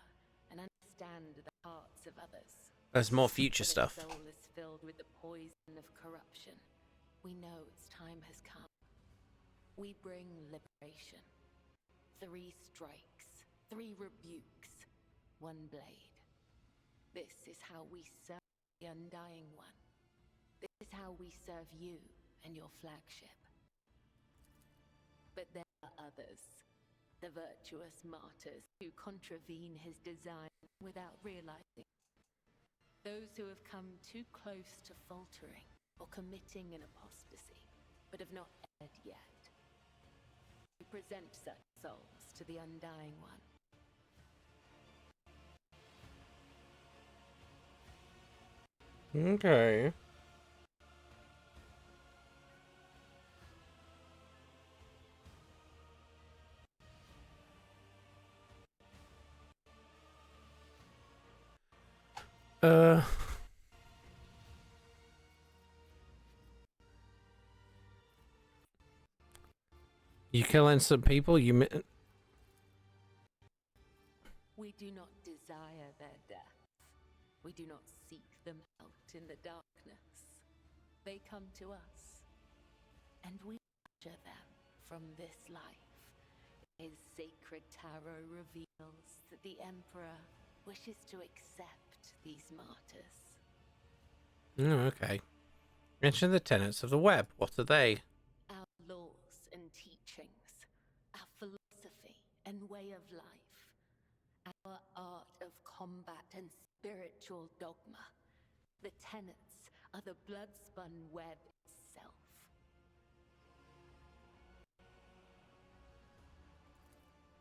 and understand the hearts of others. There's more future But stuff. Its soul is filled with the poison of corruption. We know its time has come. We bring liberation. 3 strikes, 3 rebukes, 1 blade. This is how we serve the Undying One. This is how we serve you and your flagship. But there are others, the virtuous martyrs who contravene his design without realizing. Those who have come too close to faltering or committing an apostasy, but have not erred yet. We present such souls to the Undying One. Okay. You killing some people? We do not desire their death. We do not seek them out in the darkness. They come to us, and we usher them from this life. His sacred tarot reveals that the Emperor wishes to accept these martyrs. Oh, okay. Mention the tenets of the web. What are they? Our laws and teachings, our philosophy and way of life, our art of combat and spiritual dogma. The tenets are the blood-spun web itself.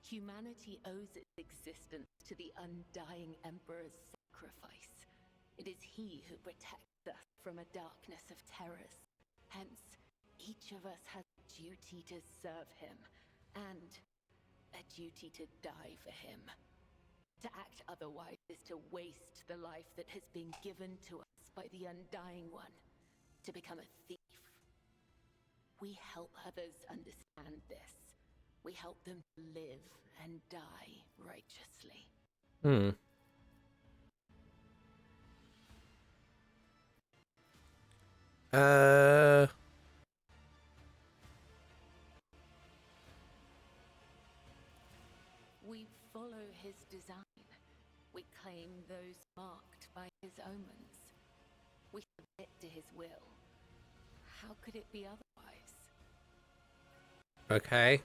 Humanity owes its existence to the Undying Emperor's sacrifice. It is he who protects us from a darkness of terrors. Hence, each of us has a duty to serve him, and a duty to die for him. To act otherwise is to waste the life that has been given to us by the Undying One, to become a thief. We help others understand this. We help them live and die righteously. We follow his design. We claim those marked by his omens. We submit to his will. How could it be otherwise? Okay.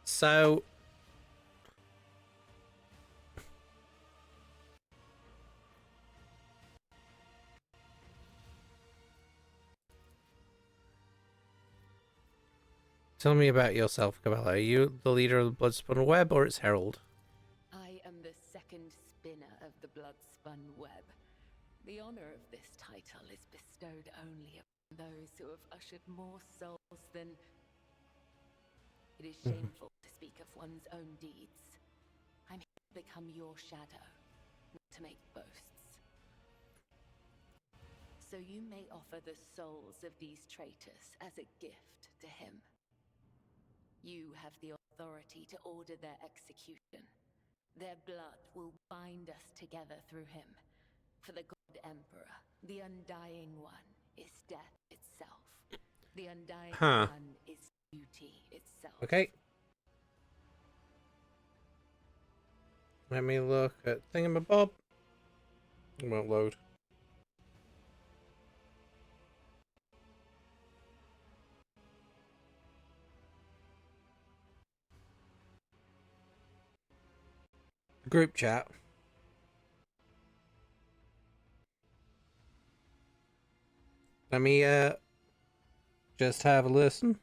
So... Tell me about yourself, Cabela. Are you the leader of the Bloodspun Web, or its herald? I am the second spinner of the Bloodspun Web. The honor of this title is bestowed only upon those who have ushered more souls than... It is shameful to speak of one's own deeds. I'm here to become your shadow, not to make boasts. So you may offer the souls of these traitors as a gift to him. You have the authority to order their execution. Their blood will bind us together through him. For the God Emperor, the Undying One is death itself. The Undying One is duty itself. Okay. Let me look at Thingamabob. It won't load. Group chat. Let me just have a listen.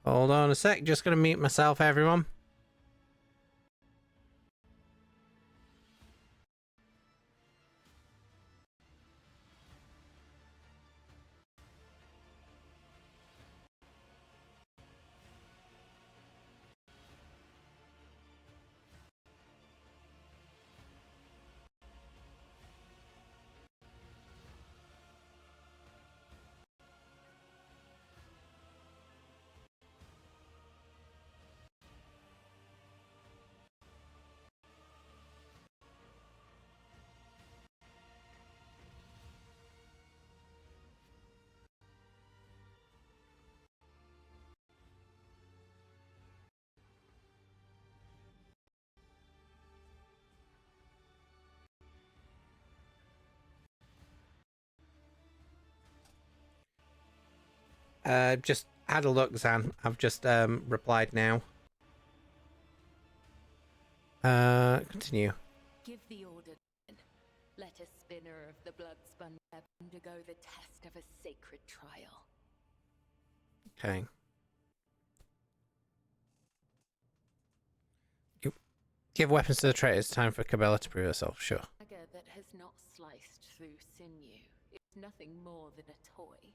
Hold on a sec, just gonna mute myself, everyone. Just had a look, Zan. I've just replied now. Continue. Give the order then. Let a spinner of the blood-spun web undergo the test of a sacred trial. Okay. Give weapons to the traitors. Time for Cabela to prove herself. Sure. Dagger that has not sliced through sinew is nothing more than a toy.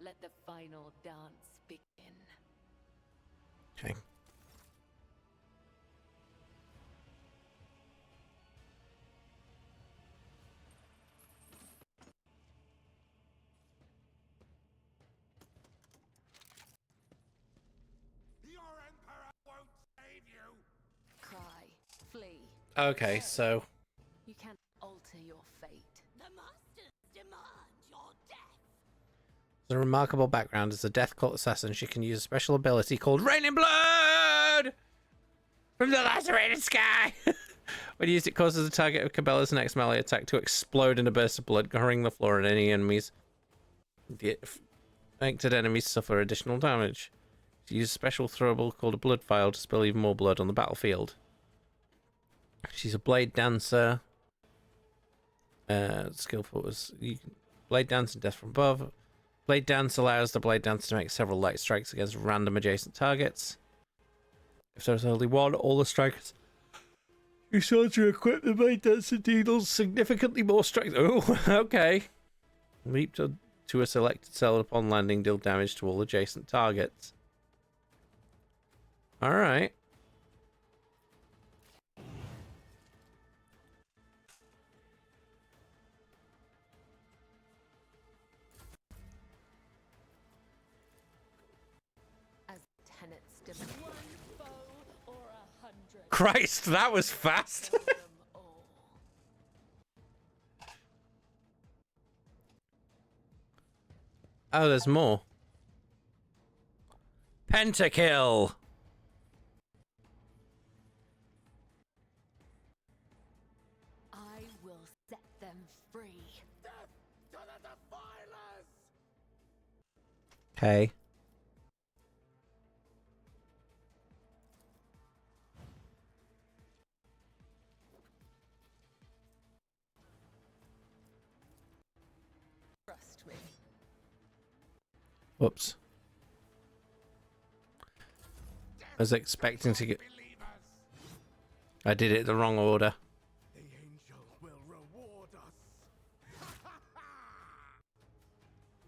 Let the final dance begin. Okay. Cry, flee. Okay, so You can't alter your fate. The masters demand your death. the remarkable background as a death cult assassin, she can use a special ability called Raining Blood from the lacerated sky. When used, it causes the target of Cabela's next melee attack to explode in a burst of blood, covering the floor, and any enemies. The affected enemies suffer additional damage. She uses a special throwable called a blood vial to spill even more blood on the battlefield. She's a blade dancer. Skillful was blade dance and death from above. Blade dance allows the blade dancer to make several light strikes against random adjacent targets. If there's only one, all the strikers you start to equip the blade dancer deals significantly more strikes. Oh, okay. Leap to a selected cell and upon landing, deal damage to all adjacent targets. All right. As tenets demand. One foe or 100. Christ, that was fast. Oh, there's more. Pentakill. I will set them free. Okay. Trust me. Whoops. I was expecting to get... I did it the wrong order. The angel will reward us.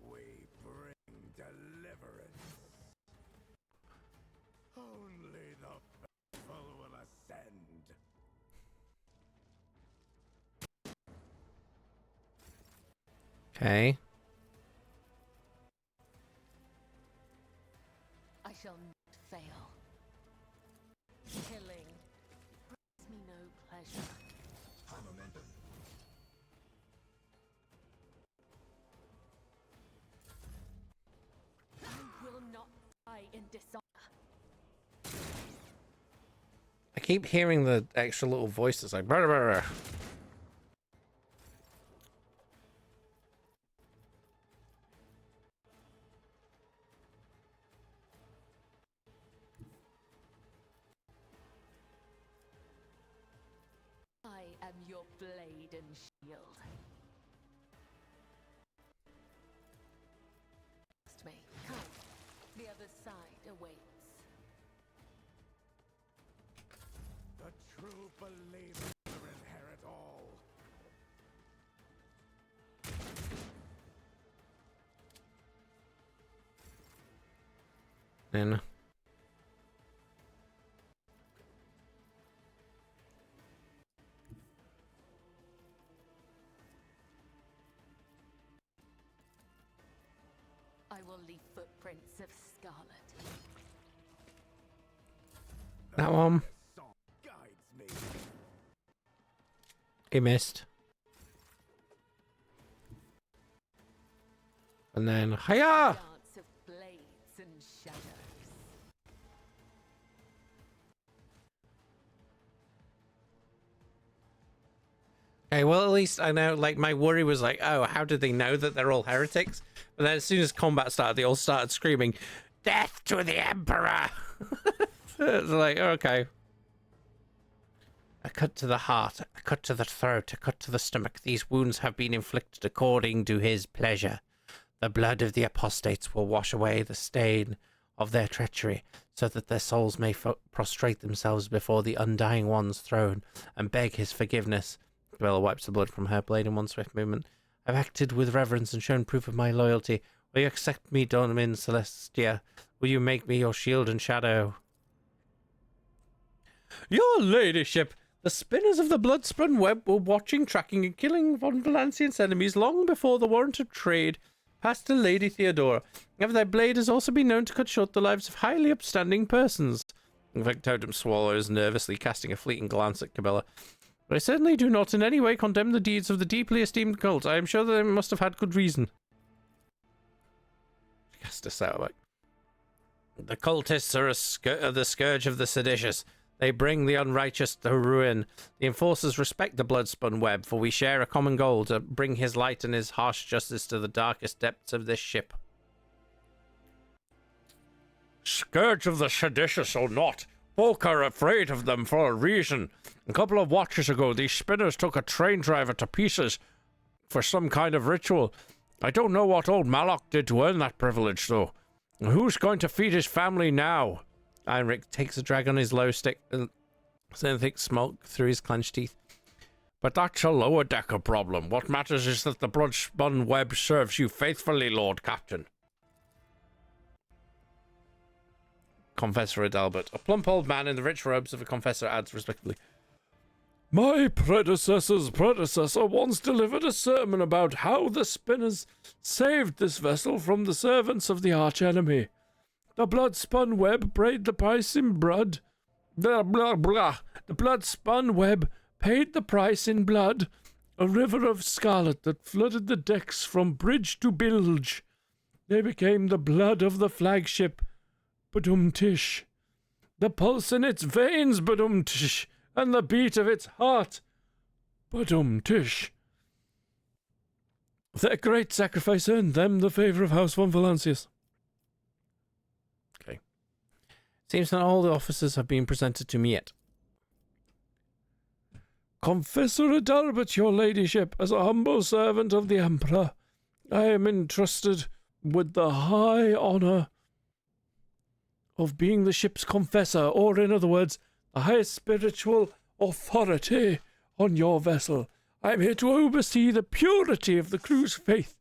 We bring deliverance. Only the faithful will ascend. Okay. I shall not fail. Killing brings me no pleasure. I will not die in dishonor. I keep hearing the extra little voices like... Brr, brr, brr. I am your blade and shield. Trust me. Come. The other side awaits. The true believers will inherit all. Then... I will leave footprints of scarlet. That one. Song guides me. He missed. And then... Hiya! Dance of blades and shadows. Okay, well, at least I know, like, my worry was like, oh, how do they know that they're all heretics? But And then as soon as combat started, they all started screaming, "Death to the Emperor!" It's like, okay. A cut to the heart, a cut to the throat, a cut to the stomach. These wounds have been inflicted according to his pleasure. The blood of the apostates will wash away the stain of their treachery, so that their souls may prostrate themselves before the Undying One's throne and beg his forgiveness. Bella wipes the blood from her blade in one swift movement. I've acted with reverence and shown proof of my loyalty. Will you accept me, Domin Celestia? Will you make me your shield and shadow? Your ladyship, the spinners of the blood-spun web were watching, tracking, and killing von Valancien's enemies long before the warrant of trade passed to Lady Theodora. However, their blade has also been known to cut short the lives of highly upstanding persons. Victotum swallows, nervously casting a fleeting glance at Cabela. But I certainly do not in any way condemn the deeds of the deeply esteemed cult. I am sure that they must have had good reason. Cast a sourback. The cultists are the scourge of the seditious. They bring the unrighteous to ruin. The enforcers respect the blood-spun web, for we share a common goal to bring his light and his harsh justice to the darkest depths of this ship. Scourge of the seditious or not, folk are afraid of them for a reason. A couple of watches ago, these spinners took a train driver to pieces for some kind of ritual. I don't know what old Malok did to earn that privilege, though. Who's going to feed his family now? Heinrich takes a drag on his low stick and sends thick smoke through his clenched teeth. But that's a lower decker problem. What matters is that the blood-spun web serves you faithfully, Lord Captain. Confessor Adalbert. A plump old man in the rich robes of a confessor adds respectfully, my predecessor's predecessor once delivered a sermon about how the spinners saved this vessel from the servants of the arch-enemy. The blood-spun web paid the price in blood. Blah, blah, blah. The blood-spun web paid the price in blood. A river of scarlet that flooded the decks from bridge to bilge. They became the blood of the flagship, Badum-tish. The pulse in its veins, Badum-tish. And the beat of its heart, Badum-tish. Their great sacrifice earned them the favour of House von Valancius. Okay. Seems not all the officers have been presented to me yet. Confessor Adalbert, your ladyship, as a humble servant of the Emperor, I am entrusted with the high honour of being the ship's confessor, or in other words, the highest spiritual authority on your vessel. I am here to oversee the purity of the crew's faith.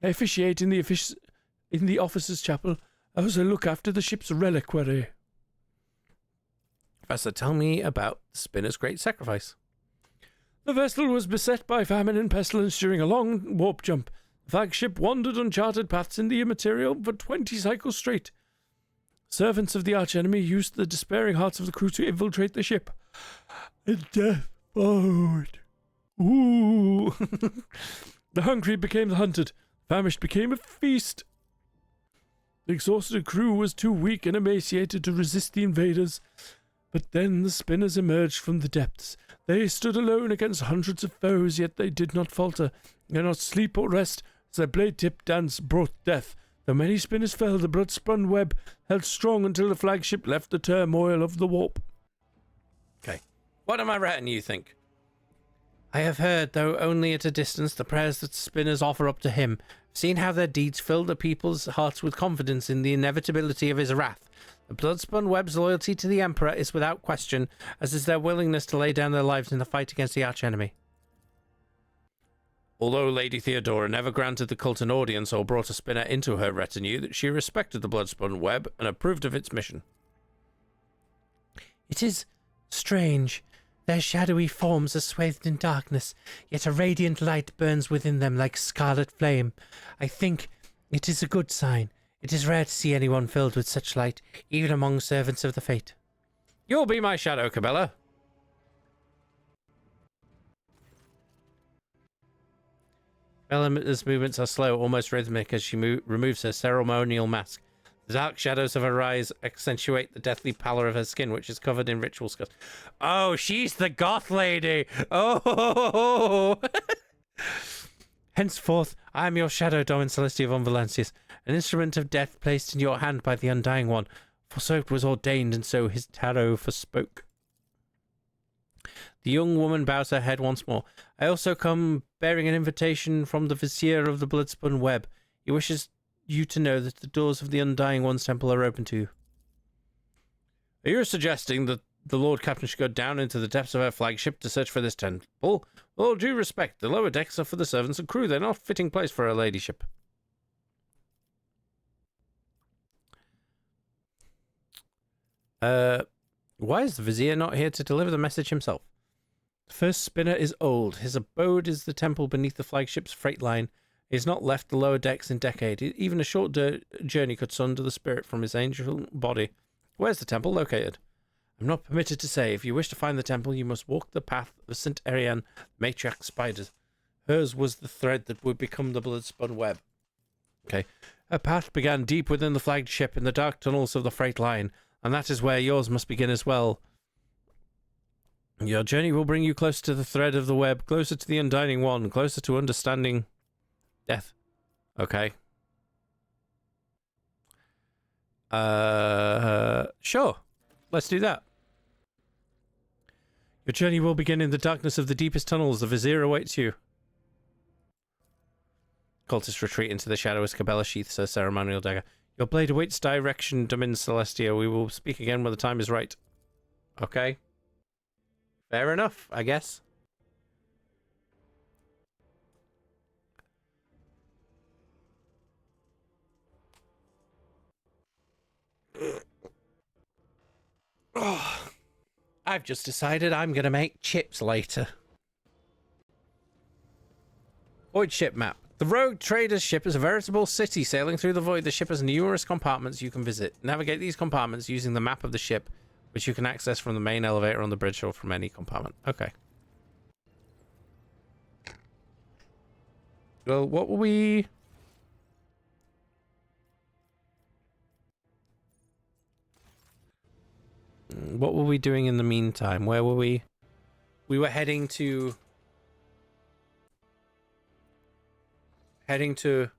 I officiate in the officers' chapel as I look after the ship's reliquary. Professor, tell me about the spinner's great sacrifice. The vessel was beset by famine and pestilence during a long warp jump. The flagship wandered uncharted paths in the immaterial for 20 cycles straight. Servants of the archenemy used the despairing hearts of the crew to infiltrate the ship. And death followed. Ooh. The hungry became the hunted. The famished became a feast. The exhausted crew was too weak and emaciated to resist the invaders. But then the spinners emerged from the depths. They stood alone against hundreds of foes, yet they did not falter. They did not sleep or rest, as their blade-tipped dance brought death. Though many spinners fell, the blood-spun web held strong until the flagship left the turmoil of the warp. Okay. What am I writing, you think? I have heard, though only at a distance, the prayers that spinners offer up to him. Seen how their deeds fill the people's hearts with confidence in the inevitability of his wrath. The blood-spun web's loyalty to the Emperor is without question, as is their willingness to lay down their lives in the fight against the archenemy. Although Lady Theodora never granted the cult an audience or brought a spinner into her retinue, she respected the blood-spun web and approved of its mission. It is strange. Their shadowy forms are swathed in darkness, yet a radiant light burns within them like scarlet flame. I think it is a good sign. It is rare to see anyone filled with such light, even among servants of the Fate. You'll be my shadow, Cabela. Bella's movements are slow, almost rhythmic, as she removes her ceremonial mask. The dark shadows of her eyes accentuate the deathly pallor of her skin, which is covered in ritual scars. Oh, she's the goth lady! Oh! Henceforth, I am your shadow, Domin Celestia von Valancius, an instrument of death placed in your hand by the Undying One, for so it was ordained, and so his tarot forspoke. The young woman bows her head once more. I also come bearing an invitation from the Vizier of the Bloodspun Web. He wishes you to know that the doors of the Undying One's temple are open to you. Are you suggesting that the Lord Captain should go down into the depths of our flagship to search for this temple? With all due respect, the lower decks are for the servants and crew. They're not a fitting place for her ladyship. Why is the Vizier not here to deliver the message himself? The first spinner is old. His abode is the temple beneath the flagship's freight line. He has not left the lower decks in decades. Even a short journey could sunder the spirit from his angel body. Where's the temple located? I'm not permitted to say. If you wish to find the temple, you must walk the path of St. Ariane, matriarch spiders. Hers was the thread that would become the blood-spun web. Okay. Her path began deep within the flagship in the dark tunnels of the freight line, and that is where yours must begin as well. Your journey will bring you closer to the thread of the web, closer to the Undying One, closer to understanding death. Okay. Sure. Let's do that. Your journey will begin in the darkness of the deepest tunnels. The Vizier awaits you. Cultists retreat into the shadow as Cabela sheaths her ceremonial dagger. Your blade awaits direction, Domin Celestia. We will speak again when the time is right. Okay. Fair enough, I guess. Oh, I've just decided I'm going to make chips later. Void ship map. The Rogue Trader's ship is a veritable city sailing through the void. The ship has numerous compartments you can visit. Navigate these compartments using the map of the ship, which you can access from the main elevator on the bridge or from any compartment. Okay. Well, what were we... What were we doing in the meantime? Where were we? We were heading to Raikad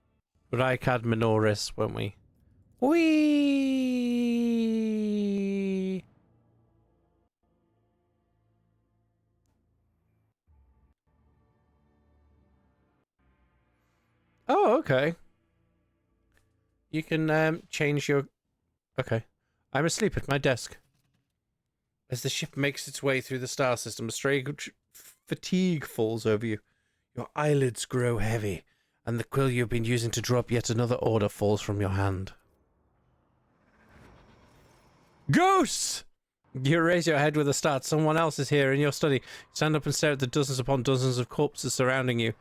Minoris, weren't we? Whee! Oh, okay. You can change your... Okay. I'm asleep at my desk. As the ship makes its way through the star system, a strange fatigue falls over you. Your eyelids grow heavy, and the quill you've been using to draw up yet another order falls from your hand. Ghosts! You raise your head with a start. Someone else is here in your study. Stand up and stare at the dozens upon dozens of corpses surrounding you.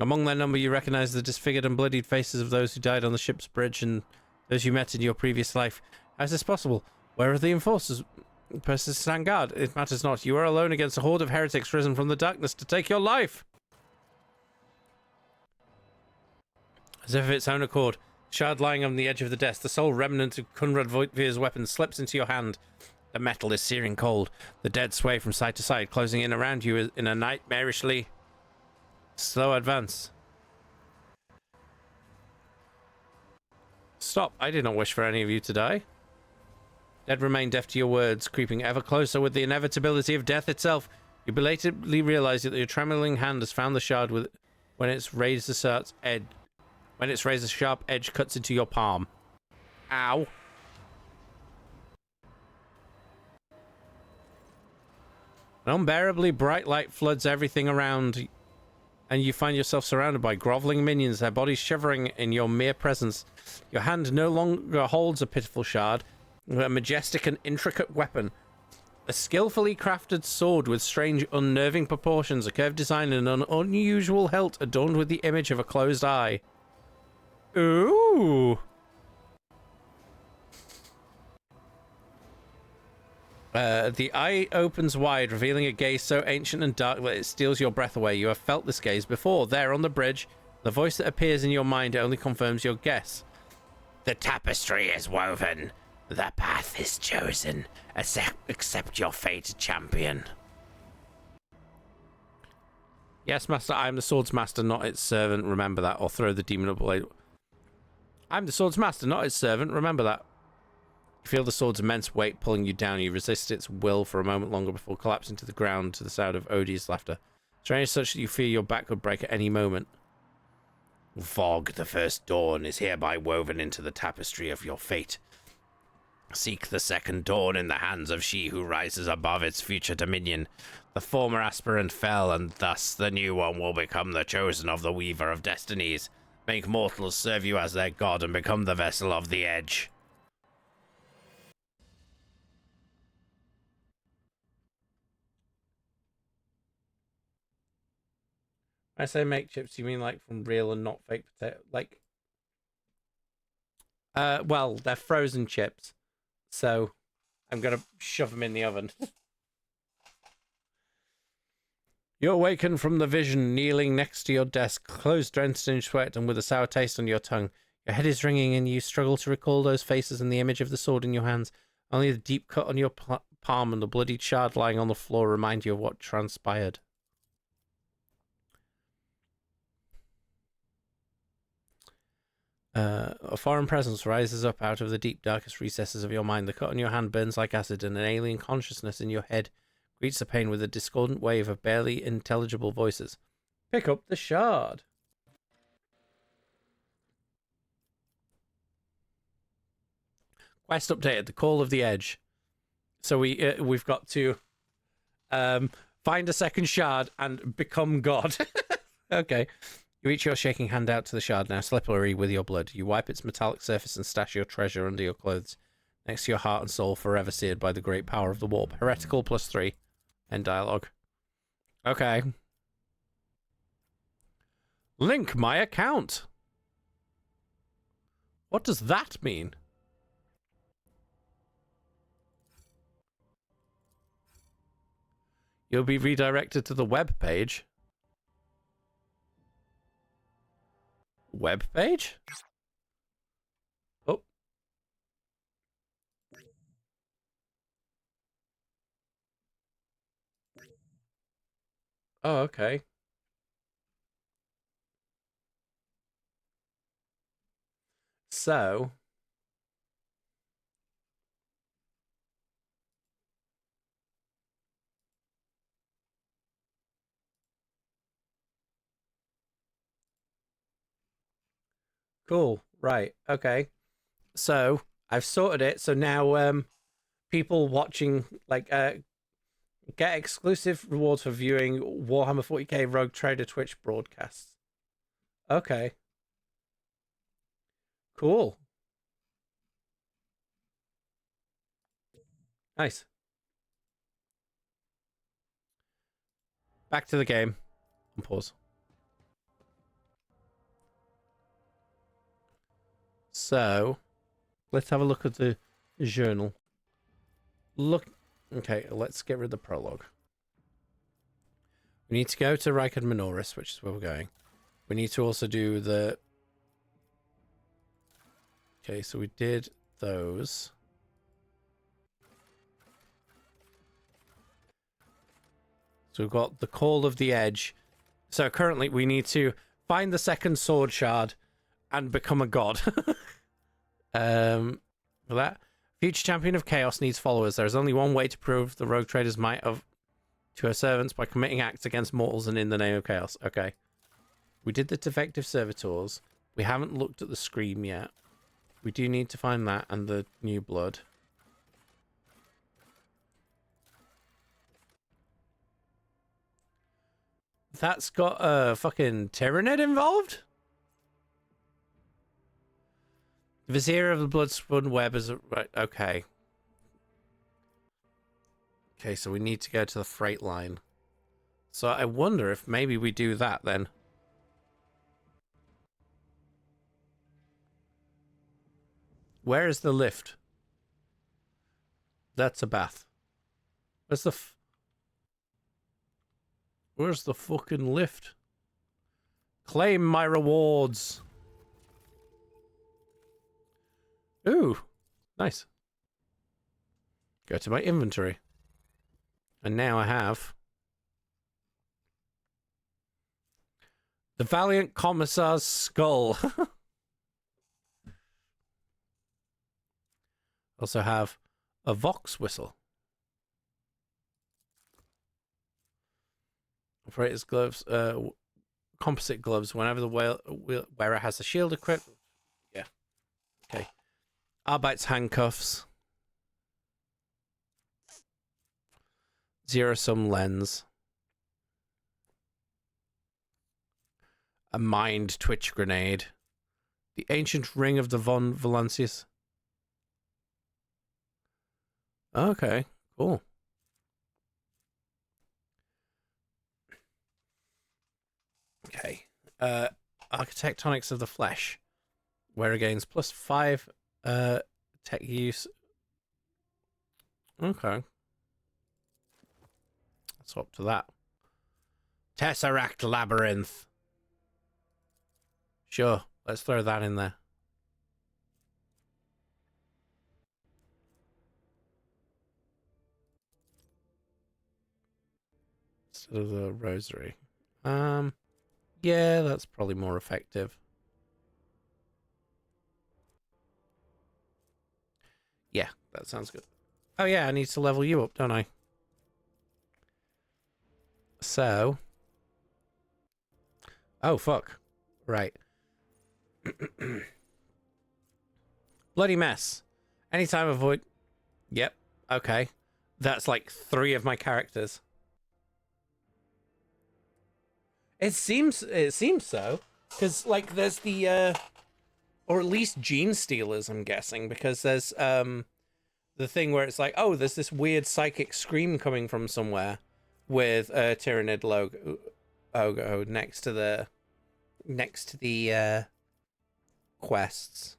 Among their number, you recognize the disfigured and bloodied faces of those who died on the ship's bridge and those you met in your previous life. How is this possible? Where are the enforcers? Persis, stand guard. It matters not. You are alone against a horde of heretics risen from the darkness to take your life. As if of its own accord, shard lying on the edge of the desk, the sole remnant of Kunrad Voigtvir's weapon slips into your hand. The metal is searing cold. The dead sway from side to side, closing in around you in a nightmarishly slow advance. Stop. I did not wish for any of you to die. Dead remain deaf to your words, creeping ever closer with the inevitability of death itself. You belatedly realize that your trembling hand has found the shard when its razor-sharp edge cuts into your palm. Ow. An unbearably bright light floods everything around, and you find yourself surrounded by groveling minions, their bodies shivering in your mere presence. Your hand no longer holds a pitiful shard, a majestic and intricate weapon. A skillfully crafted sword with strange, unnerving proportions, a curved design, and an unusual hilt adorned with the image of a closed eye. Ooh! The eye opens wide, revealing a gaze so ancient and dark that it steals your breath away. You have felt this gaze before. There on the bridge, the voice that appears in your mind only confirms your guess. The tapestry is woven. The path is chosen. Accept your fate, champion. Yes, master, I am the sword's master, not its servant. Remember that. Or throw the demon blade. I'm the sword's master, not its servant. Remember that. You feel the sword's immense weight pulling you down. You resist its will for a moment longer before collapsing to the ground to the sound of odious laughter. Strange such that you fear your back could break at any moment. Fog, the first dawn, is hereby woven into the tapestry of your fate. Seek the second dawn in the hands of she who rises above its future dominion. The former aspirant fell, and thus the new one will become the chosen of the Weaver of Destinies. Make mortals serve you as their god and become the vessel of the Edge. I say make chips, you mean like from real and not fake potato? Like, well, they're frozen chips, so I'm gonna shove them in the oven. You awaken from the vision, kneeling next to your desk, clothes drenched in sweat and with a sour taste on your tongue. Your head is ringing and you struggle to recall those faces and the image of the sword in your hands. Only the deep cut on your palm and the bloodied shard lying on the floor remind you of what transpired. A foreign presence rises up out of the deep, darkest recesses of your mind. The cut on your hand burns like acid, and an alien consciousness in your head greets the pain with a discordant wave of barely intelligible voices. Pick up the shard. Quest updated. The Call of the Edge. So we've got to find a second shard and become God. Okay. You reach your shaking hand out to the shard, now slippery with your blood. You wipe its metallic surface and stash your treasure under your clothes, next to your heart and soul, forever seared by the great power of the warp. Heretical +3. End dialogue. Okay. Link my account. What does that mean? You'll be redirected to the web page. Web page? Oh. Oh, okay. So. Cool. Right. Okay. So I've sorted it. So now people watching like get exclusive rewards for viewing Warhammer 40k Rogue Trader Twitch broadcasts. Okay. Cool. Nice. Back to the game. And pause. So, let's have a look at the journal. Look. Okay, let's get rid of the prologue. We need to go to Rykard Minoris, which is where we're going. We need to also do the... Okay, so we did those. So we've got the Call of the Edge. So currently we need to find the second sword shard and become a god. For that, future champion of chaos needs followers. There is only one way to prove the rogue trader's might to her servants, by committing acts against mortals and in the name of chaos. Okay. We did the defective servitors. We haven't looked at the scream yet. We do need to find that and the new blood. That's got a fucking Tyranid involved? Vizier of the Bloodspun Web is... Right, okay. Okay, so we need to go to the freight line. So I wonder if maybe we do that then. Where is the lift? That's a bath. Where's the... Where's the fucking lift? Claim my rewards. Ooh, nice. Go to my inventory. And now I have The Valiant Commissar's skull. Also have a Vox whistle. Operator's gloves, composite gloves. Whenever the wearer has the shield equipped. Yeah. Okay. Arbite's handcuffs. Zero-sum lens. A mind twitch grenade. The ancient ring of the Von Valancius. Okay, cool. Okay. Architectonics of the flesh. Wearer gains +5 tech use. Okay. Swap to that. Tesseract Labyrinth. Sure, let's throw that in there. Instead of the rosary. Yeah, that's probably more effective. Yeah, that sounds good. Oh yeah, I need to level you up, don't I? So. Oh, fuck. Right. Bloody mess. Anytime avoid. Yep. Okay. That's like 3 of my characters. It seems so. Because, like, there's the, or at least Gene Stealers, I'm guessing. Because there's, the thing where it's like, oh, there's this weird psychic scream coming from somewhere. With a Tyranid logo next to the quests.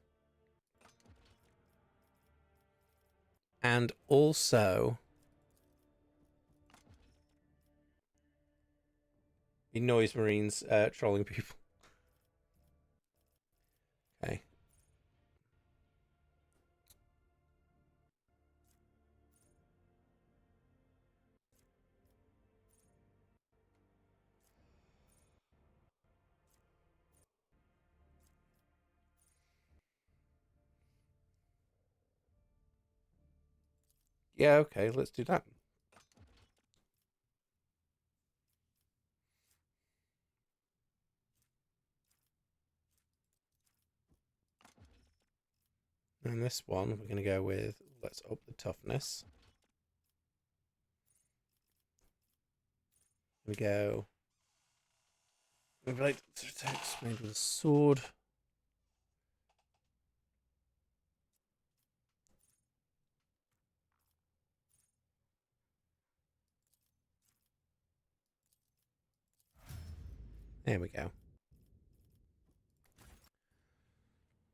And also the Noise Marines trolling people. Okay. Yeah, okay, let's do that. And this one, we're going to go with, let's up the toughness. We go. Right, attacks made with a sword. There we go.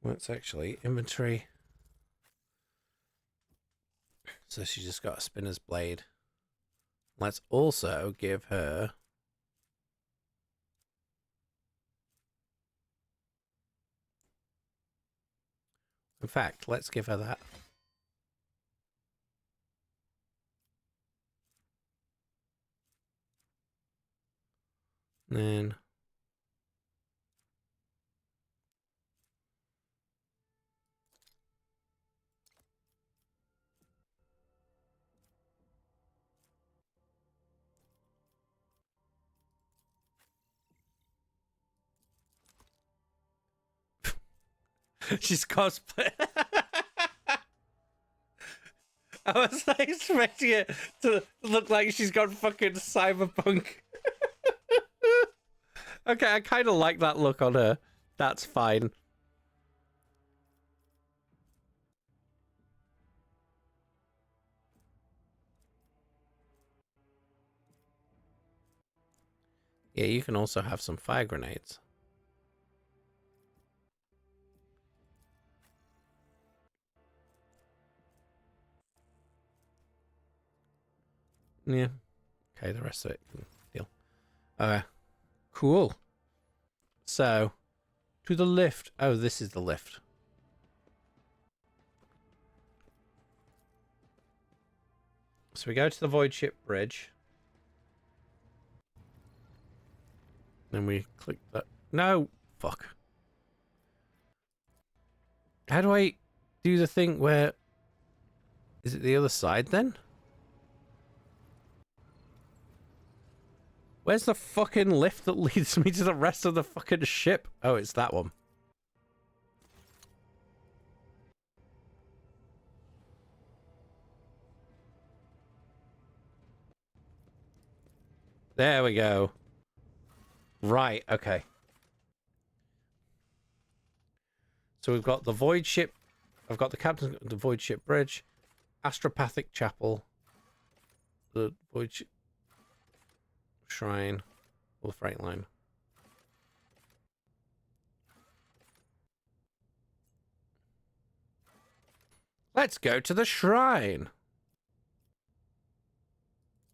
Well, it's actually inventory. So she just got a spinner's blade. Let's also give her in fact, let's give her that. And then she's cosplay. I was like, expecting it to look like she's got fucking cyberpunk. Okay, I kind of like that look on her. That's fine. Yeah, you can also have some fire grenades. Yeah. Okay, the rest of it can deal. Cool. So, to the lift. Oh, this is the lift. So we go to the Void Ship Bridge. Then we click that. No. Fuck. How do I do the thing where... Is it the other side then? Where's the fucking lift that leads me to the rest of the fucking ship? Oh, it's that one. There we go. Right, okay. So we've got the Void Ship. I've got the Captain's... The Void Ship Bridge. Astropathic Chapel. The Void Ship... Shrine. Or the Freight Line. Let's go to the shrine.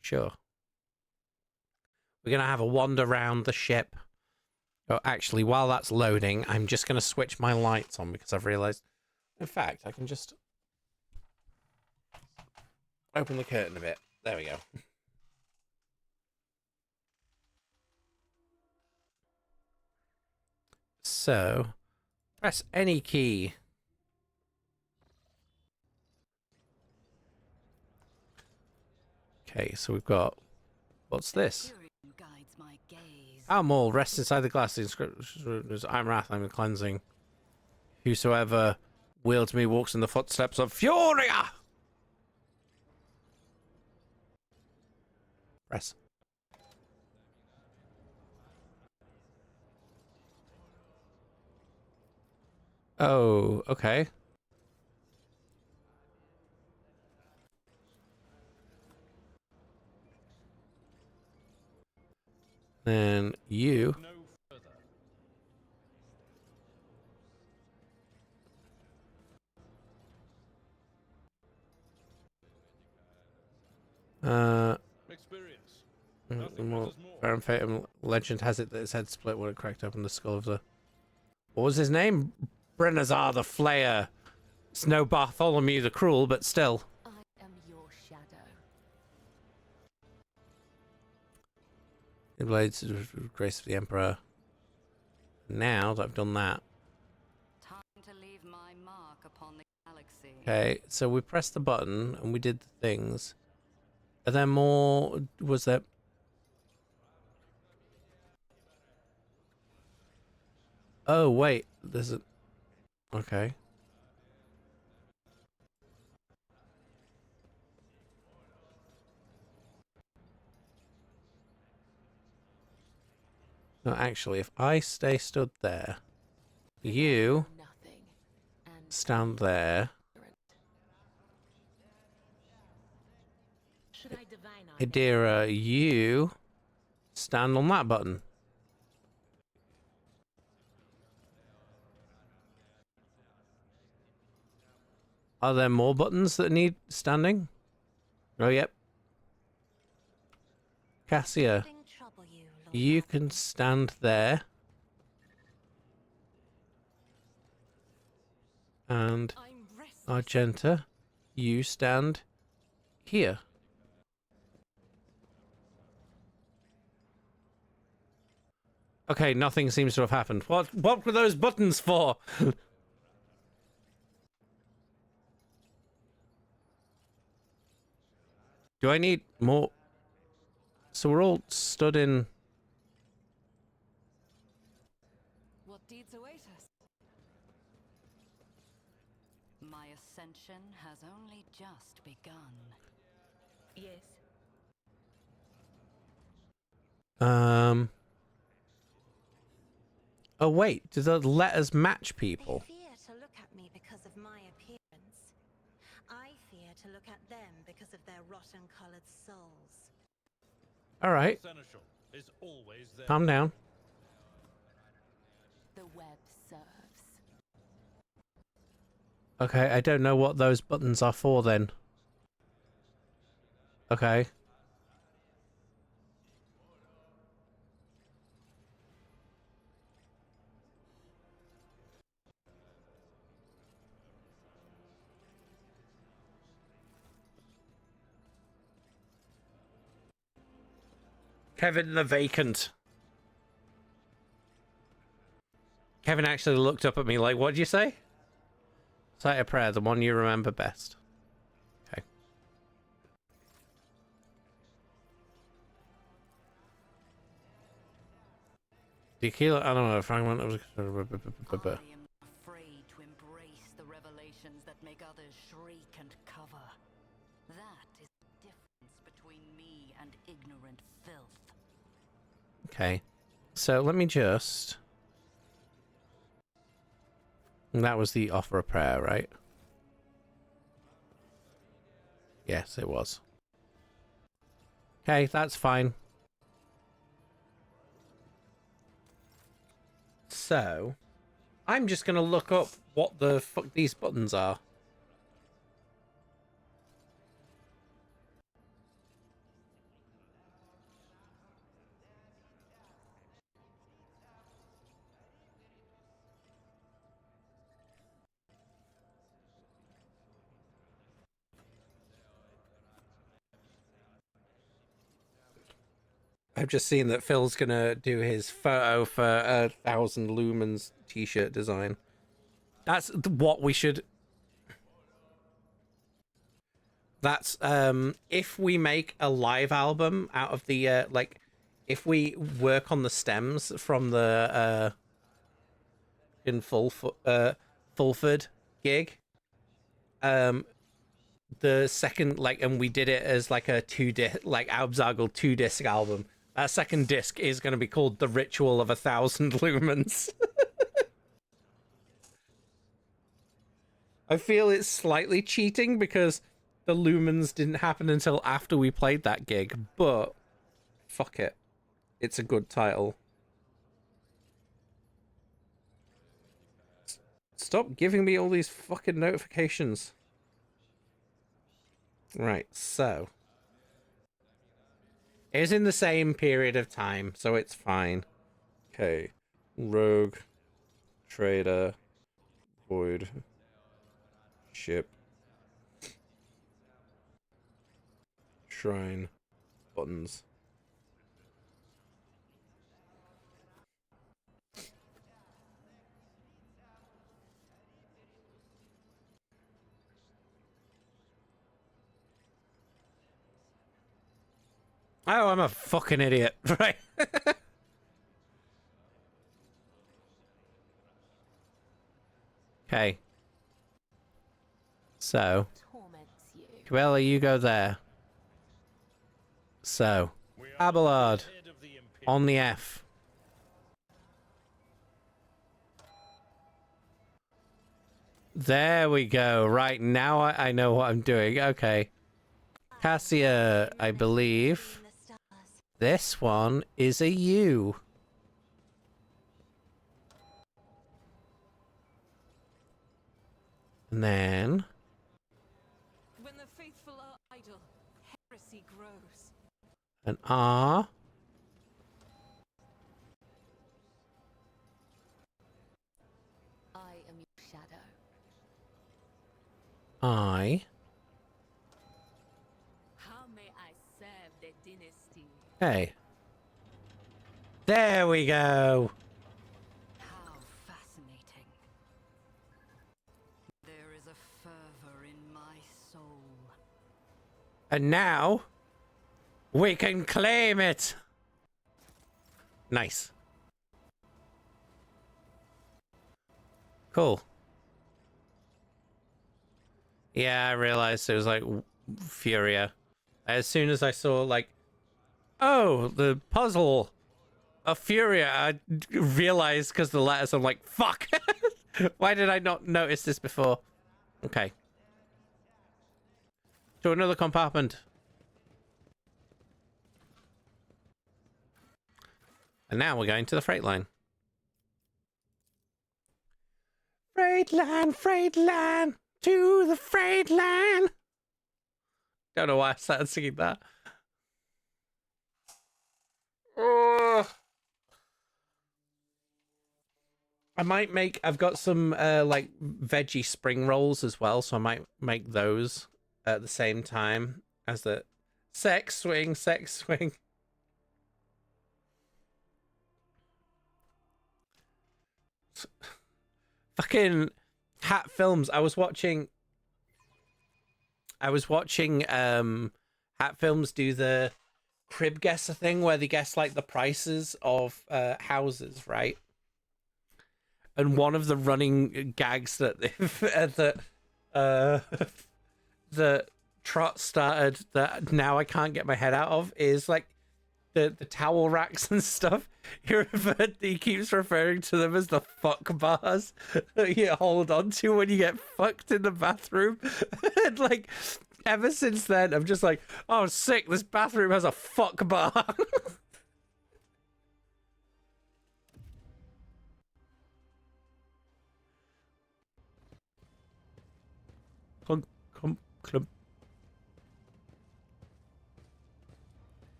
Sure. We're going to have a wander around the ship. Oh, actually, while that's loading, I'm just going to switch my lights on because I've realized... In fact, I can just... open the curtain a bit. There we go. So, press any key. Okay, so we've got... What's this? Our maul rests inside the glass. The inscription is, I'm wrath, I'm a cleansing. Whosoever wields me walks in the footsteps of Furia! Press. Oh, okay. Then you. Experience. Baron Phaeton legend has it that his head split when it cracked open the skull of the... What was his name? Brenazar the Flayer. It's no Bartholomew the Cruel, but still. I am your shadow. The blades, grace of the Emperor. Now that I've done that. Time to leave my mark upon the galaxy. Okay, so we pressed the button and we did the things. Are there more? Was there? Oh wait, there's a... Okay. No, actually, if I stay stood there, you stand there. Idira, you stand on that button. Are there more buttons that need standing? Oh, yep. Cassia, you can stand there. And Argenta, you stand here. Okay, nothing seems to have happened. What were those buttons for? Do I need more? So we're all stood in... What deeds await us? My ascension has only just begun. Yes. Oh wait, do the letters match people? They fear to look at me because of my appearance. I fear to look at them because of their rotten-colored souls. All right. Calm down. The web serves. Okay, I don't know what those buttons are for then. Okay. Kevin the Vacant. Kevin actually looked up at me like, "What'd you say?" Recite a prayer, the one you remember best. Okay. The Aquila, I don't know, fragment of... I am afraid to embrace the revelations that make others shriek and cover. That is the difference between me and ignorant filth. Okay. So let me just... That was the offer of prayer, right? Yes, it was. Okay, that's fine. So, I'm just going to look up what the fuck these buttons are. I've just seen that Phil's gonna do his photo for 1,000 Lumens t-shirt design. That's what we should... That's, if we make a live album out of the, like, if we work on the stems from the, in Fulford gig, the second, like, and we did it as, like, a like, Albzargle 2-disc album. That second disc is going to be called The Ritual of 1,000 Lumens. I feel it's slightly cheating because the Lumens didn't happen until after we played that gig, but fuck it. It's a good title. Stop giving me all these fucking notifications. Right, so... It's in the same period of time, so it's fine. Okay. Rogue. Trader. Void. Ship. Shrine. Buttons. Oh, I'm a fucking idiot. Right. Okay. So. Cruella, you go there. So. Abelard. On the F. There we go. Right, now I know what I'm doing. Okay. Cassia, I believe. This one is a U. And then... When the faithful are idle, heresy grows. An R. I am your shadow. I. How may I serve the dynasty? Hey. There we go. How fascinating. There is a fervor in my soul. And now we can claim it. Nice. Cool. Yeah, I realized it was like Furia. As soon as I saw like, oh, the puzzle of Furia, I realized because the letters, I'm like, fuck. Why did I not notice this before? Okay. To another compartment. And now we're going to the freight line. Freight line, to the freight line. Don't know why I started singing that. I might make, I've got some like veggie spring rolls as well, so I might make those at the same time as the sex swing. fucking Hat Films. I was watching Hat Films do the crib guesser thing where they guess like the prices of houses, right? And one of the running gags that that Trot started that now I can't get my head out of is like the towel racks and stuff. He keeps referring to them as the fuck bars that you hold on to when you get fucked in the bathroom. And like ever since then, I'm just like, oh, sick, this bathroom has a fuck bar.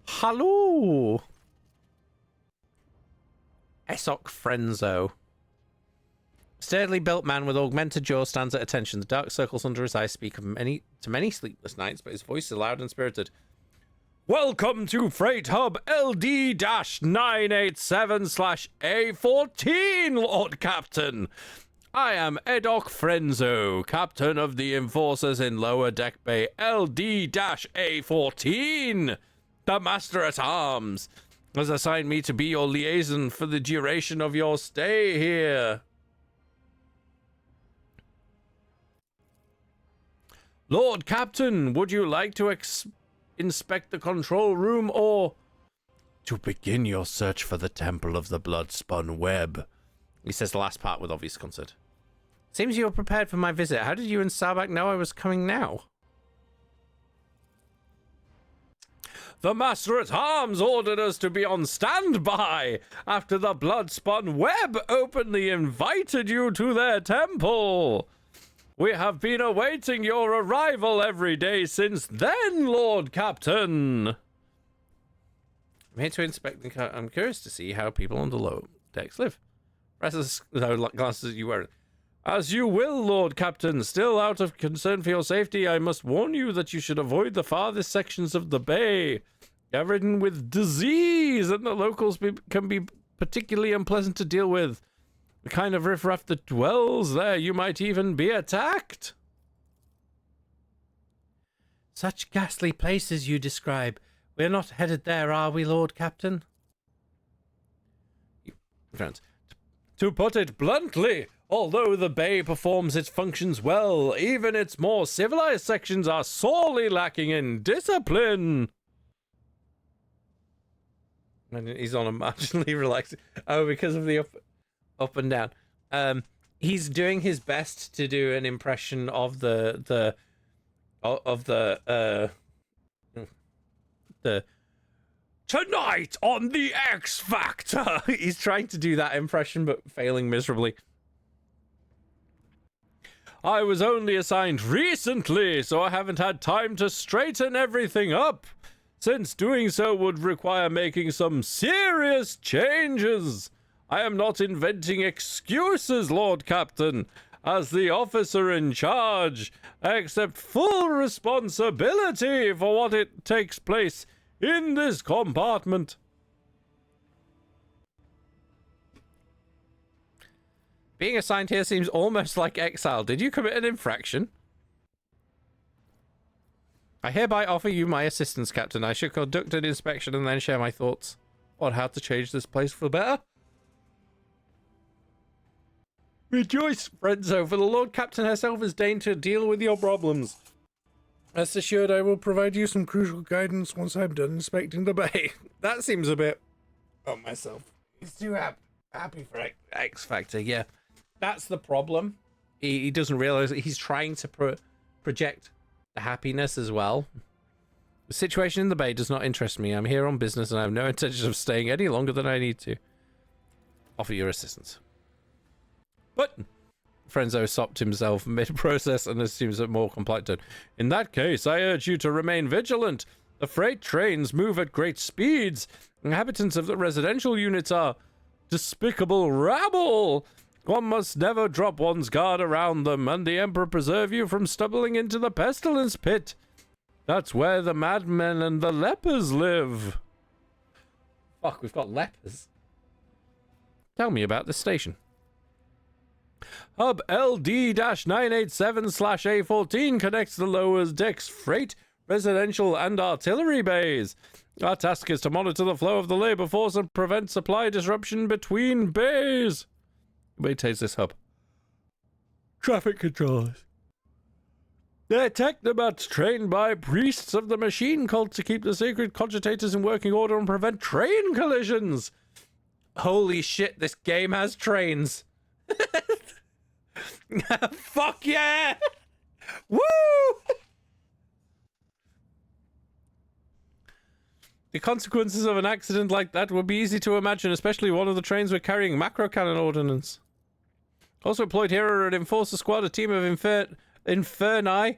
Hello, Esok Frenzo. Sturdily built man with augmented jaw stands at attention. The dark circles under his eyes speak of many sleepless nights, but his voice is loud and spirited. Welcome to Freight Hub LD-987/A14, Lord Captain. I am Edok Frenzo, Captain of the Enforcers in Lower Deck Bay LD-A14. The Master at Arms has assigned me to be your liaison for the duration of your stay here. Lord Captain, would you like to inspect the control room or to begin your search for the Temple of the Bloodspun Web? He says the last part with obvious concern. Seems you were prepared for my visit. How did you and Sabak know I was coming now? The Master at Arms ordered us to be on standby after the Bloodspun Web openly invited you to their temple. We have been awaiting your arrival every day since then, Lord Captain. I'm here to inspect the car. I'm curious to see how people on the low decks live. Press the glasses you wear. As you will, Lord Captain. Still, out of concern for your safety, I must warn you that you should avoid the farthest sections of the bay. They're ridden with disease, and the locals can be particularly unpleasant to deal with. The kind of riffraff that dwells there, you might even be attacked. Such ghastly places you describe. We're not headed there, are we, Lord Captain? Friends, to put it bluntly, although the bay performs its functions well, even its more civilized sections are sorely lacking in discipline. And he's on a marginally relaxed. Oh, because of the up and down. He's doing his best to do an impression of the tonight on the X Factor. He's trying to do that impression but failing miserably. I was only assigned recently, so I haven't had time to straighten everything up, since doing so would require making some serious changes. I am not inventing excuses, Lord Captain. As the officer in charge, I accept full responsibility for what it takes place in this compartment. Being assigned here seems almost like exile. Did you commit an infraction? I hereby offer you my assistance, Captain. I should conduct an inspection and then share my thoughts on how to change this place for the better. Rejoice, Frenzo, for the Lord Captain herself has deigned to deal with your problems. Rest assured, I will provide you some crucial guidance once I'm done inspecting the bay. That seems a bit... Oh, myself. He's too happy for X Factor, yeah. That's the problem. He doesn't realize that he's trying to project the happiness as well. The situation in the bay does not interest me. I'm here on business and I have no intention of staying any longer than I need to. Offer your assistance. But Frenzo stopped himself mid-process and assumes a more compliant tone. In that case, I urge you to remain vigilant. The freight trains move at great speeds. Inhabitants of the residential units are despicable rabble. One must never drop one's guard around them, and the Emperor preserve you from stumbling into the pestilence pit. That's where the madmen and the lepers live. Fuck, we've got lepers. Tell me about the station. Hub LD-987/A14 connects the lower decks, freight, residential, and artillery bays. Our task is to monitor the flow of the labor force and prevent supply disruption between bays. Maintains this hub. Traffic controllers. They're technobots trained by priests of the machine cult to keep the sacred cogitators in working order and prevent train collisions. Holy shit, this game has trains. Fuck yeah! Woo! The consequences of an accident like that would be easy to imagine, especially one of the trains were carrying macro cannon ordnance. Also employed here are an Enforcer squad, a team of Inferni,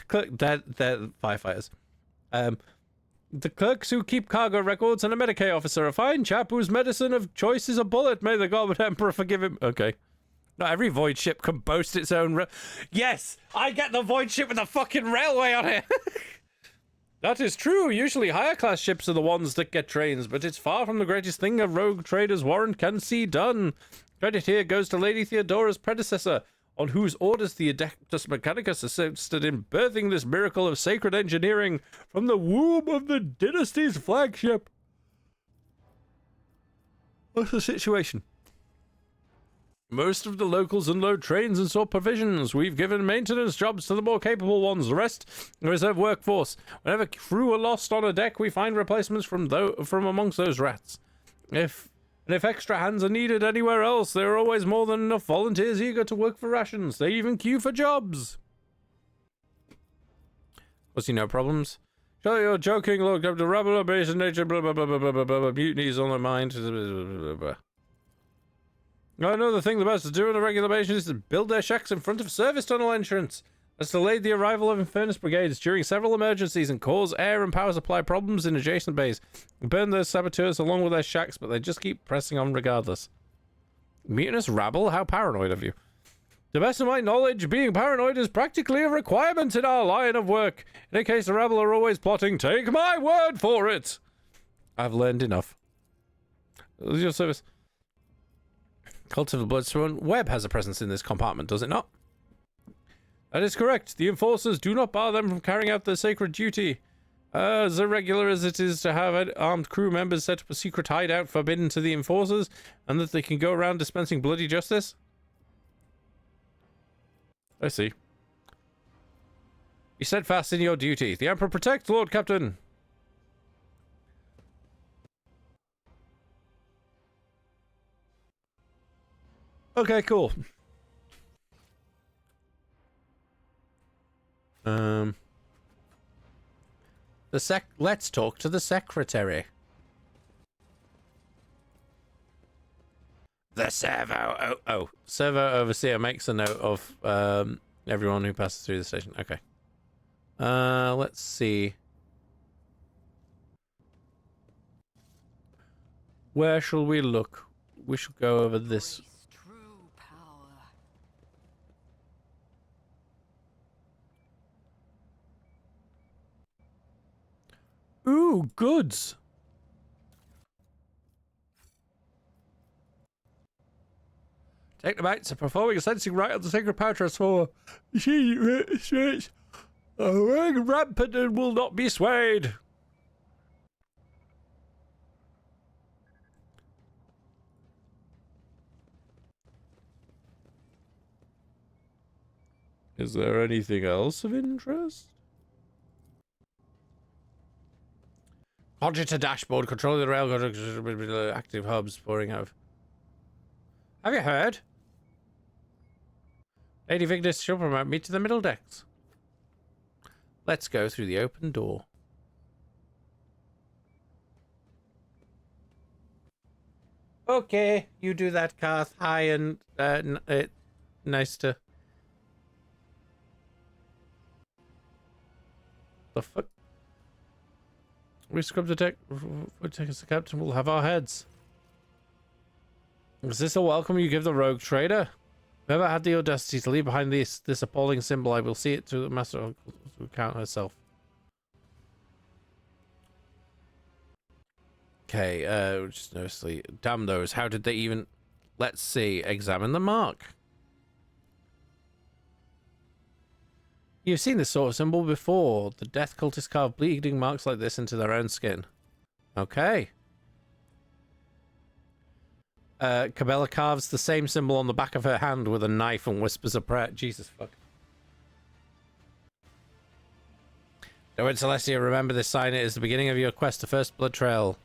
they're firefighters. The clerks who keep cargo records, and a Medicaid officer, a fine chap whose medicine of choice is a bullet. May the God Emperor forgive him. Okay. Not every void ship can boast its own Yes! I get the void ship with the fucking railway on it! That is true. Usually higher class ships are the ones that get trains, but it's far from the greatest thing a rogue trader's warrant can see done. Credit here goes to Lady Theodora's predecessor, on whose orders the Adeptus Mechanicus assisted in birthing this miracle of sacred engineering from the womb of the dynasty's flagship. What's the situation? Most of the locals unload trains and sort provisions. We've given maintenance jobs to the more capable ones. The rest, the reserve workforce. Whenever crew are lost on a deck, we find replacements from amongst those rats. If extra hands are needed anywhere else, there are always more than enough volunteers eager to work for rations. They even queue for jobs. Was he no problems? Sure, you're joking. Look up to rubber base in nature. Blah blah blah blah blah blah blah. Mutinies on their mind. Blah, blah, blah. I know the thing the best to do on a regular basis is to build their shacks in front of service tunnel entrance. That's delayed the arrival of Infernus brigades during several emergencies and caused air and power supply problems in adjacent bays. We burned those saboteurs along with their shacks, but they just keep pressing on regardless. Mutinous rabble? How paranoid of you. To the best of my knowledge, being paranoid is practically a requirement in our line of work. In a case the rabble are always plotting, take my word for it. I've learned enough. Your service. Cult of the Bloodstone Web has a presence in this compartment, does it not? That is correct. The enforcers do not bar them from carrying out their sacred duty. As irregular as it is to have armed crew members set up a secret hideout forbidden to the enforcers, and that they can go around dispensing bloody justice? I see. Be steadfast in your duty. The Emperor protect, Lord Captain. Okay, cool. Let's talk to the secretary. The servo servo overseer makes a note of everyone who passes through the station. Okay. Let's see. Where shall we look? We shall go over this. Ooh, goods. Technobites are performing a sensing right on the sacred power transformer. She rampant and will not be swayed. Is there anything else of interest? Cogita dashboard controlling the rail active hubs pouring out. Have you heard? Lady Vigdis shall promote me to the middle decks. Let's go through the open door. Okay, you do that, Karth. Hi, and nice to. The fuck? We scrub the deck. We'll take us to captain. We'll have our heads. Is this a welcome you give the rogue trader? Whoever had the audacity to leave behind this appalling symbol, I will see it to the master to account herself. Okay, just noticely. Damn those. How did they even... Let's see. Examine the mark. You've seen this sort of symbol before. The death cultists carve bleeding marks like this into their own skin. Okay. Cabela carves the same symbol on the back of her hand with a knife and whispers a prayer. Jesus fuck. Don't wait, Celestia. Remember this sign. It is the beginning of your quest to First Blood Trail.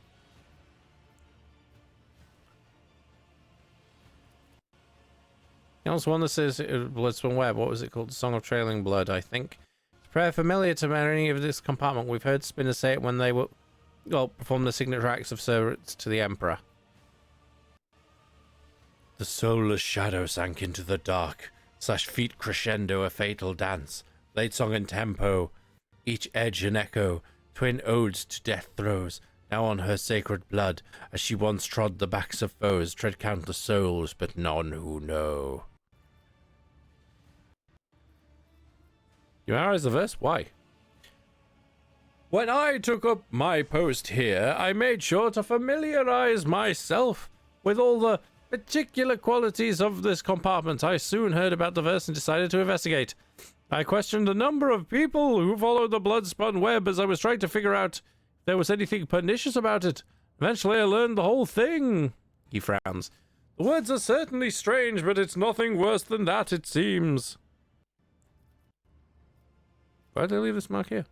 You also one that says Bloodsworn Web. What was it called? The Song of Trailing Blood, I think. It's a prayer familiar to many of this compartment. We've heard spinners say it when they will perform the signature acts of service to the Emperor. The soulless shadow sank into the dark, /feet crescendo a fatal dance, late song and tempo, each edge an echo, twin odes to death throes, now on her sacred blood, as she once trod the backs of foes, tread countless souls, but none who know. You memorize the verse? Why? When I took up my post here, I made sure to familiarize myself with all the particular qualities of this compartment. I soon heard about the verse and decided to investigate. I questioned a number of people who followed the blood-spun web as I was trying to figure out if there was anything pernicious about it. Eventually I learned the whole thing. He frowns. The words are certainly strange, but it's nothing worse than that, it seems. Why did they leave this mark here?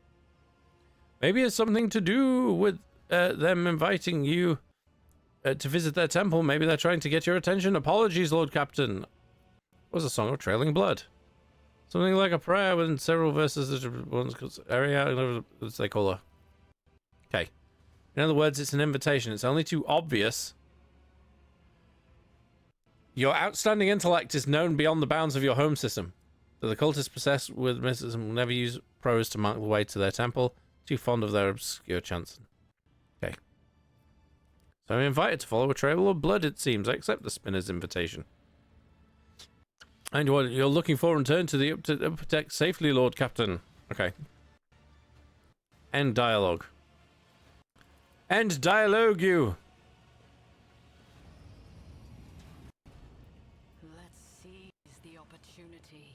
Maybe it's something to do with them inviting you to visit their temple. Maybe they're trying to get your attention. Apologies, Lord Captain. It was a song of trailing blood. Something like a prayer with several verses that one's area, as they call her. Okay. In other words, it's an invitation. It's only too obvious. Your outstanding intellect is known beyond the bounds of your home system. That the cultists possessed with mysticism will never use prose to mark the way to their temple. Too fond of their obscure chants. Okay. So I'm invited to follow a trail of blood, it seems. I accept the spinner's invitation. And you're looking for return to the Upper Deck safely, Lord Captain. Okay. End dialogue. End dialogue, you. Let's seize the opportunity.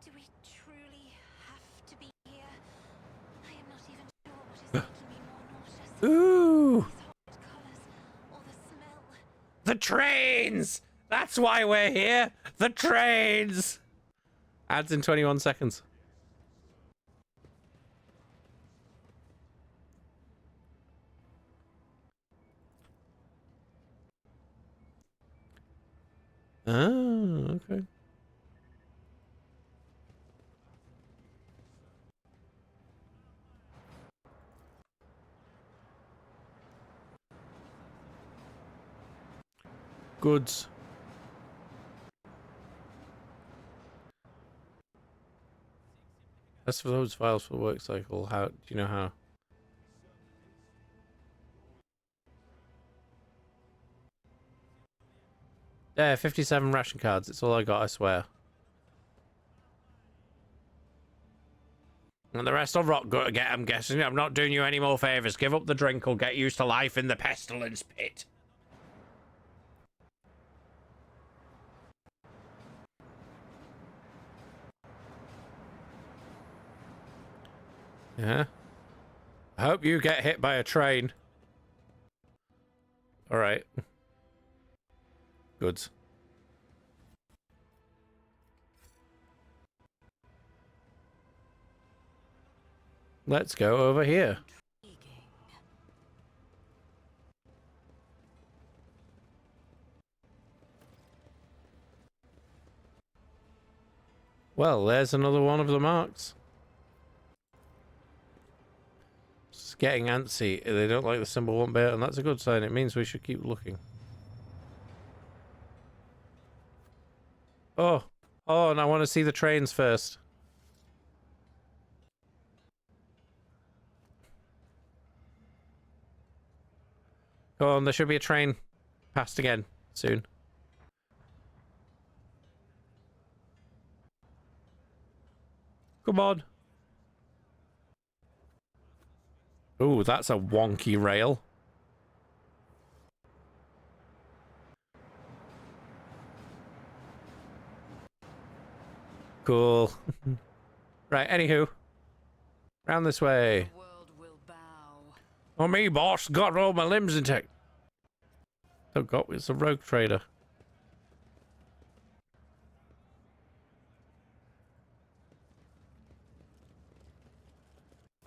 Do we truly have to be here? I am not even sure what is making me more nauseous. Ooh. These horrid colours, or the smell. The trains! That's why we're here! The trains! Ads in 21 seconds. Oh, okay. Goods. As for those files for the work cycle, how do you know how? Yeah, 57 ration cards. It's all I got, I swear. And the rest will rot gut again, I'm guessing. I'm not doing you any more favours. Give up the drink or get used to life in the pestilence pit. Yeah. I hope you get hit by a train. Alright. Goods. Let's go over here. Well, there's another one of the marks. It's getting antsy. They don't like the symbol one bit, and that's a good sign. It means we should keep looking. Oh, and I want to see the trains first. Go on, there should be a train passed again soon. Come on. Ooh, that's a wonky rail. Cool. Right, anywho. Round this way. Oh, me, boss. Got all my limbs intact. Oh, God, it's a rogue trader.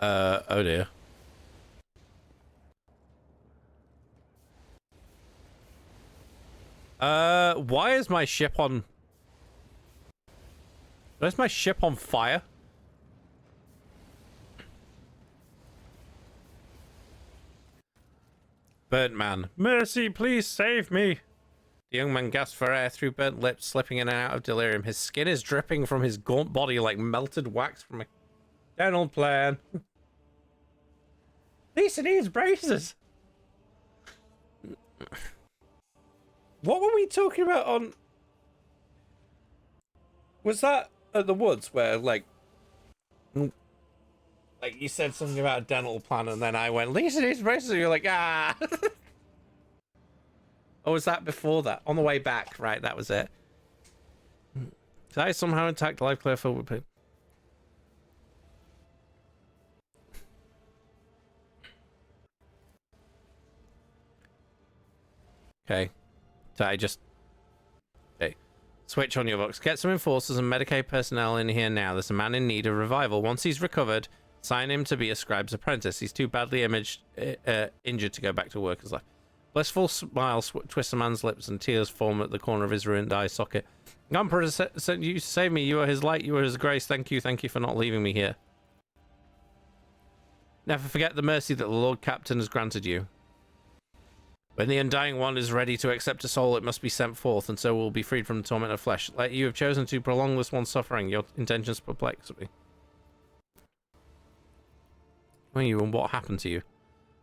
Oh dear. Why is my ship on... Where's my ship on fire? Burnt man. Mercy, please save me. The young man gasped for air through burnt lips, slipping in and out of delirium. His skin is dripping from his gaunt body like melted wax from a dental plan. Lisa needs braces. What were we talking about on... Was that at the woods where, like you said something about a dental plan and then I went, Lisa needs braces, and you're like, ah. Or was that before that? On the way back, right, that was it. Did I somehow intact live clear filled with pain? Okay. So I just... Okay. Switch on your box. Get some enforcers and Medicaid personnel in here now. There's a man in need of revival. Once he's recovered, sign him to be a scribe's apprentice. He's too badly injured to go back to work as life. Blissful smile twists a man's lips and tears form at the corner of his ruined eye socket. Emperor sent you to save me. You are his light. You are his grace. Thank you for not leaving me here. Never forget the mercy that the Lord Captain has granted you. When the Undying One is ready to accept a soul, it must be sent forth, and so will be freed from the torment of flesh. Like you have chosen to prolong this one's suffering, your intentions perplex me. Who are you and what happened to you?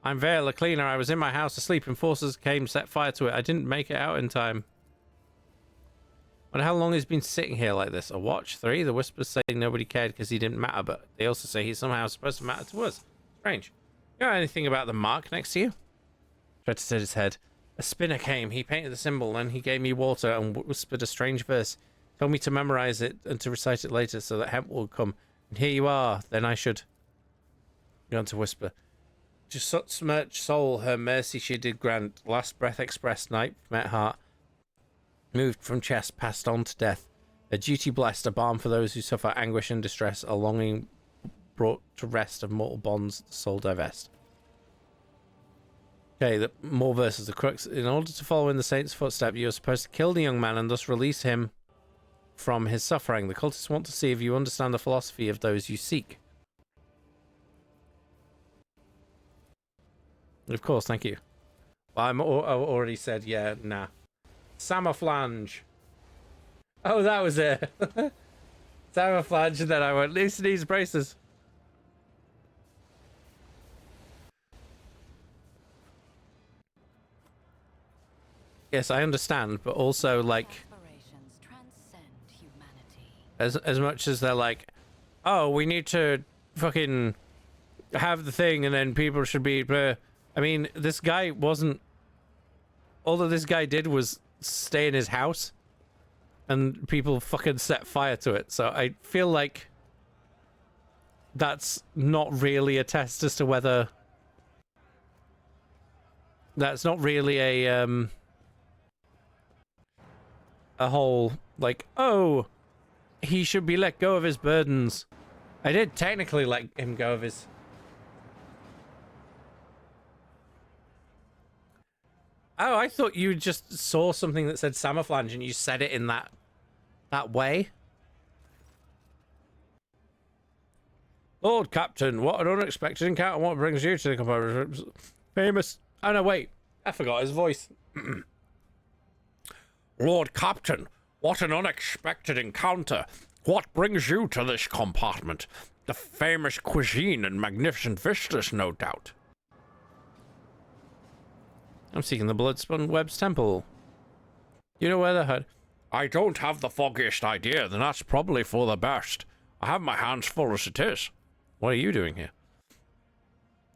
I'm Vale, a cleaner. I was in my house asleep. Enforcers came, set fire to it. I didn't make it out in time. Wonder how long he's been sitting here like this. A watch? 3? The Whispers say nobody cared because he didn't matter, but they also say he's somehow supposed to matter to us. Strange. You know anything about the mark next to you? Tried to set his head. A spinner came. He painted the symbol, and he gave me water and whispered a strange verse. Told me to memorize it and to recite it later so that help will come. And here you are. Then I should... Go on to whisper. To such smirched soul, her mercy she did grant. Last breath expressed, night met heart. Moved from chest, passed on to death. A duty blessed, a balm for those who suffer anguish and distress. A longing brought to rest of mortal bonds, the soul divest. Okay, more verses. The crux. In order to follow in the saint's footstep, you are supposed to kill the young man and thus release him from his suffering. The cultists want to see if you understand the philosophy of those you seek. Of course, thank you. Well, I already said, yeah, nah. Samaflange. Oh, that was it. Samaflange, and then I went, Lisa needs braces. Yes, I understand, but also, like... As much as they're like, oh, we need to fucking have the thing, and then people should be... I mean, this guy wasn't... All that this guy did was stay in his house, and people fucking set fire to it. So I feel like that's not really a test as to whether... That's not really a whole, like, oh, he should be let go of his burdens. I did technically let him go of his... Oh, I thought you just saw something that said Samaflange and you said it in that way. Lord Captain, what an unexpected encounter. What brings you to the compartment? Famous... Oh, no, wait. I forgot his voice. Lord Captain, what an unexpected encounter. What brings you to this compartment? The famous cuisine and magnificent vistas, no doubt. I'm seeking the Bloodspun Web's temple. You know where they're headed? I don't have the foggiest idea, then that's probably for the best. I have my hands full as it is. What are you doing here?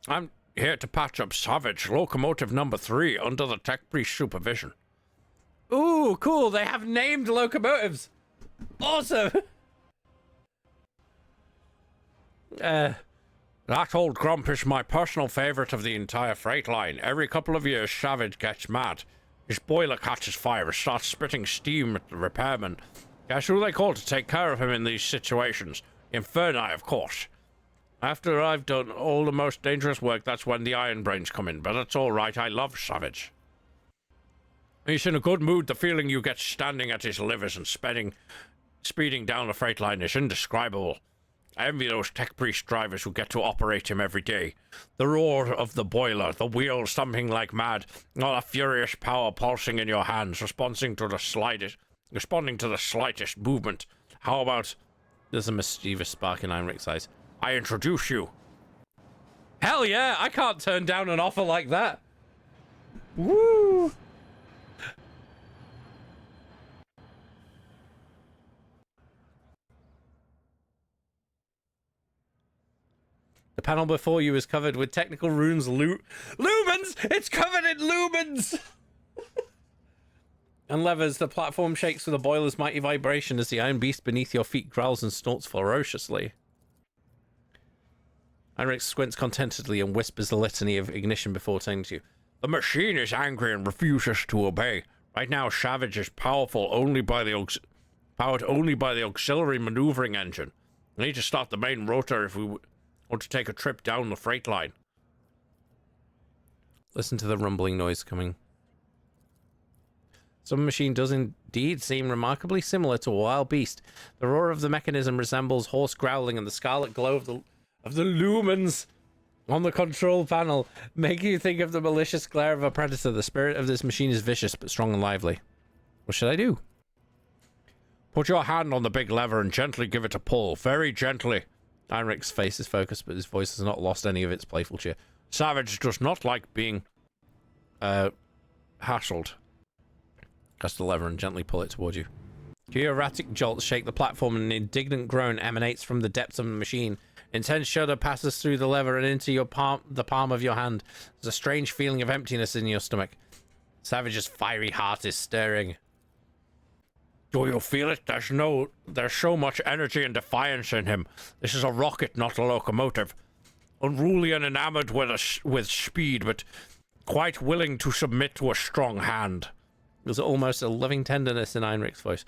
I'm here to patch up Savage, locomotive number 3, under the tech priest supervision. Ooh, cool, they have named locomotives. Awesome. That old grump is my personal favourite of the entire freight line. Every couple of years, Savage gets mad. His boiler catches fire and starts spitting steam at the repairman. Guess who they call to take care of him in these situations? Inferni, of course. After I've done all the most dangerous work, that's when the Iron Brains come in, but it's all right, I love Savage. He's in a good mood. The feeling you get standing at his livers and speeding down the freight line is indescribable. I envy those tech priest drivers who get to operate him every day. The roar of the boiler, the wheels thumping like mad, all the furious power pulsing in your hands, responding to the slightest movement. How about... There's a mischievous spark in Heinrich's eyes. I introduce you. Hell yeah, I can't turn down an offer like that. Woo! The panel before you is covered with technical runes. Lumens! It's covered in lumens! And levers. The platform shakes with the boiler's mighty vibration as the iron beast beneath your feet growls and snorts ferociously. Heinrich squints contentedly and whispers the litany of ignition before saying to you, the machine is angry and refuses to obey. Right now, Savage is powered only by the auxiliary maneuvering engine. We need to start the main rotor if we want to take a trip down the freight line. Listen to the rumbling noise coming. Some machine does indeed seem remarkably similar to a wild beast. The roar of the mechanism resembles hoarse growling, and the scarlet glow of the lumens on the control panel make you think of the malicious glare of a predator. The spirit of this machine is vicious but strong and lively. What should I do? Put your hand on the big lever and gently give it a pull. Very gently. Heinrich's face is focused, but his voice has not lost any of its playful cheer. Savage does not like being hassled. Press the lever and gently pull it toward you. Erratic jolts shake the platform and an indignant groan emanates from the depths of the machine. Intense shudder passes through the lever and into the palm of your hand. There's a strange feeling of emptiness in your stomach. Savage's fiery heart is stirring. Do you feel it? There's so much energy and defiance in him. This is a rocket, not a locomotive. Unruly and enamored with speed, but quite willing to submit to a strong hand. There's almost a loving tenderness in Heinrich's voice.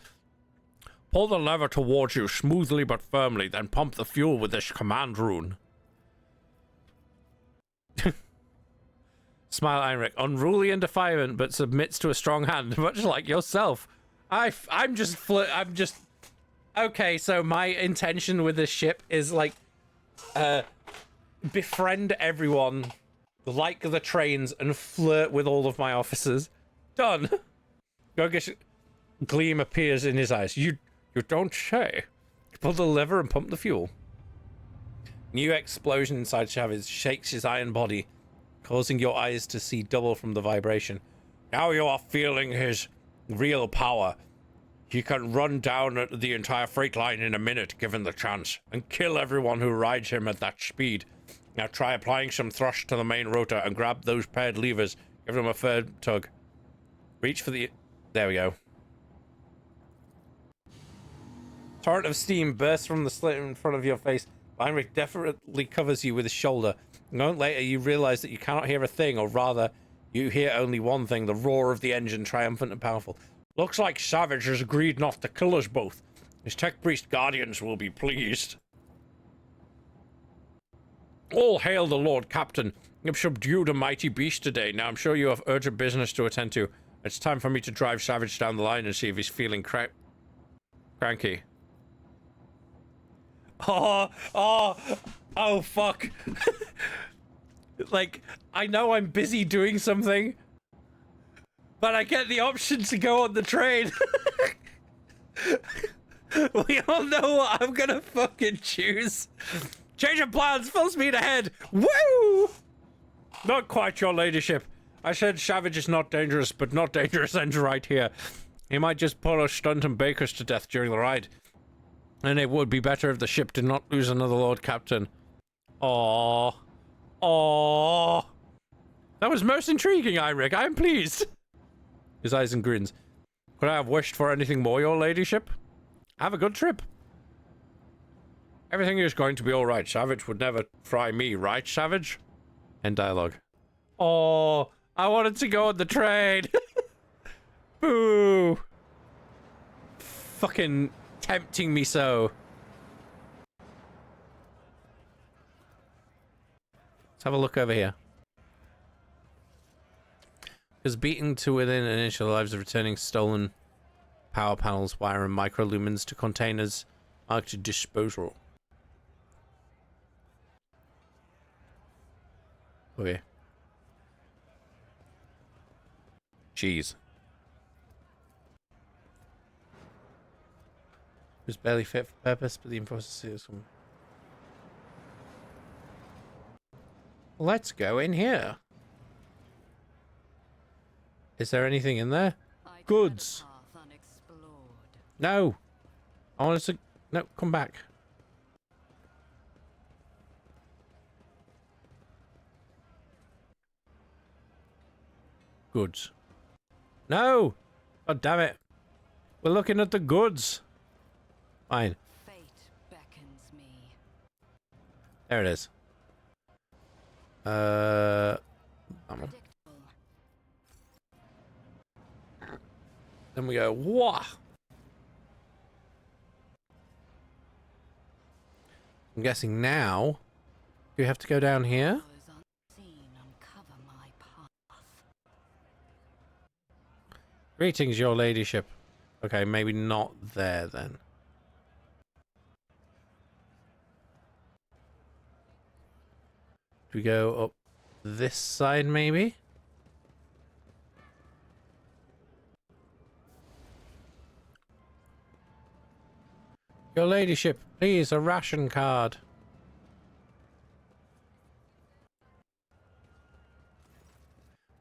Pull the lever towards you smoothly but firmly, then pump the fuel with this command rune. Smile, Heinrich. Unruly and defiant, but submits to a strong hand, much like yourself. I'm just... Okay, so my intention with this ship is, like, befriend everyone, like the trains, and flirt with all of my officers. Done. Gogish gleam appears in his eyes. You don't say. Pull the lever and pump the fuel. New explosion inside Chavez shakes his iron body, causing your eyes to see double from the vibration. Now you are feeling his real power. He can run down the entire freight line in a minute, given the chance, and kill everyone who rides him at that speed. Now try applying some thrust to the main rotor and grab those paired levers. Give them a third tug. Reach for the... There we go. Torrent of steam bursts from the slit in front of your face. Heinrich definitely covers you with his shoulder. A moment later, you realize that you cannot hear a thing, or rather, you hear only one thing, the roar of the engine, triumphant and powerful. Looks like Savage has agreed not to kill us both. His tech priest guardians will be pleased. All hail the Lord Captain. You've subdued a mighty beast today. Now I'm sure you have urgent business to attend to. It's time for me to drive Savage down the line and see if he's feeling cranky. Oh, fuck. Like, I know I'm busy doing something, but I get the option to go on the train. We all know what I'm gonna fucking choose. Change of plans, full speed ahead. Woo! Not quite, your ladyship. I said Savage is not dangerous, but not dangerous ends right here. He might just pull a stunt and bake us to death during the ride. And it would be better if the ship did not lose another Lord Captain. Aww. Aww. That was most intriguing, Heinrich. I am pleased. His eyes and grins. Could I have wished for anything more, your ladyship? Have a good trip. Everything is going to be all right. Savage would never fry me, right, Savage? End dialogue. Oh, I wanted to go on the train. Boo. Fucking tempting me so. Let's have a look over here. Because beaten to within an inch of the lives of returning stolen power panels, wire, and microlumens to containers marked disposal. Okay. Jeez. It was barely fit for purpose, but the enforcer sees some. Let's go in here. Is there anything in there? Goods. No. I want to. No, come back. Goods. No! God damn it. We're looking at the goods. Fine. Fate beckons me. There it is. Then we go, wah! I'm guessing now you have to go down here. Greetings, your ladyship. Okay, maybe not there then. Do we go up this side maybe? Your ladyship, please, a ration card.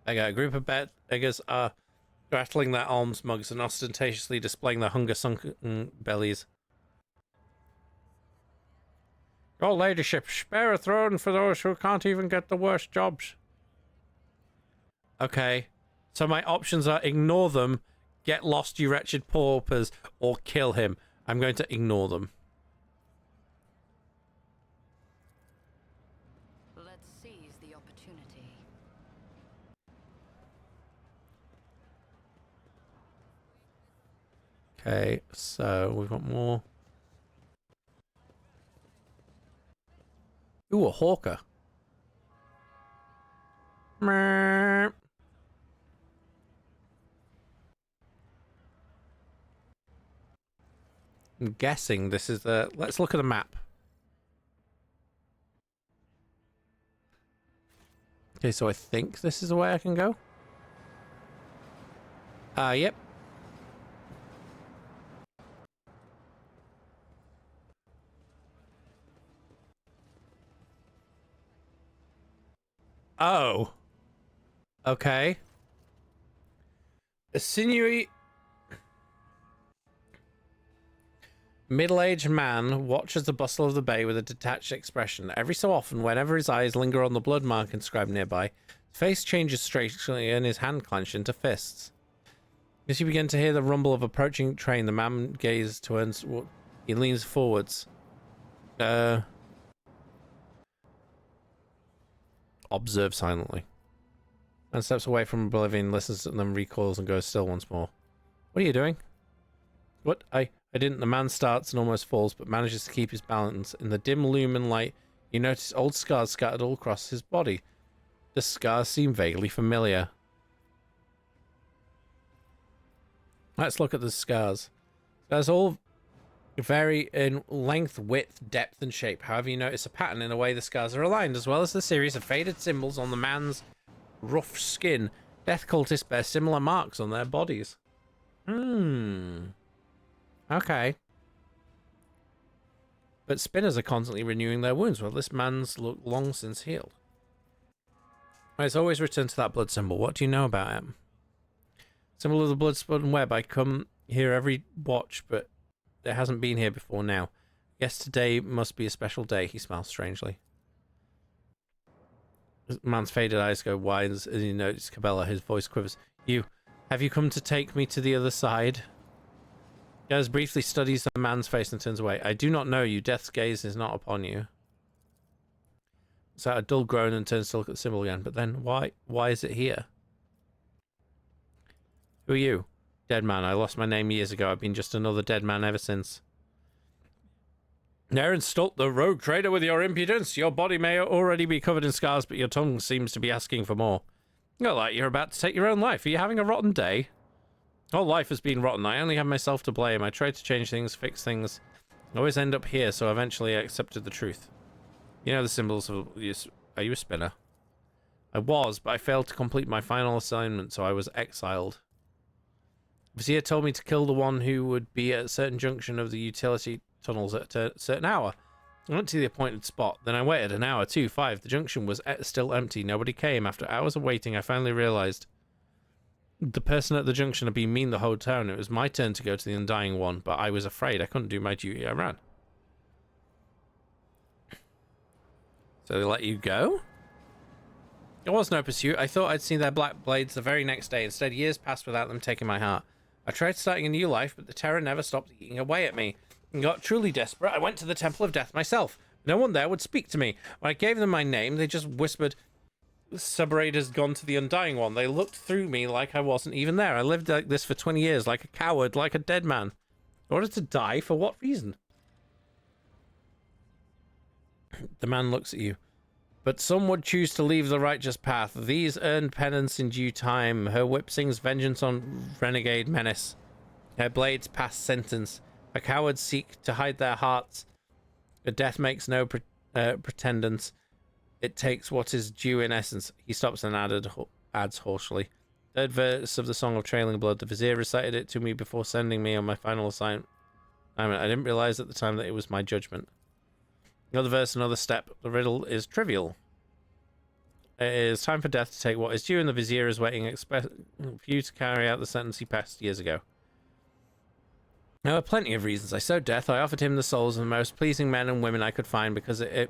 I got a group of beggars are rattling their alms mugs and ostentatiously displaying their hunger-sunken bellies. Your ladyship, spare a throne for those who can't even get the worst jobs. Okay, so my options are ignore them, get lost, you wretched paupers, or kill him. I'm going to ignore them. Let's seize the opportunity. Okay, so we've got more. Ooh, a hawker. Meow. I'm guessing this is the... Let's look at the map. Okay, so I think this is the way I can go. Yep. Oh. Okay. A sinewy... middle-aged man watches the bustle of the bay with a detached expression. Every so often, whenever his eyes linger on the blood mark inscribed nearby, his face changes strangely and his hand clenched into fists. As you begin to hear the rumble of approaching train, the man gazes towards... He leans forwards. Observe silently. And steps away from Oblivion, listens to them, recoils, and goes still once more. What are you doing? What? I didn't. The man starts and almost falls, but manages to keep his balance. In the dim lumen light, you notice old scars scattered all across his body. The scars seem vaguely familiar. Let's look at the scars. Scars all vary in length, width, depth, and shape. However, you notice a pattern in the way the scars are aligned, as well as the series of faded symbols on the man's rough skin. Death cultists bear similar marks on their bodies. Okay. But spinners are constantly renewing their wounds, while this man's look long since healed. It's always returned to that blood symbol. What do you know about it? Symbol of the blood-spun web. I come here every watch, but it hasn't been here before now. Guess today must be a special day. He smiles strangely. The man's faded eyes go wide as he notices Cabela. His voice quivers. Have you come to take me to the other side? Gaz briefly studies the man's face and turns away. I do not know you. Death's gaze is not upon you. So a dull groan and turns to look at the symbol again. But then why is it here? Who are you? Dead man. I lost my name years ago. I've been just another dead man ever since. Aaron Stolt, the rogue trader, with your impudence. Your body may already be covered in scars, but your tongue seems to be asking for more. You're like you're about to take your own life. Are you having a rotten day? Whole life has been rotten. I only have myself to blame. I tried to change things, fix things. I always end up here, so eventually I accepted the truth. You know the symbols of... Are you a spinner? I was, but I failed to complete my final assignment, so I was exiled. Vizier told me to kill the one who would be at a certain junction of the utility tunnels at a certain hour. I went to the appointed spot. Then I waited an hour, 2, 5. The junction was still empty. Nobody came. After hours of waiting, I finally realized the person at the junction had been mean the whole time. It was my turn to go to the Undying One, but I was afraid I couldn't do my duty. I ran. So they let you go? There was no pursuit. I thought I'd seen their black blades the very next day. Instead, years passed without them taking my heart. I tried starting a new life, but the terror never stopped eating away at me. And got truly desperate. I went to the Temple of Death myself. No one there would speak to me. When I gave them my name, they just whispered, Subraid has gone to the Undying One. They looked through me like I wasn't even there. I lived like this for 20 years, like a coward, like a dead man. In order to die? For what reason? The man looks at you. But some would choose to leave the righteous path. These earned penance in due time. Her whip sings vengeance on renegade menace. Her blades pass sentence. A coward seek to hide their hearts. A death makes no pretendance. It takes what is due in essence. He stops and adds harshly. Third verse of the Song of Trailing Blood. The Vizier recited it to me before sending me on my final assignment. I didn't realize at the time that it was my judgment. Another verse, another step. The riddle is trivial. It is time for death to take what is due, and the Vizier is waiting for you to carry out the sentence he passed years ago. There were plenty of reasons. I sowed death. I offered him the souls of the most pleasing men and women I could find because it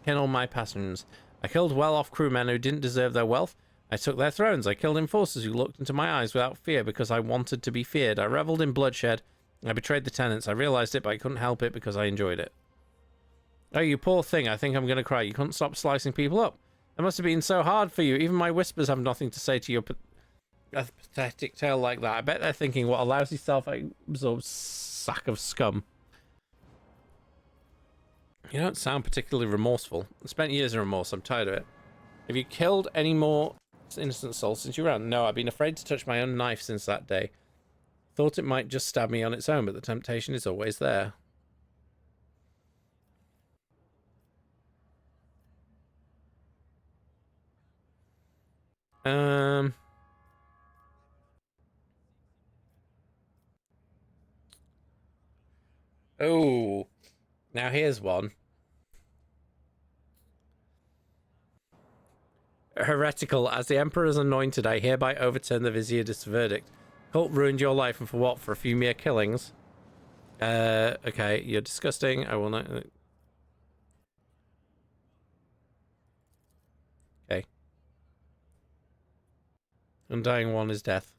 kindled my passions. I killed well-off crewmen who didn't deserve their wealth. I took their thrones. I killed enforcers who looked into my eyes without fear because I wanted to be feared. I reveled in bloodshed. I betrayed the tenants. I realized it, but I couldn't help it because I enjoyed it. Oh, you poor thing. I think I'm going to cry. You couldn't stop slicing people up. It must have been so hard for you. Even my whispers have nothing to say to your pathetic tale like that. I bet they're thinking, what a lousy self-absorbed sack of scum. You don't sound particularly remorseful. I spent years in remorse. I'm tired of it. Have you killed any more innocent souls since you ran? No, I've been afraid to touch my own knife since that day. Thought it might just stab me on its own, but the temptation is always there. Oh, now here's one. Heretical, as the Emperor's anointed, I hereby overturn the Vizier's verdict. Cult ruined your life, and for what? For a few mere killings? Okay, you're disgusting. I will not... Okay. Undying One is death.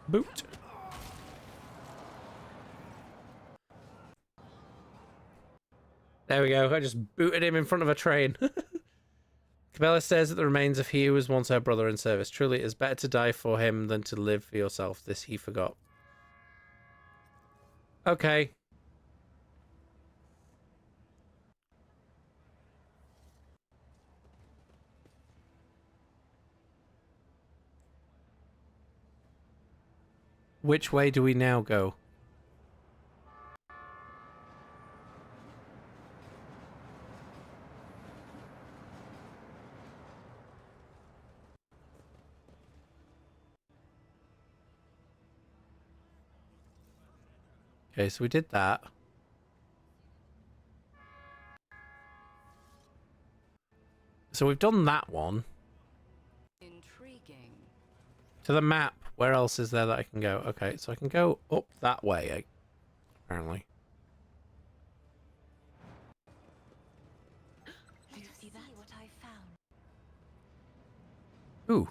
Boot. There we go. I just booted him in front of a train. Cabela stares at the remains of he who was once her brother in service. Truly, it is better to die for him than to live for yourself. This he forgot. Okay. Which way do we now go? Okay, so we did that. So we've done that one. Intriguing. To the map. Where else is there that I can go? Okay, so I can go up that way, apparently. Do you see that? What I found? Ooh.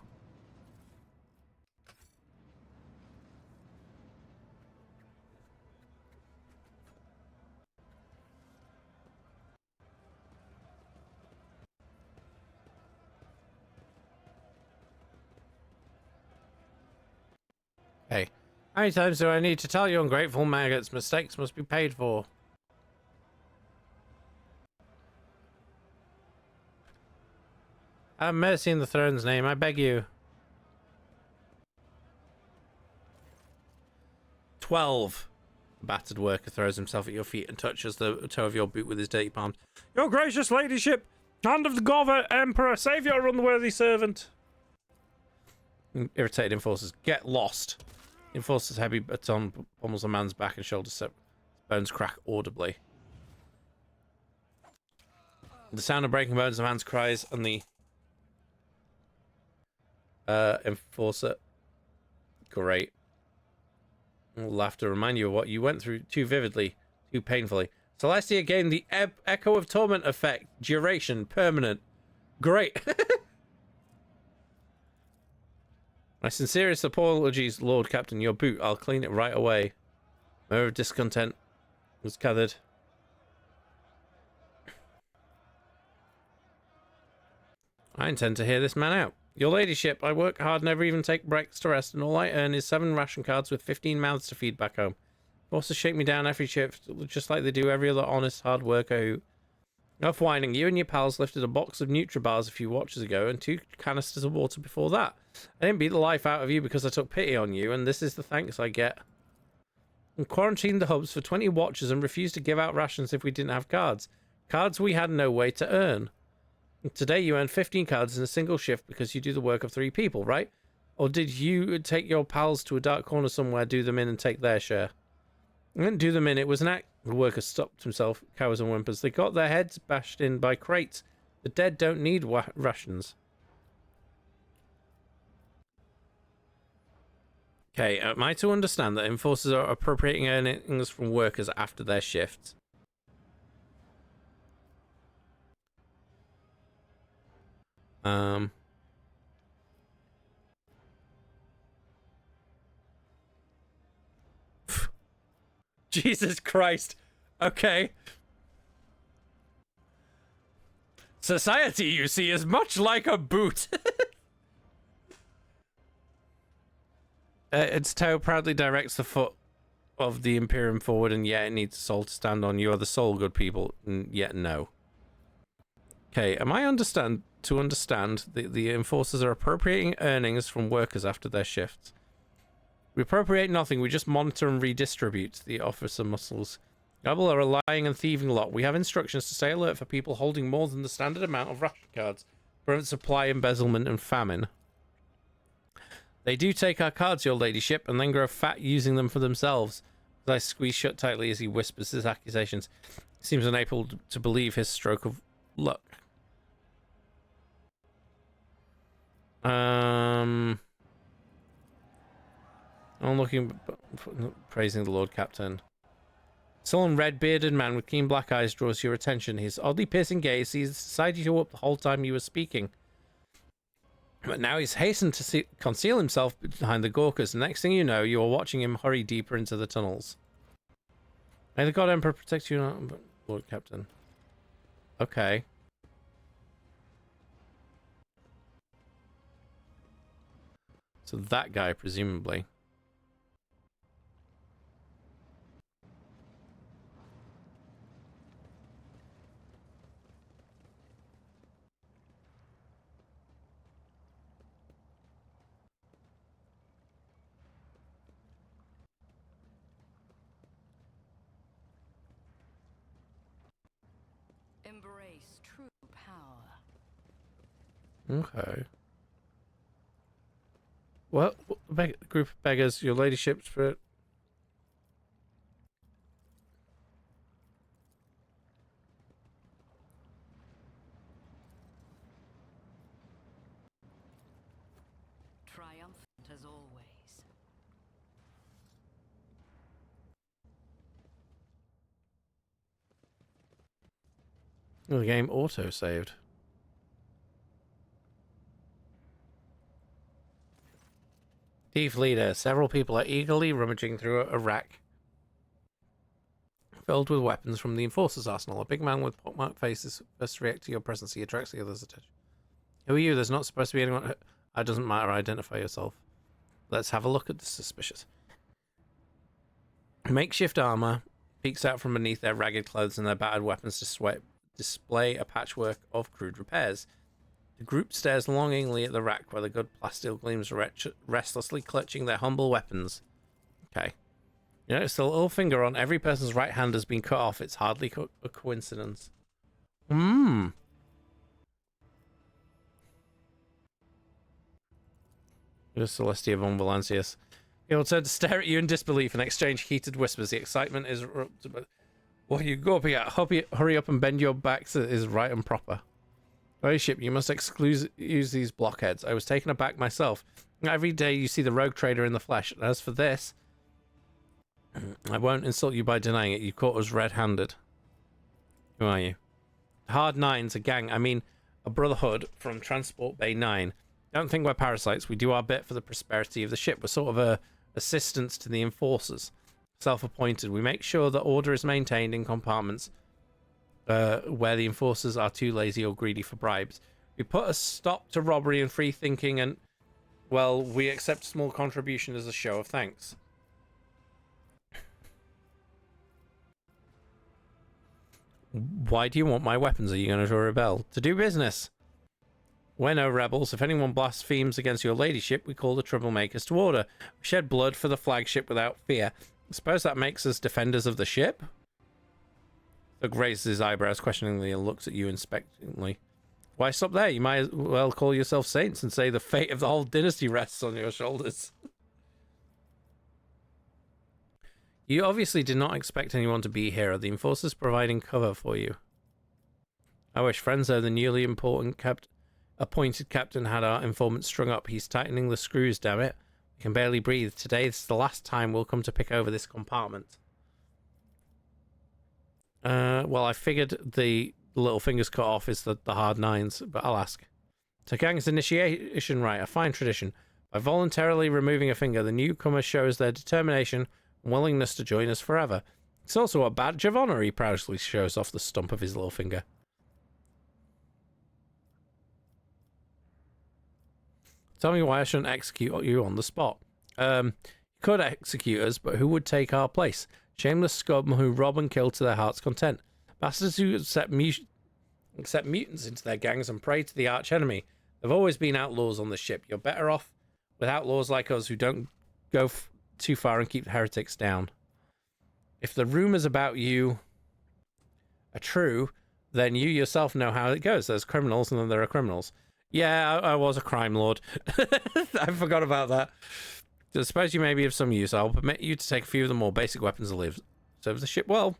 Hey, how many times do I need to tell you ungrateful maggots mistakes must be paid for? Have mercy in the throne's name, I beg you. 12. The battered worker throws himself at your feet and touches the toe of your boot with his dirty palms. Your gracious ladyship, hand of the Gova Emperor, save your unworthy servant. Irritated enforcers, get lost. Enforcer's heavy baton pummels a man's back and shoulders, so bones crack audibly. The sound of breaking bones, the man's cries, and the enforcer. Great. We'll have to remind you of what you went through too vividly, too painfully. Celestia gained the Echo of Torment effect. Duration, permanent. Great. My sincerest apologies, Lord Captain. Your boot, I'll clean it right away. Murmur of discontent was gathered. I intend to hear this man out. Your ladyship, I work hard, never even take breaks to rest, and all I earn is 7 ration cards with 15 mouths to feed back home. Bosses shake me down every shift, just like they do every other honest hard worker who... Enough whining. You and your pals lifted a box of Nutribars a few watches ago and 2 canisters of water before that. I didn't beat the life out of you because I took pity on you, and this is the thanks I get. I quarantined the hubs for 20 watches and refused to give out rations if we didn't have cards. Cards we had no way to earn. Today you earned 15 cards in a single shift because you do the work of 3 people, right? Or did you take your pals to a dark corner somewhere, do them in and take their share? I didn't do them in, it was an act. The worker stopped himself, cows and whimpers. They got their heads bashed in by crates. The dead don't need rations. Okay, am I to understand that enforcers are appropriating earnings from workers after their shifts? Jesus Christ. Okay. Society, you see, is much like a boot. Its toe proudly directs the foot of the Imperium forward, and yet it needs a soul to stand on. You are the soul, good people, and yet no. Okay, am I to understand the enforcers are appropriating earnings from workers after their shifts? We appropriate nothing, we just monitor and redistribute. The officer muscles. Gabble are a lying and thieving lot. We have instructions to stay alert for people holding more than the standard amount of ration cards. Prevent supply embezzlement and famine. They do take our cards, your ladyship, and then grow fat using them for themselves. As I squeeze shut tightly as he whispers his accusations, he seems unable to believe his stroke of luck. I'm looking, praising the Lord Captain. Sullen, red-bearded man with keen black eyes draws your attention. His oddly piercing gaze sees society you up the whole time you were speaking. But now he's hastened to conceal himself behind the Gorkas. Next thing you know, you are watching him hurry deeper into the tunnels. May the God Emperor protect you, Lord Captain. Okay. So that guy, presumably. Embrace true power. Okay. Well, group of beggars, your ladyship's for... Triumphant as always. Oh, the game auto-saved. Thief leader. Several people are eagerly rummaging through a rack filled with weapons from the Enforcer's arsenal. A big man with pockmarked face is first to react to your presence. He attracts the others' attention. Who are you? There's not supposed to be anyone... It doesn't matter. Identify yourself. Let's have a look at the suspicious. Makeshift armor peeks out from beneath their ragged clothes and their battered weapons display a patchwork of crude repairs. The group stares longingly at the rack where the good plasteel gleams restlessly clutching their humble weapons. Okay. You notice the little finger on every person's right hand has been cut off. It's hardly a coincidence. Celestia von Valancius. He will turn to stare at you in disbelief and exchange heated whispers. The excitement is... What are you gawping at? Hurry up and bend your backs is right and proper. Oh, ship, you must use these blockheads. I was taken aback myself. Every day you see the rogue trader in the flesh. As for this, I won't insult you by denying it. You caught us red-handed. Who are you? Hard Nine's a gang. I mean, a brotherhood from Transport Bay 9. Don't think we're parasites. We do our bit for the prosperity of the ship. We're sort of a assistants to the enforcers. Self-appointed. We make sure that order is maintained in compartments where the enforcers are too lazy or greedy for bribes. We put a stop to robbery and free thinking, and, well, we accept small contribution as a show of thanks. Why do you want my weapons? Are you going to rebel? To do business. We're no rebels. If anyone blasphemes against your ladyship, we call the troublemakers to order. We shed blood for the flagship without fear. I suppose that makes us defenders of the ship? Thug raises his eyebrows questioningly and looks at you inspectingly. Why stop there? You might as well call yourself saints and say the fate of the whole dynasty rests on your shoulders. You obviously did not expect anyone to be here. Are the enforcers providing cover for you? I wish Frenzo, the newly appointed captain, had our informant strung up. He's tightening the screws, damn it. We can barely breathe. Today is the last time we'll come to pick over this compartment. Well, I figured the little fingers cut off is the hard nines, but I'll ask. To gang's initiation rite, a fine tradition. By voluntarily removing a finger, the newcomer shows their determination and willingness to join us forever. It's also a badge of honor. He proudly shows off the stump of his little finger. Tell me why I shouldn't execute you on the spot. You could execute us, but who would take our place? Shameless scum who rob and kill to their heart's content. Bastards who accept mutants into their gangs and prey to the arch-enemy. There have always been outlaws on the ship. You're better off with outlaws like us who don't go too far and keep the heretics down. If the rumors about you are true, then you yourself know how it goes. There's criminals and then there are criminals. Yeah, I was a crime lord. I forgot about that. I suppose you may be of some use. I'll permit you to take a few of the more basic weapons and live. Serve the ship well.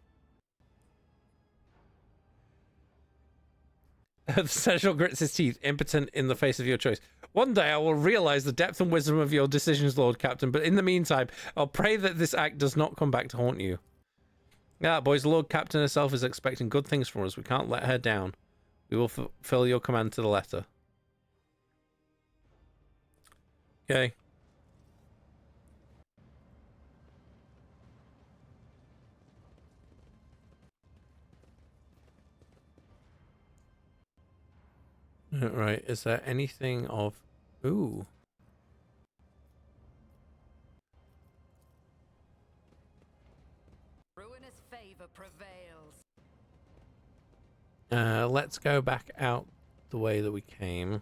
The Seneschal grits his teeth, impotent in the face of your choice. One day I will realize the depth and wisdom of your decisions, Lord Captain, but in the meantime, I'll pray that this act does not come back to haunt you. Yeah, boys, the Lord Captain herself is expecting good things from us. We can't let her down. We will fulfill your command to the letter. Okay. Right, is there anything of... Ooh. Ruinous favor prevails. Let's go back out the way that we came.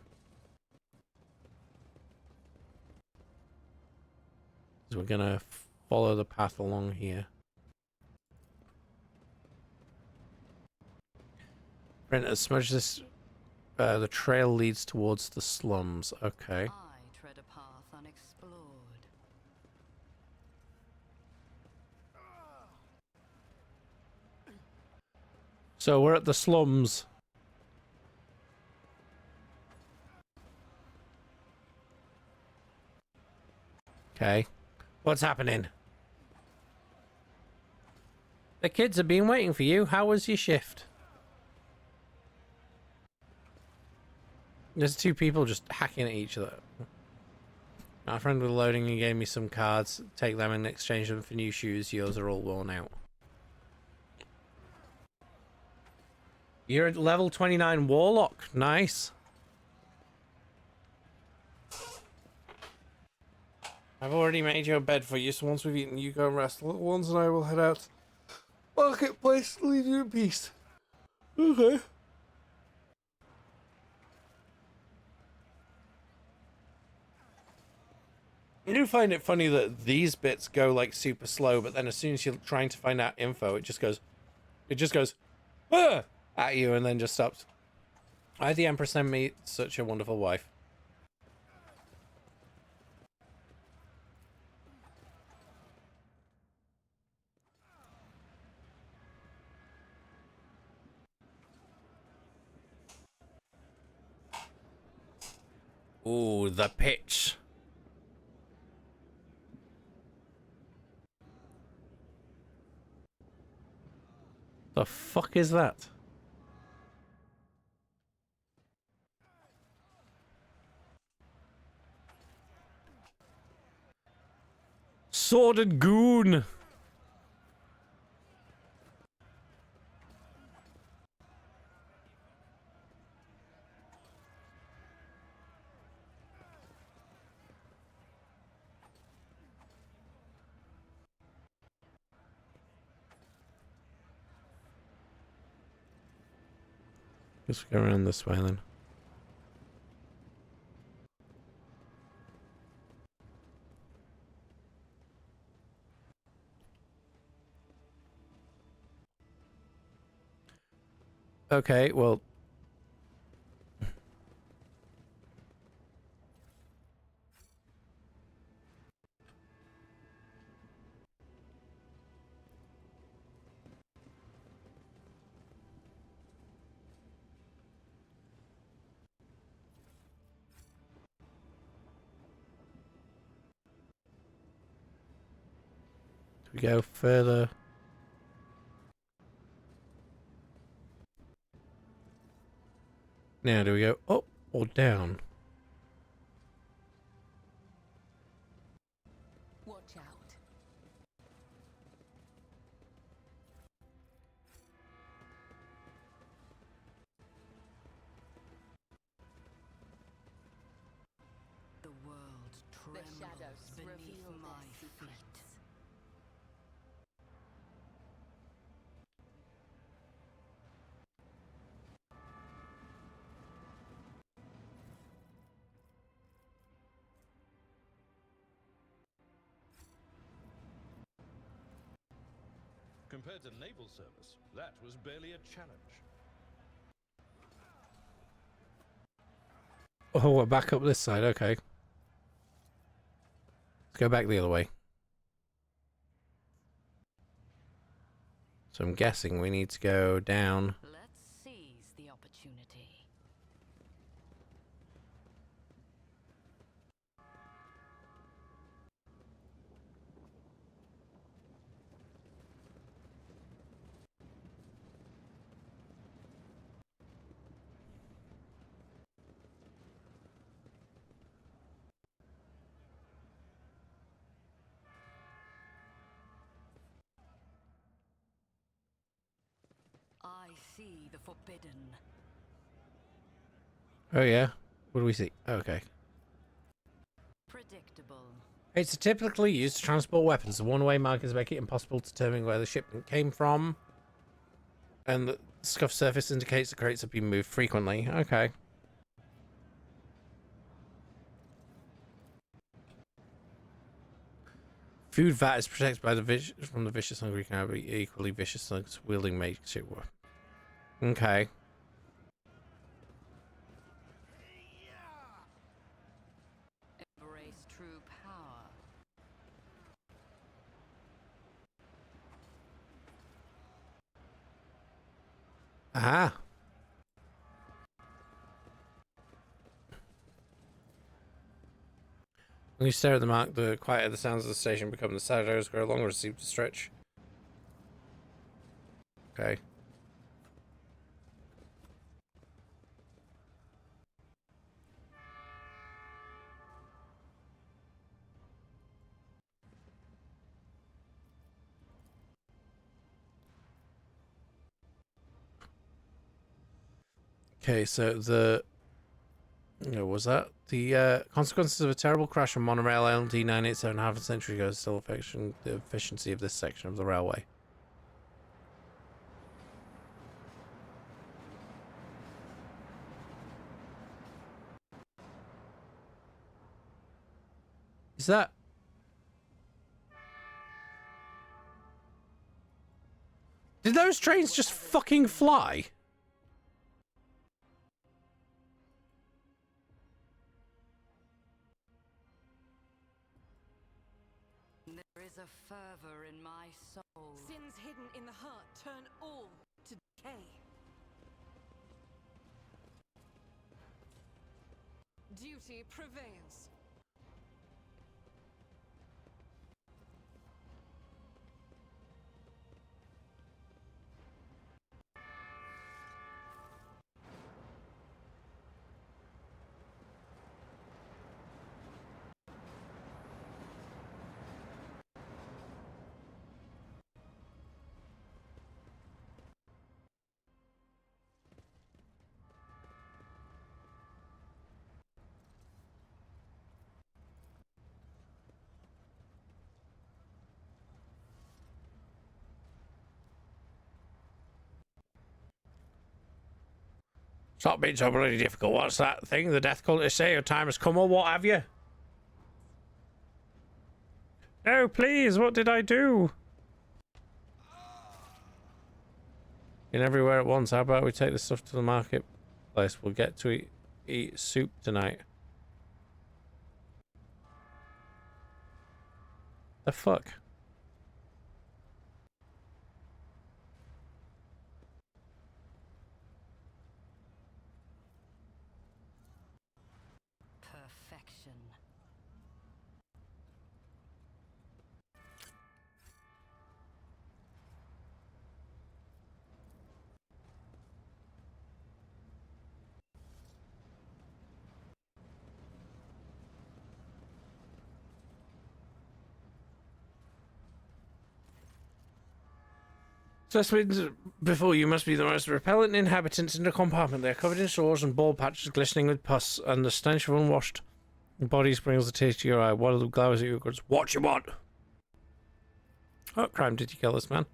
So we're gonna follow the path along here. Brent, smudge this. The trail leads towards the slums. Okay. I tread a path unexplored. So we're at the slums. Okay. What's happening? The kids have been waiting for you. How was your shift? There's two people just hacking at each other. My friend was loading and gave me some cards. Take them and exchange them for new shoes. Yours are all worn out. You're at level 29 Warlock. Nice. I've already made your bed for you, so once we've eaten, you go and rest. The little ones and I will head out. Marketplace, leave you in peace. Okay. I do find it funny that these bits go like super slow, but then as soon as you're trying to find out info, it just goes, ah! At you and then just stops. I had the Empress send me such a wonderful wife. Ooh, the pitch. The fuck is that? Sordid goon. Guess we go around this way then. Okay, well. We go further. Now, do we go up or down? Watch out. The world trembles beneath my feet. Compared to naval service, that was barely a challenge. Oh, we're back up this side, okay. Let's go back the other way. So I'm guessing we need to go down. Let's seize the opportunity. I see the forbidden. Oh yeah? What do we see? Okay. Predictable. It's typically used to transport weapons. The one-way markers make it impossible to determine where the shipment came from. And the scuff surface indicates the crates have been moved frequently. Okay. Food vat is protected by from the vicious hungry can be equally vicious thugs wielding makes it work. Okay. Embrace true power. Aha. When you stare at the mark, the quieter the sounds of the station become. The shadows grow longer and seem to stretch. Okay. Okay, so the Was that the consequences of a terrible crash on monorail LD 987 half a century ago still affecting the efficiency of this section of the railway? Is that... Did those trains just fucking fly? There is a fervor in my soul. Sins hidden in the heart turn all to decay. Duty prevails. Stop being so bloody difficult. What's that thing? The death cultists say your time has come or what have you? No, please, what did I do? In everywhere at once. How about we take this stuff to the marketplace? We'll get to eat soup tonight. The fuck? Perfection. Just before you must be the most repellent inhabitants in the compartment. They are covered in sores and bald patches glistening with pus, and the stench of unwashed bodies brings the taste to your eye. What are the glowers at your goods? What you want? What crime did you kill this man?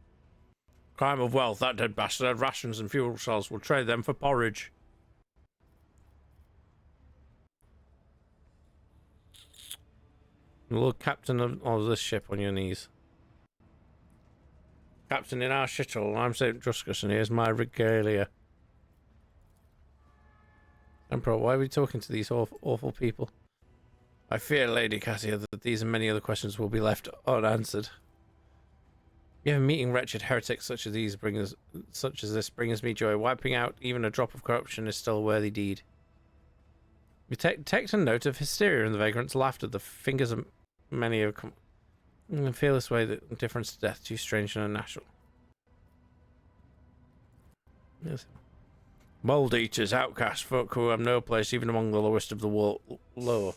Crime of wealth. That dead bastard had rations and fuel cells. We'll trade them for porridge. Lord Captain of this ship on your knees. Captain in our shithole, I'm St. Druscus, and here's my regalia. Emperor, why are we talking to these awful people? I fear, Lady Cassia, that these and many other questions will be left unanswered. Yeah, meeting wretched heretics such as this brings me joy. Wiping out even a drop of corruption is still a worthy deed. We detect a note of hysteria in the vagrant's laughter. The fingers of many have come... In a fearless way, the difference to death, too strange and unnatural. Yes. Mold eaters, outcasts, folk who have no place even among the lowest of the low.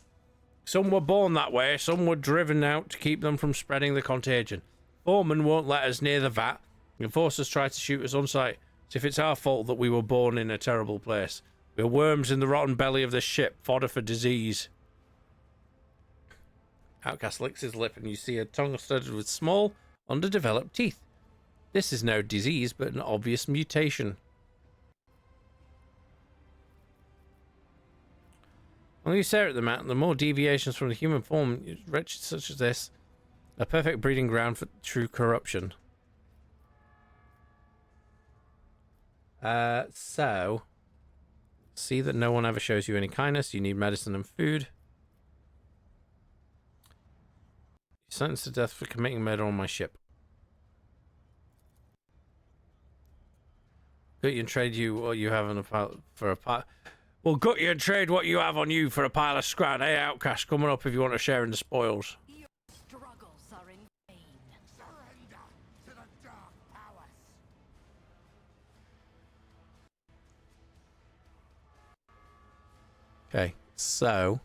Some were born that way, some were driven out to keep them from spreading the contagion. Foreman won't let us near the vat. Enforcers try to shoot us on sight, as if it's our fault that we were born in a terrible place. We're worms in the rotten belly of this ship, fodder for disease. Outcast licks his lip and you see a tongue studded with small, underdeveloped teeth. This is no disease, but an obvious mutation. When you stare at the mountain, the more deviations from the human form, wretched such as this, a perfect breeding ground for true corruption. So, see that no one ever shows you any kindness. You need medicine and food. Sentenced to death for committing murder on my ship. Gut you and trade you what you have on a pile for a pile. Well, gut you and trade what you have on you for a pile of scrap. Hey, outcast, coming up if you want to share in the spoils. Your struggles are in vain. Surrender to the dark powers. Okay, so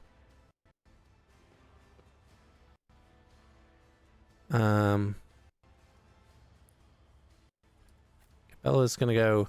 Capella's gonna go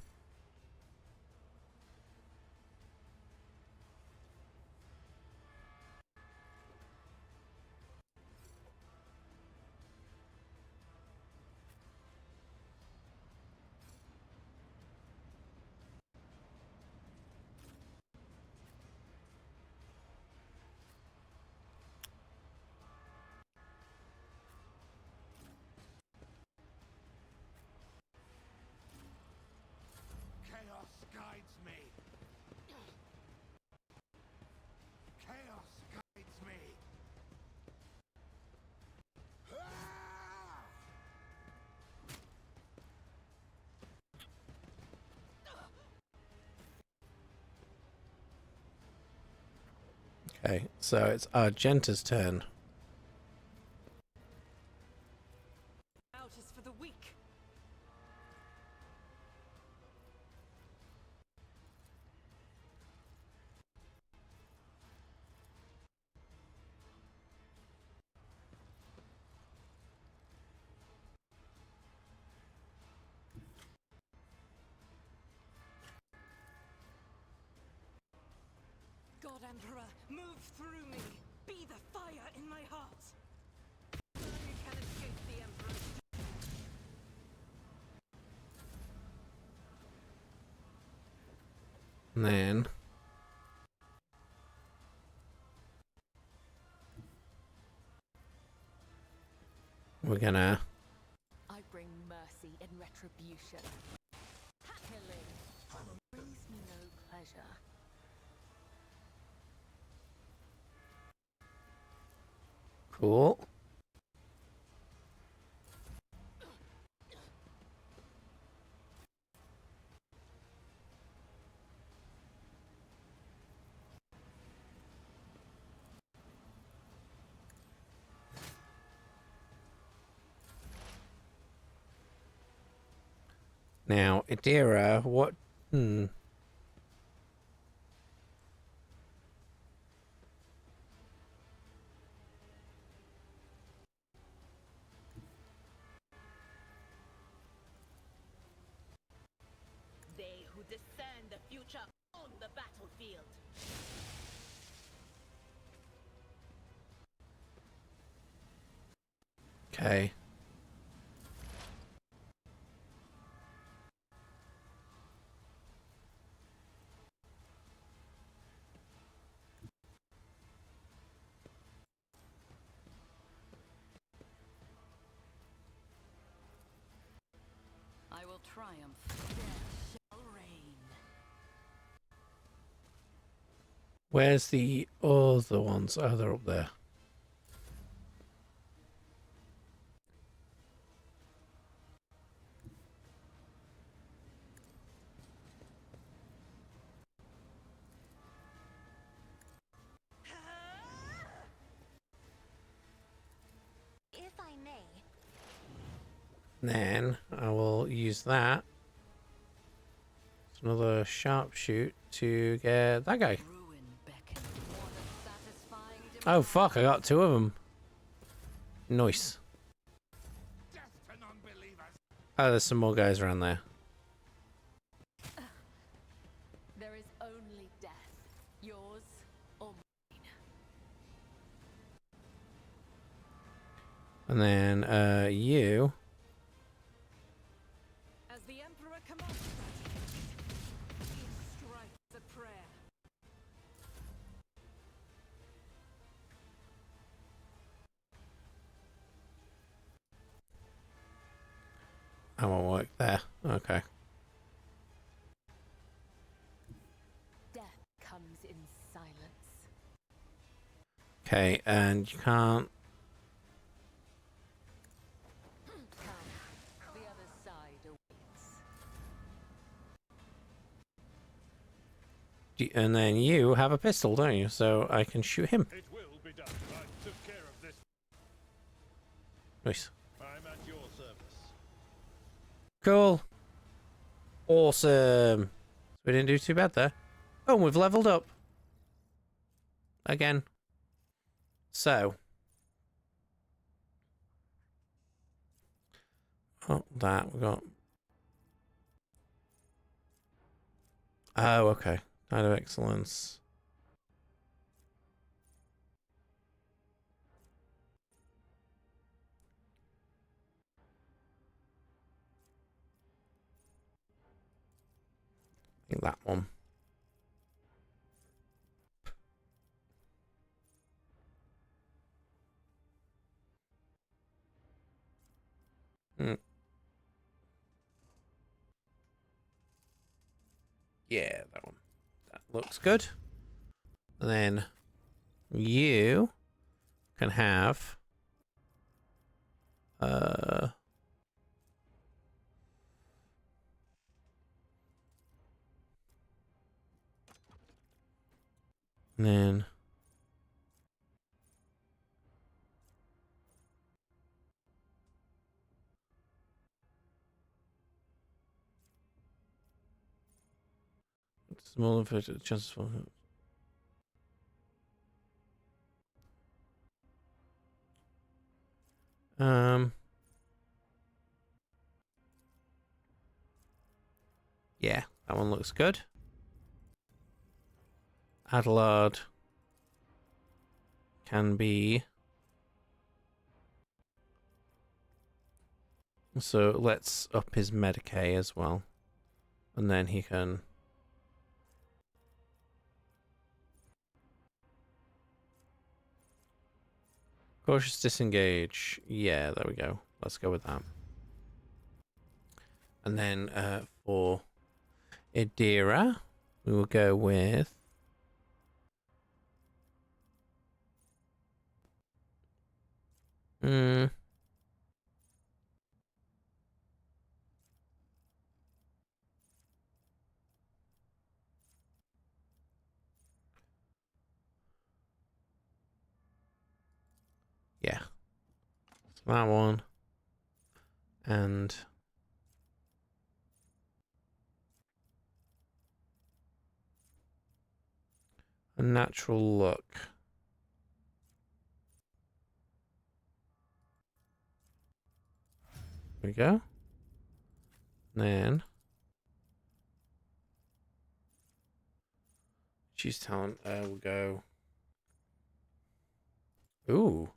Okay, so it's Argenta's turn. Out is for the weak. God Emperor, move through me. Be the fire in my heart. None can escape the Emperor. And then we're gonna I bring mercy in retribution. Killing brings me no pleasure. cool. Now, Idira, what? They who discern the future own the battlefield. Okay. I will triumph. Death shall reign. Where's the other ones? Oh, they're up there. If I may, Then I will use that. It's another sharpshoot to get that guy. Oh fuck, I got two of them. Nice. Oh, there's some more guys around there. There is only death, yours or mine. And then you. As the Emperor commands, each strike is a prayer. I won't work there. Okay. Death comes in silence. Okay, and you can't. Come, the other side awaits. And then you have a pistol, don't you? So I can shoot him. It will be done. I took care of this. Nice. I'm at your service. Cool. Awesome. So we didn't do too bad there. Oh, we've leveled up. Again. So. Oh, that we got. Oh, okay. Knight of Excellence. I think that one. Yeah, that one. That looks good. And then you can have and then Small chances for. Yeah, that one looks good. Adelard can be. So let's up his Medicaid as well. And then he can. Cautious disengage. Yeah, there we go. Let's go with that. And then for Idira, we will go with. Yeah. So that one. And a natural look. There we go. Then she's telling we'll go. Ooh.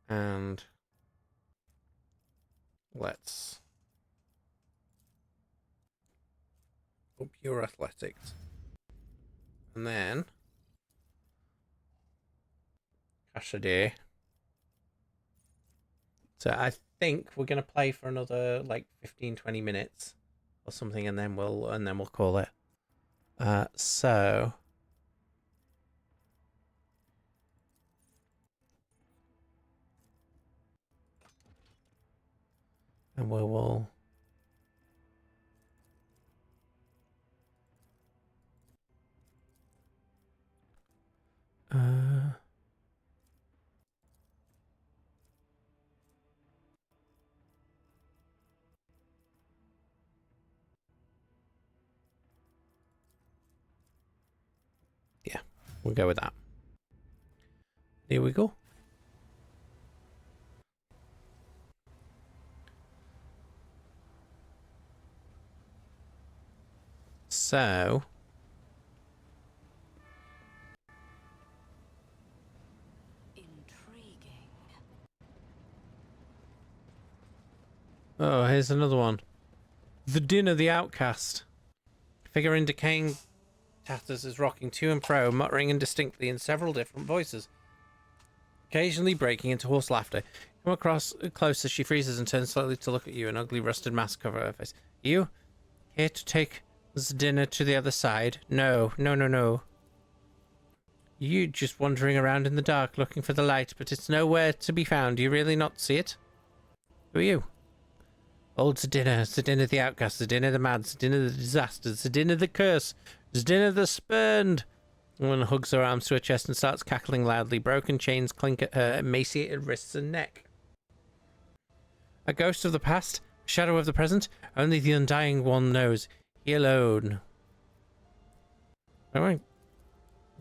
And let's up your athletics. And then Cassidy. So I think we're gonna play for another like 15-20 minutes or something, and then we'll call it. So and we will yeah, we'll go with that. Here we go. So intriguing. Oh, here's another one. The Din of the Outcast. Figure in decaying tatters is rocking to and fro, muttering indistinctly in several different voices, occasionally breaking into hoarse laughter. Come across closer, she freezes and turns slowly to look at you, an ugly rusted mask cover her face. You? Here to take the dinner to the other side? No, no, no, no. You just wandering around in the dark looking for the light, but it's nowhere to be found. Do you really not see it? Who are you? Old Zdina the outcast, Zdina the mad, Zdina the disaster, Zdina the curse, Zdina the spurned. The woman hugs her arms to her chest and starts cackling loudly. Broken chains clink at her emaciated wrists and neck. A ghost of the past, a shadow of the present, only the undying one knows. He alone. Alright.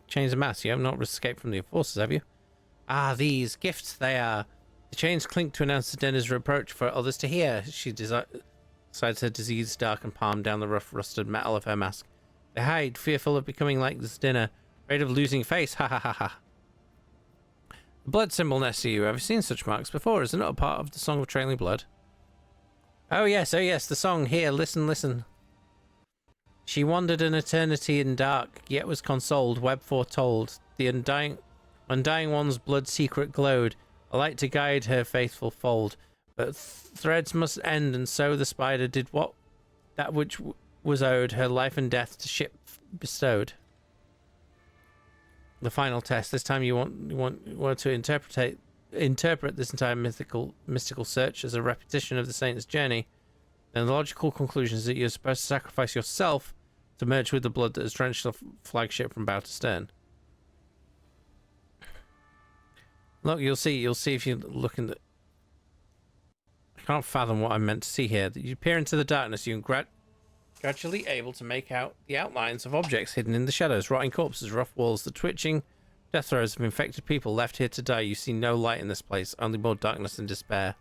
Chains of mass, you have not escaped from the forces, have you? Ah, these gifts they are. The chains clink to announce Zdina's reproach for others to hear. She slides her diseased, darkened palm down the rough, rusted metal of her mask. They hide, fearful of becoming like Zdina, afraid of losing face. Ha ha ha ha. The blood symbol next to you. Have you seen such marks before? Is it not a part of the Song of Trailing Blood? Oh yes, the song. Here, listen, listen. She wandered an eternity in dark, yet was consoled, web foretold. The undying one's blood secret glowed, a light to guide her faithful fold. But threads must end, and so the spider did that which was owed, her life and death to ship bestowed. The final test. This time you want to interpret this entire mystical search as a repetition of the saint's journey. And the logical conclusion is that you're supposed to sacrifice yourself to merge with the blood that has drenched the flagship from bow to stern. Look, you'll see if you look in the... I can't fathom what I'm meant to see here. That you peer into the darkness, you are gradually able to make out the outlines of objects hidden in the shadows, rotting corpses, rough walls, the twitching death throes of infected people left here to die. You see no light in this place, only more darkness and despair.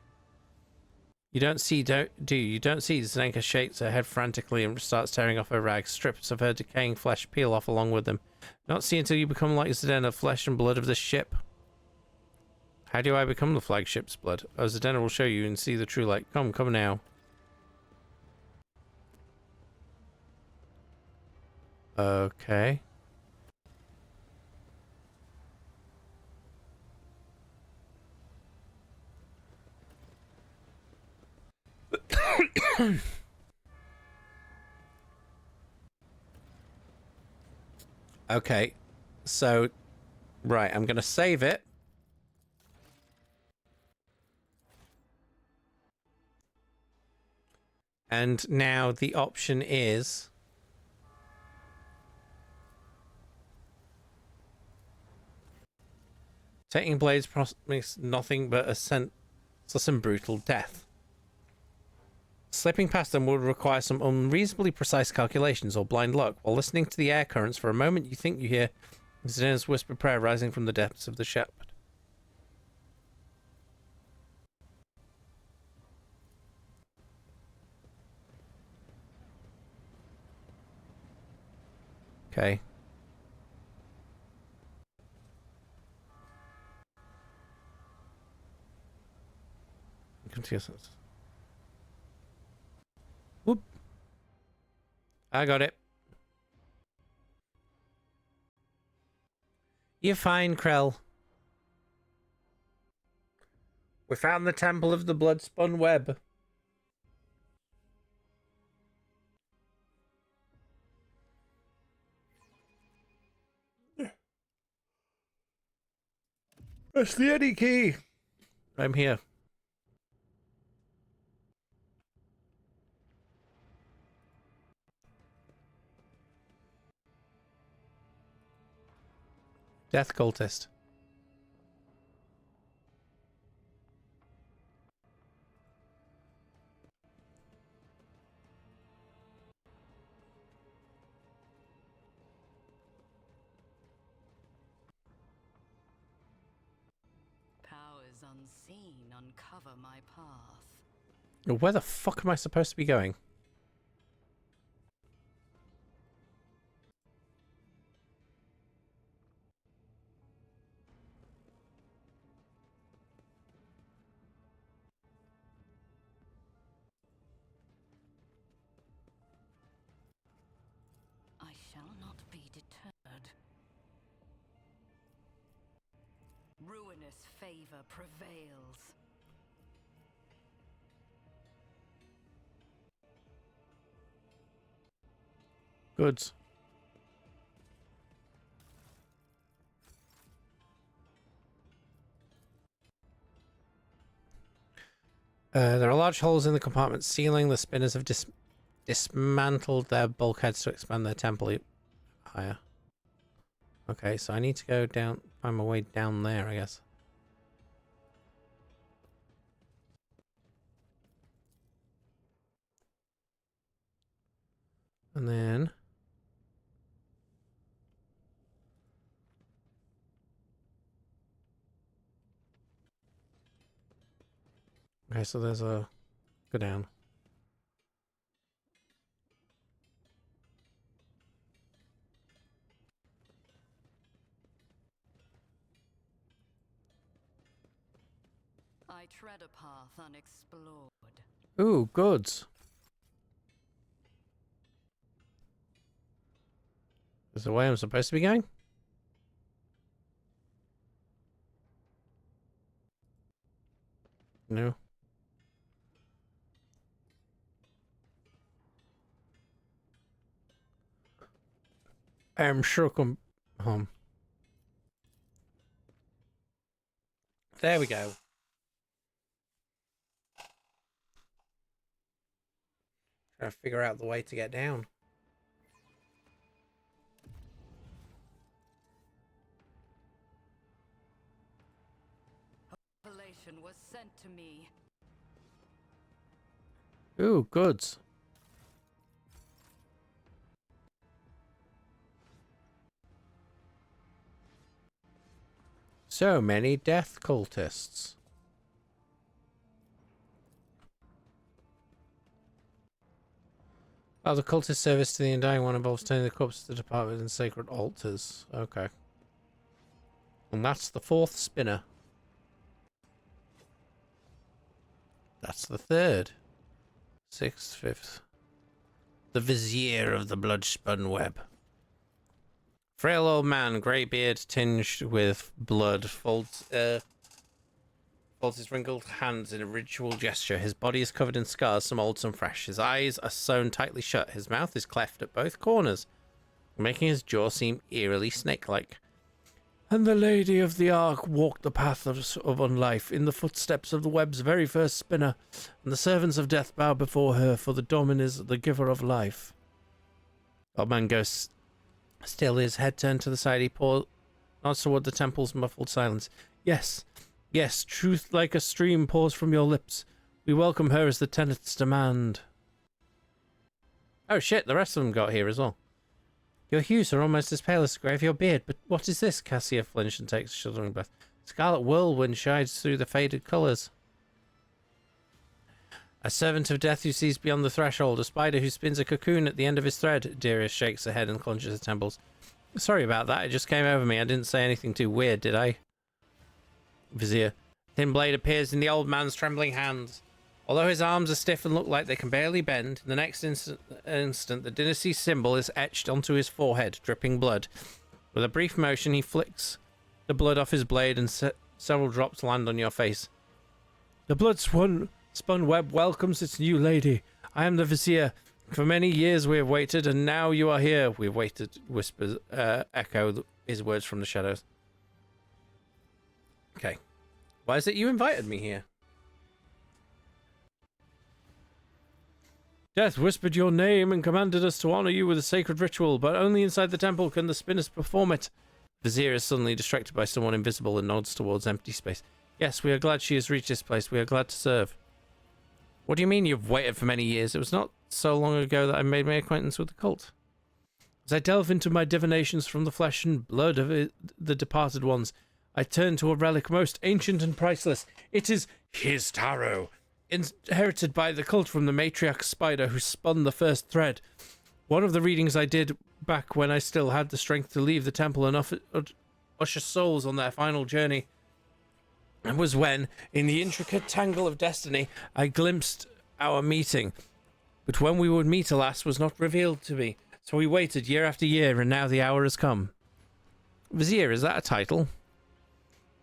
You don't see, do you? You don't see Zenka shakes her head frantically and starts tearing off her rags. Strips of her decaying flesh peel off along with them. Not see until you become like Zdenna, flesh and blood of the ship. How do I become the flagship's blood? Oh, Zdenna will show you and see the true light. Come now. Okay. Okay, so, right, I'm going to save it. And now the option is... taking blades promises nothing but a senseless and brutal death. Slipping past them would require some unreasonably precise calculations or blind luck. While listening to the air currents, for a moment you think you hear Zdenna's whispered prayer rising from the depths of the shepherd. Okay. Come to your senses. Whoop. I got it. You're fine, Krell. We found the Temple of the Bloodspun Web. Press the Eddie key. I'm here. Death cultist. Powers unseen uncover my path. Where the fuck am I supposed to be going? I shall not be deterred. Ruinous favor prevails. Goods. There are large holes in the compartment's ceiling. The spinners have dismantled their bulkheads to expand their temple higher. Okay, so I need to go down, find my way down there, I guess. And then... okay, so there's a... go down. I tread a path unexplored. Ooh, goods. Is the way I'm supposed to be going? No. I'm sure come home. There we go. Trying to figure out the way to get down. Revelation was sent to me. Ooh, goods. So many death cultists. Oh, the cultist service to the Undying One involves turning the corpse to the departed in sacred altars. Okay. And that's the 4th spinner. That's the 3rd. 6th, 5th. The Vizier of the Bloodspun Web. Frail old man, grey beard tinged with blood, folds his wrinkled hands in a ritual gesture. His body is covered in scars, some old, some fresh. His eyes are sewn tightly shut. His mouth is cleft at both corners, making his jaw seem eerily snake-like. And the Lady of the Ark walked the path of unlife in the footsteps of the web's very first spinner, and the servants of death bow before her, for the Domin is the giver of life. Old man goes still, his head turned to the side. He nods toward the temple's muffled silence. Yes, yes, truth like a stream pours from your lips. We welcome her as the tenets demand. Oh shit, the rest of them got here as well. Your hues are almost as pale as the grey of your beard, but what is this? Cassia flinched and takes a shuddering breath. Scarlet whirlwind shines through the faded colours. A servant of death who sees beyond the threshold, a spider who spins a cocoon at the end of his thread. Darius shakes her head and clenches her temples. Sorry about that, it just came over me. I didn't say anything too weird, did I? Vizier. Thin blade appears in the old man's trembling hands. Although his arms are stiff and look like they can barely bend, in the next instant the dynasty symbol is etched onto his forehead, dripping blood. With a brief motion, he flicks the blood off his blade and several drops land on your face. The blood-spun web welcomes its new lady. I am the Vizier. For many years we have waited, and now you are here. We have waited, whispers, echo his words from the shadows. Okay. Why is it you invited me here? Death whispered your name and commanded us to honor you with a sacred ritual, but only inside the temple can the spinners perform it. Vizier is suddenly distracted by someone invisible and nods towards empty space. Yes, we are glad she has reached this place. We are glad to serve. What do you mean you've waited for many years? It was not so long ago that I made my acquaintance with the cult. As I delve into my divinations from the flesh and blood of the departed ones, I turn to a relic most ancient and priceless. It is his tarot, inherited by the cult from the matriarch spider who spun the first thread. One of the readings I did back when I still had the strength to leave the temple and usher souls on their final journey, and was when, in the intricate tangle of destiny, I glimpsed our meeting. But when we would meet, alas, was not revealed to me. So we waited year after year, and now the hour has come. Vizier, is that a title?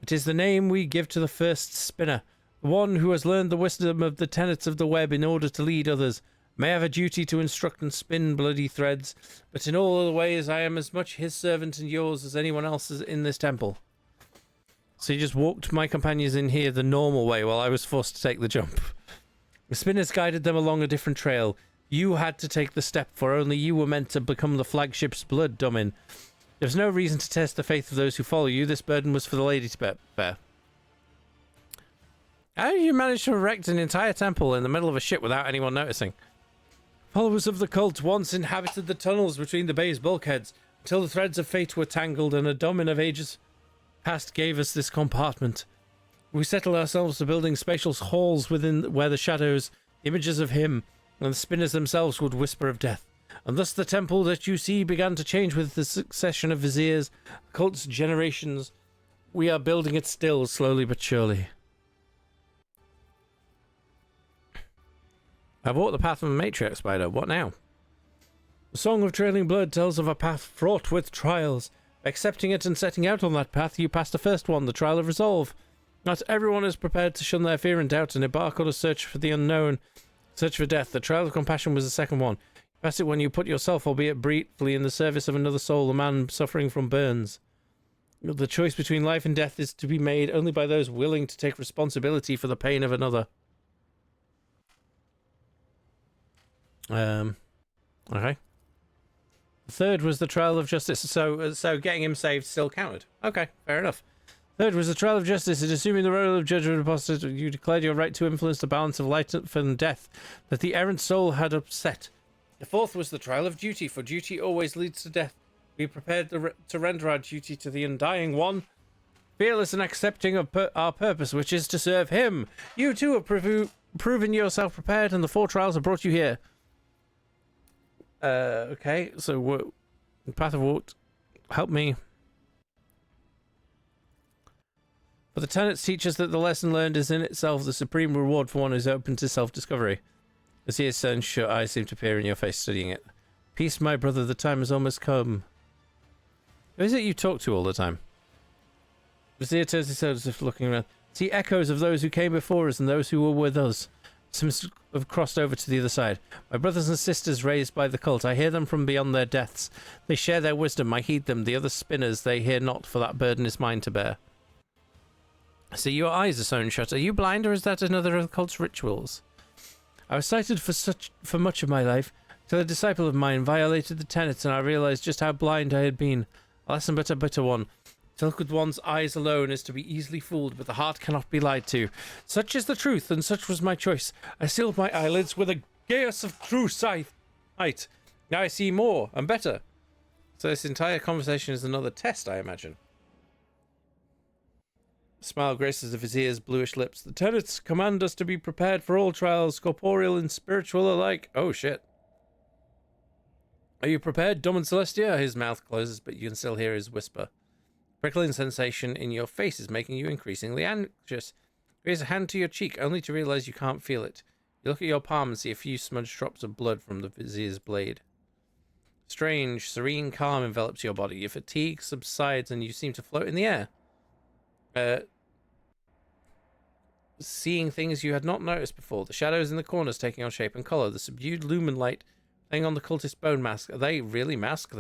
It is the name we give to the first spinner, the one who has learned the wisdom of the tenets of the web in order to lead others. May have a duty to instruct and spin bloody threads, but in all other ways I am as much his servant and yours as anyone else's in this temple. So he just walked my companions in here the normal way while I was forced to take the jump. The spinners guided them along a different trail. You had to take the step, for only you were meant to become the flagship's blood, Domin. There's no reason to test the faith of those who follow you. This burden was for the lady to bear. How did you manage to erect an entire temple in the middle of a ship without anyone noticing? Followers of the cult once inhabited the tunnels between the bay's bulkheads until the threads of fate were tangled, and a Domin of ages past gave us this compartment. We settled ourselves to building spacious halls within where the shadows, images of him, and the spinners themselves would whisper of death. And thus the temple that you see began to change with the succession of viziers, cults, generations. We are building it still, slowly but surely. I've walked the path of a matriarch spider. What now? The Song of Trailing Blood tells of a path fraught with trials. By accepting it and setting out on that path, you pass the first one, the trial of resolve. Not everyone is prepared to shun their fear and doubt and embark on a search for the unknown, search for death. The trial of compassion was the second one. You pass it when you put yourself, albeit briefly, in the service of another soul, a man suffering from burns. The choice between life and death is to be made only by those willing to take responsibility for the pain of another. Okay. The third was the trial of justice, so getting him saved still counted. Okay, fair enough. Third was the trial of justice. In assuming the role of judge of apostate, you declared your right to influence the balance of life and death that the errant soul had upset. The fourth was the trial of duty, for duty always leads to death. We prepared to render our duty to the undying one, fearless and accepting of our purpose, which is to serve him. You too have proven yourself prepared, and the 4 trials have brought you here. Okay, so Path of Walk, help me. For the tenets teach us that the lesson learned is in itself the supreme reward for one who is open to self-discovery. As he turns shut, eyes seem to appear in your face, studying it. Peace, my brother, the time has almost come. Who is it you talk to all the time? Vizier turns his head as if looking around. See echoes of those who came before us and those who were with us. Some have crossed over to the other side. My brothers and sisters raised by the cult, I hear them from beyond their deaths. They share their wisdom, I heed them. The other spinners they hear not, for that burden is mine to bear. See, your eyes are sewn shut. Are you blind, or is that another of the cult's rituals? I was cited for much of my life, till a disciple of mine violated the tenets, and I realized just how blind I had been. A lesson but a bitter one. To look with one's eyes alone is to be easily fooled, but the heart cannot be lied to. Such is the truth, and such was my choice. I sealed my eyelids with a gaze of true sight. Now I see more and better. So this entire conversation is another test, I imagine. A smile graces the vizier's bluish lips. The tenets command us to be prepared for all trials, corporeal and spiritual alike. Oh, shit. Are you prepared, Dom and Celestia? His mouth closes, but you can still hear his whisper. Prickling sensation in your face is making you increasingly anxious. Raise a hand to your cheek, only to realize you can't feel it. You look at your palm and see a few smudged drops of blood from the vizier's blade. Strange, serene calm envelops your body. Your fatigue subsides and you seem to float in the air. Seeing things you had not noticed before. The shadows in the corners taking on shape and colour. The subdued lumen light playing on the cultist bone mask. Are they really masks?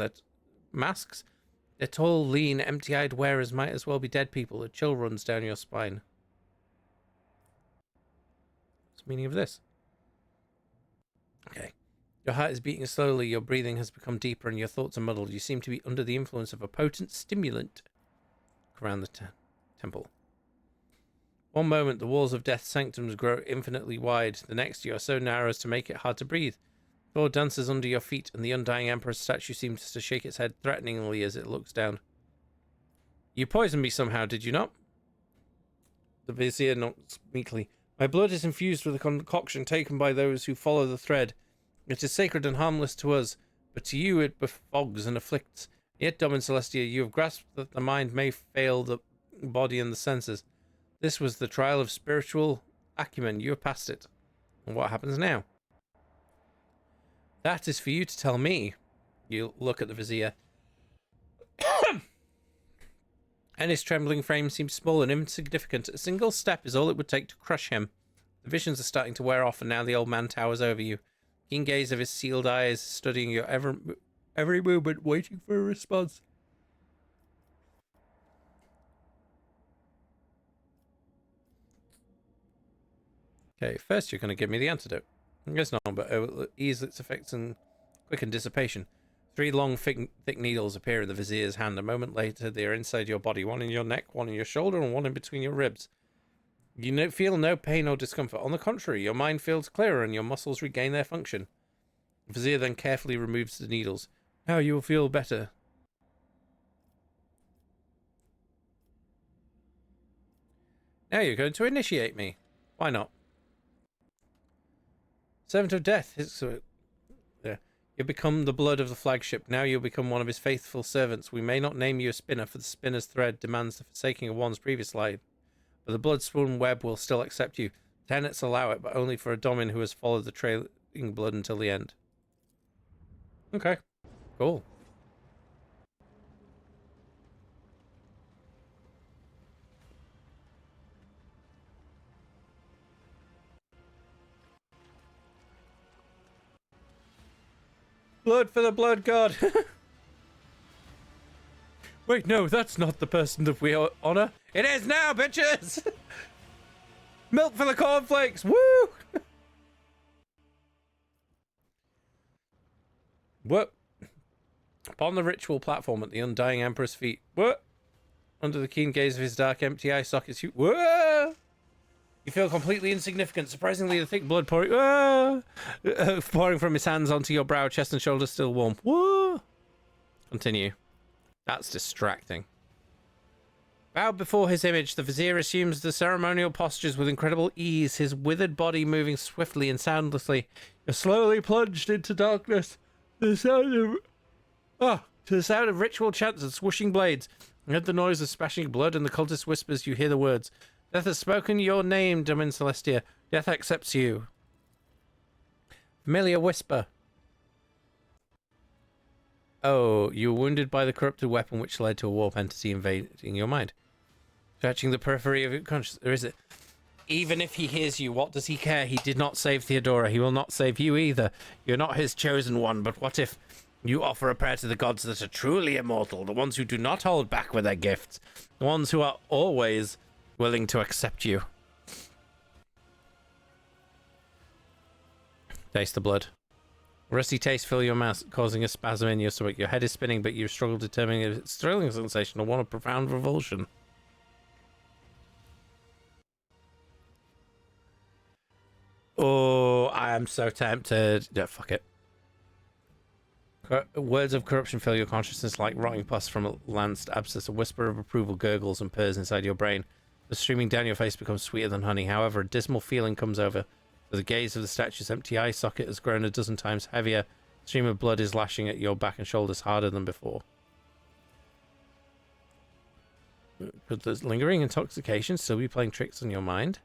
Their tall, lean, empty-eyed wearers might as well be dead people. A chill runs down your spine. What's the meaning of this? Okay. Your heart is beating slowly, your breathing has become deeper, and your thoughts are muddled. You seem to be under the influence of a potent stimulant. Look around the temple. One moment, the walls of Death's sanctums grow infinitely wide. The next, you are so narrow as to make it hard to breathe. Thor dances under your feet, and the undying Emperor's statue seems to shake its head threateningly as it looks down. You poisoned me somehow, did you not? The vizier nods meekly. My blood is infused with a concoction taken by those who follow the thread. It is sacred and harmless to us, but to you it befogs and afflicts. Yet, Dom and Celestia, you have grasped that the mind may fail the body and the senses. This was the trial of spiritual acumen. You have passed it. And what happens now? That is for you to tell me. You look at the vizier. And his trembling frame seems small and insignificant. A single step is all it would take to crush him. The visions are starting to wear off, and now the old man towers over you. Keen gaze of his sealed eyes, studying your every movement, waiting for a response. Okay, first you're going to give me the antidote. I guess not, but it will ease its effects and quicken dissipation. 3 long, thick needles appear in the vizier's hand. A moment later, they are inside your body. 1 in your neck, 1 in your shoulder, and 1 in between your ribs. You feel no pain or discomfort. On the contrary, your mind feels clearer and your muscles regain their function. The vizier then carefully removes the needles. Now you will feel better. Now you're going to initiate me. Why not? Servant of Death. You become the blood of the flagship. Now you'll become one of his faithful servants. We may not name you a spinner, for the spinner's thread demands the forsaking of one's previous life. But the blood-spun web will still accept you. Tenets allow it, but only for a domin who has followed the trailing blood until the end. Okay. Cool. Blood for the blood god. Wait, no, that's not the person that we honor. It is now, bitches! Milk for the cornflakes! Woo! What? Upon the ritual platform at the Undying Emperor's feet. What? under the keen gaze of his dark, empty eye sockets. Whoa! You feel completely insignificant. Surprisingly, the thick blood pouring from his hands onto your brow, chest, and shoulders still warm. Whoa! Continue. That's distracting. Bowed before his image, the vizier assumes the ceremonial postures with incredible ease, his withered body moving swiftly and soundlessly. You're slowly plunged into darkness. To the sound of ritual chants and swooshing blades. You heard the noise of splashing blood, and the cultist whispers. You hear the words. Death has spoken your name, Domin Celestia. Death accepts you. Familiar whisper. Oh, you were wounded by the corrupted weapon which led to a warp entity invading your mind. Scratching the periphery of your consciousness. Or is it? Even if he hears you, what does he care? He did not save Theodora. He will not save you either. You're not his chosen one, but what if you offer a prayer to the gods that are truly immortal, the ones who do not hold back with their gifts, the ones who are always willing to accept you? Taste the blood. A rusty taste fill your mouth, causing a spasm in your stomach. Your head is spinning, but you struggle determining if it's a thrilling sensation or one of profound revulsion. Oh, I am so tempted. Yeah, fuck it. Words of corruption fill your consciousness like rotting pus from a lanced abscess. A whisper of approval gurgles and purrs inside your brain. The streaming down your face becomes sweeter than honey. However, a dismal feeling comes over. The gaze of the statue's empty eye socket has grown a dozen times heavier. A stream of blood is lashing at your back and shoulders harder than before. Could the lingering intoxication still be playing tricks on your mind?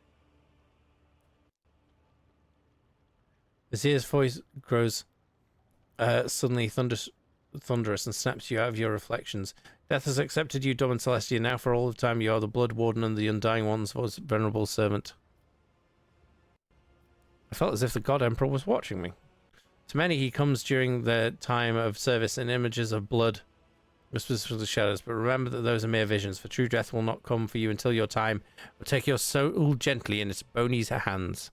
Azir's voice grows suddenly thunderous and snaps you out of your reflections. Death has accepted you, Domin Celestia. Now for all of time you are the Blood Warden and the Undying One's venerable servant. I felt as if the God Emperor was watching me. To many he comes during their time of service in images of blood, whispers from the shadows, but remember that those are mere visions, for true death will not come for you until your time will take your soul gently in its bony hands.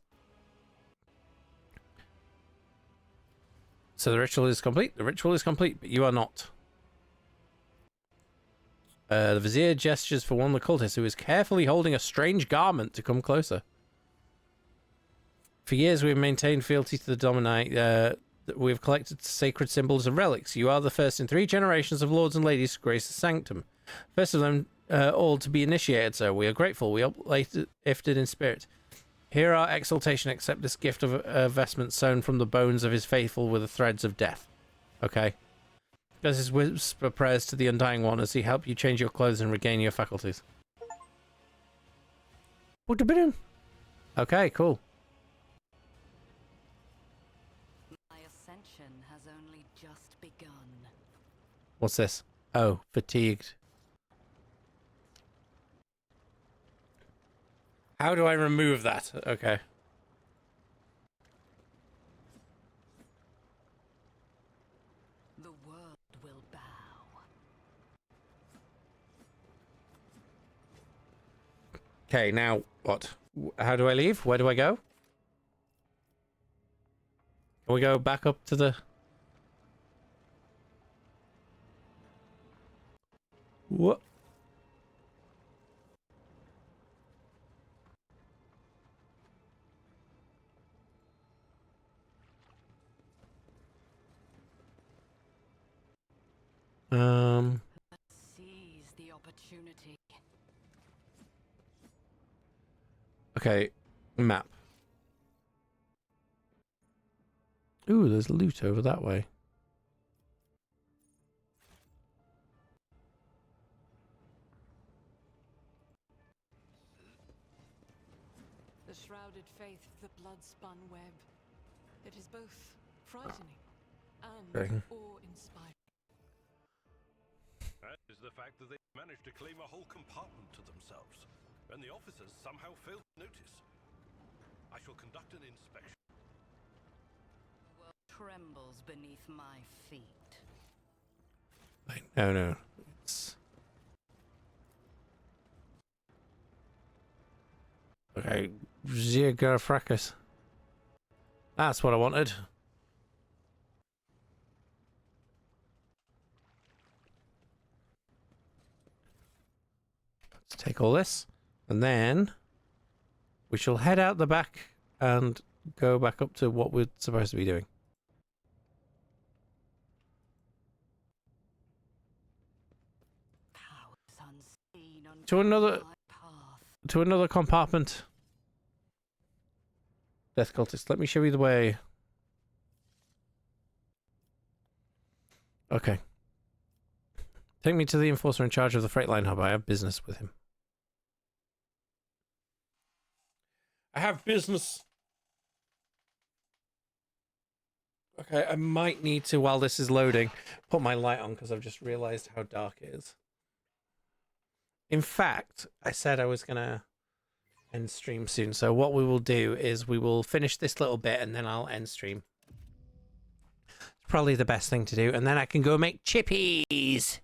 So the ritual is complete. The ritual is complete, but you are not. The vizier gestures for one of the cultists who is carefully holding a strange garment to come closer. For years we have maintained fealty to the Domini. We have collected sacred symbols and relics. You are the first in 3 generations of lords and ladies to grace the sanctum. First of them all to be initiated, so we are grateful. We uplifted in spirit. Here our exaltation, accept this gift of a vestment sewn from the bones of his faithful with the threads of death. Okay. Does his whisper prayers to the Undying One as he help you change your clothes and regain your faculties. Okay, cool. My ascension has only just begun. What's this? Oh, fatigued. How do I remove that? Okay. The world will bow. Okay, now what? How do I leave? Where do I go? Can we go back up to the... What? Seize the opportunity. Okay, map. Ooh, there's loot over that way. The shrouded faith of the blood-spun web. It is both frightening and awe-inspiring. That is the fact that they managed to claim a whole compartment to themselves, and the officers somehow failed to notice. I shall conduct an inspection. The world trembles beneath my feet. No. It's... Okay, Zirgarfracus. That's what I wanted. Let's take all this, and then we shall head out the back and go back up to what we're supposed to be doing. To another compartment. Death cultist, let me show you the way. Okay. Take me to the enforcer in charge of the freight line hub. I have business with him. I have business. Okay, I might need to, while this is loading, put my light on because I've just realized how dark it is. In fact, I said I was going to end stream soon. So what we will do is we will finish this little bit and then I'll end stream. It's probably the best thing to do. And then I can go make chippies.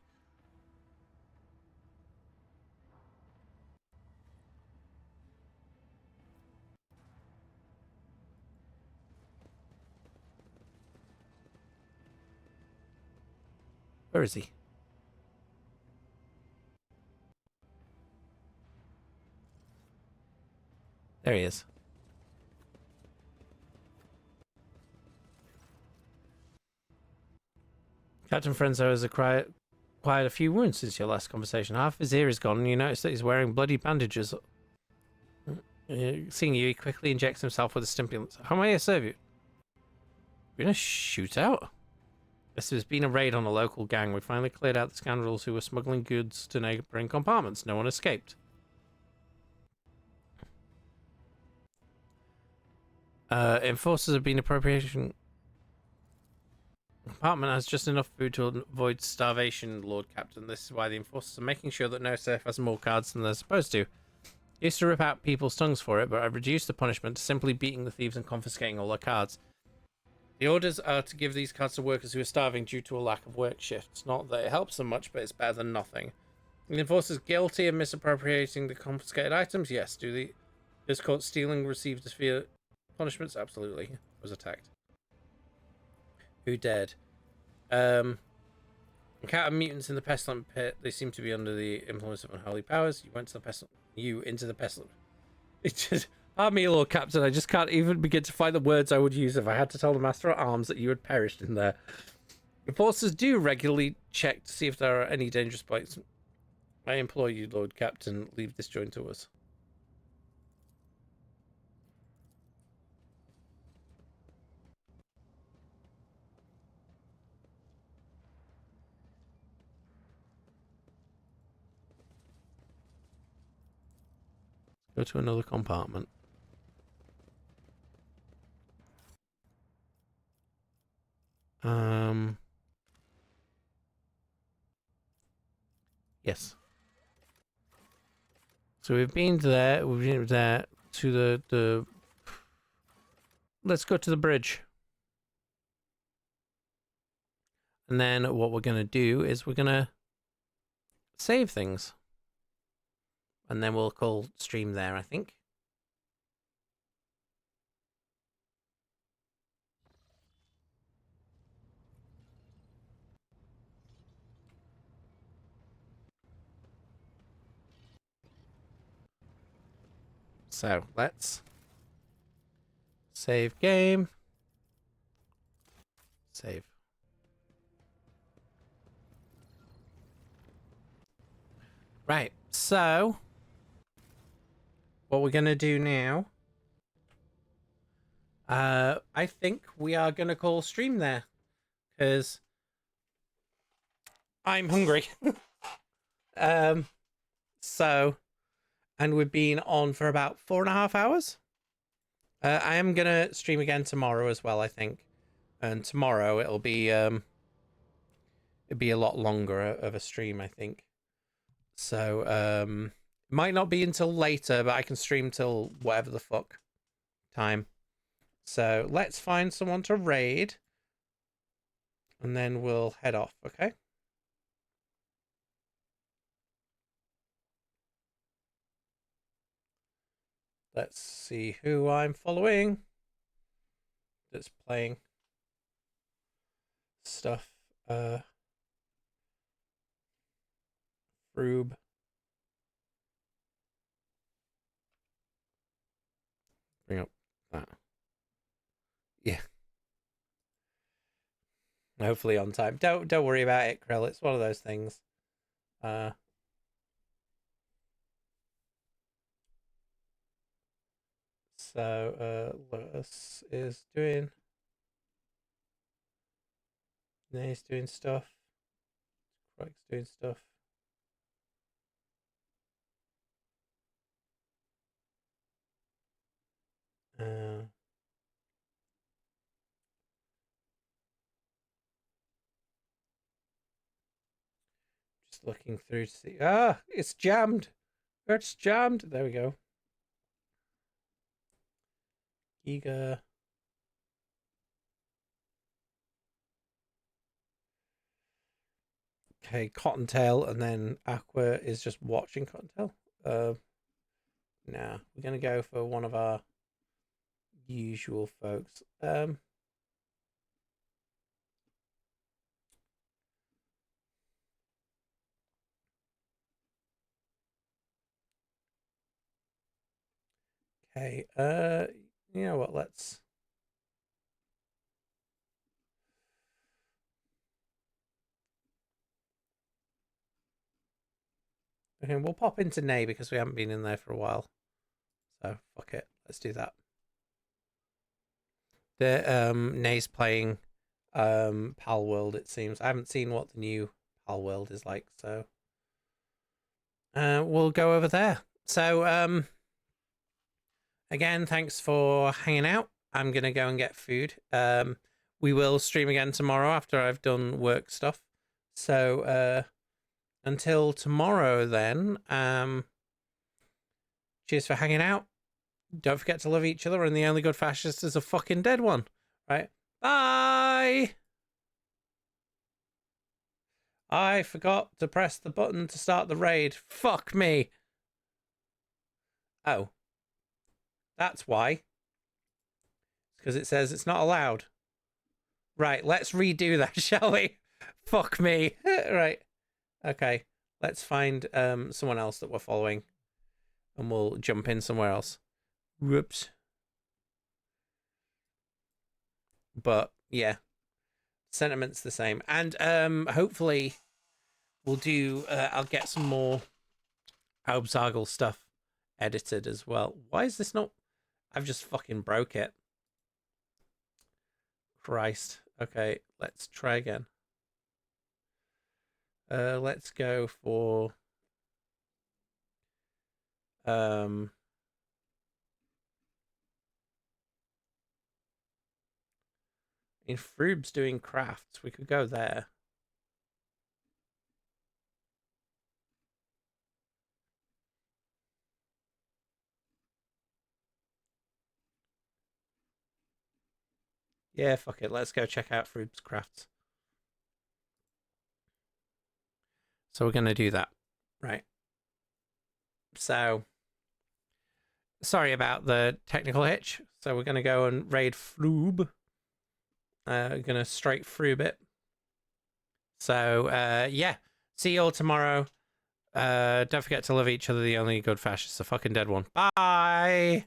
Where is he? There he is. Captain Frenzo has acquired a few wounds since your last conversation. Half his ear is gone, and you notice that he's wearing bloody bandages. Seeing you, he quickly injects himself with a stimulant. How may I serve you? Been a shootout? This has been a raid on a local gang. We finally cleared out the scoundrels who were smuggling goods to neighboring compartments. No one escaped. Enforcers have been appropriation. Compartment has just enough food to avoid starvation, Lord Captain. This is why the enforcers are making sure that no safe has more cards than they're supposed to. Used to rip out people's tongues for it, but I've reduced the punishment to simply beating the thieves and confiscating all their cards. The orders are to give these cards to workers who are starving due to a lack of work shifts. Not that it helps them much, but it's better than nothing. The enforcers guilty of misappropriating the confiscated items? Yes. Is caught stealing received severe punishments? Absolutely. Was attacked. Who dared? Encounter mutants in the pestilent pit. They seem to be under the influence of unholy powers. You went to the pestilent. You into the pestilent. It's just, pardon me, Lord Captain. I just can't even begin to find the words I would use if I had to tell the Master at Arms that you had perished in there. Enforcers do regularly check to see if there are any dangerous places. I implore you, Lord Captain, leave this joint to us. Go to another compartment. Yes. So we've been there. We've been there to the. Let's go to the bridge. And then what we're gonna do is we're gonna save things. And then we'll call stream there, I think. So let's save game. Save. Right, so what we're going to do now, I think we are going to call stream there, because I'm hungry. So, and we've been on for about 4.5 hours. I am going to stream again tomorrow as well, I think. And tomorrow it'll be a lot longer of a stream, I think. So, might not be until later, but I can stream till whatever the fuck time. So let's find someone to raid. And then we'll head off, okay? Let's see who I'm following that's playing stuff. Froob. bring up that. Yeah. Hopefully on time. Don't worry about it, Krill. It's one of those things. So Lewis is doing. Nay's doing stuff. Craig's doing stuff. Just looking through to see. Ah, it's jammed. It's jammed. There we go. Giga. Okay, Cottontail, and then Aqua is just watching Cottontail. Nah, we're gonna go for one of our usual folks. Okay, you know what, let's okay, we'll pop into Nay because we haven't been in there for a while. So fuck it, let's do that. The Nay's playing Pal World, it seems. I haven't seen what the new Pal World is like, so we'll go over there. So again, thanks for hanging out. I'm gonna go and get food. We will stream again tomorrow after I've done work stuff. So until tomorrow then, cheers for hanging out. Don't forget to love each other, and the only good fascist is a fucking dead one. Right? Bye! I forgot to press the button to start the raid. Fuck me. Oh. That's why. Because it says it's not allowed. Right, let's redo that, shall we? Fuck me. Right. Okay. Let's find someone else that we're following. And we'll jump in somewhere else. Whoops. But yeah, sentiment's the same, and hopefully we'll do. I'll get some more Albzargle stuff edited as well. Why is this not? I've just fucking broke it. Christ. Okay, let's try again. Let's go for in Froob's doing crafts, we could go there. Yeah, fuck it. Let's go check out Froob's crafts. So we're going to do that. Right. So, sorry about the technical hitch. So we're going to go and raid Froob. Going to straight Froob it. So, yeah. See you all tomorrow. Don't forget to love each other. The only good fascist, a fucking dead one. Bye!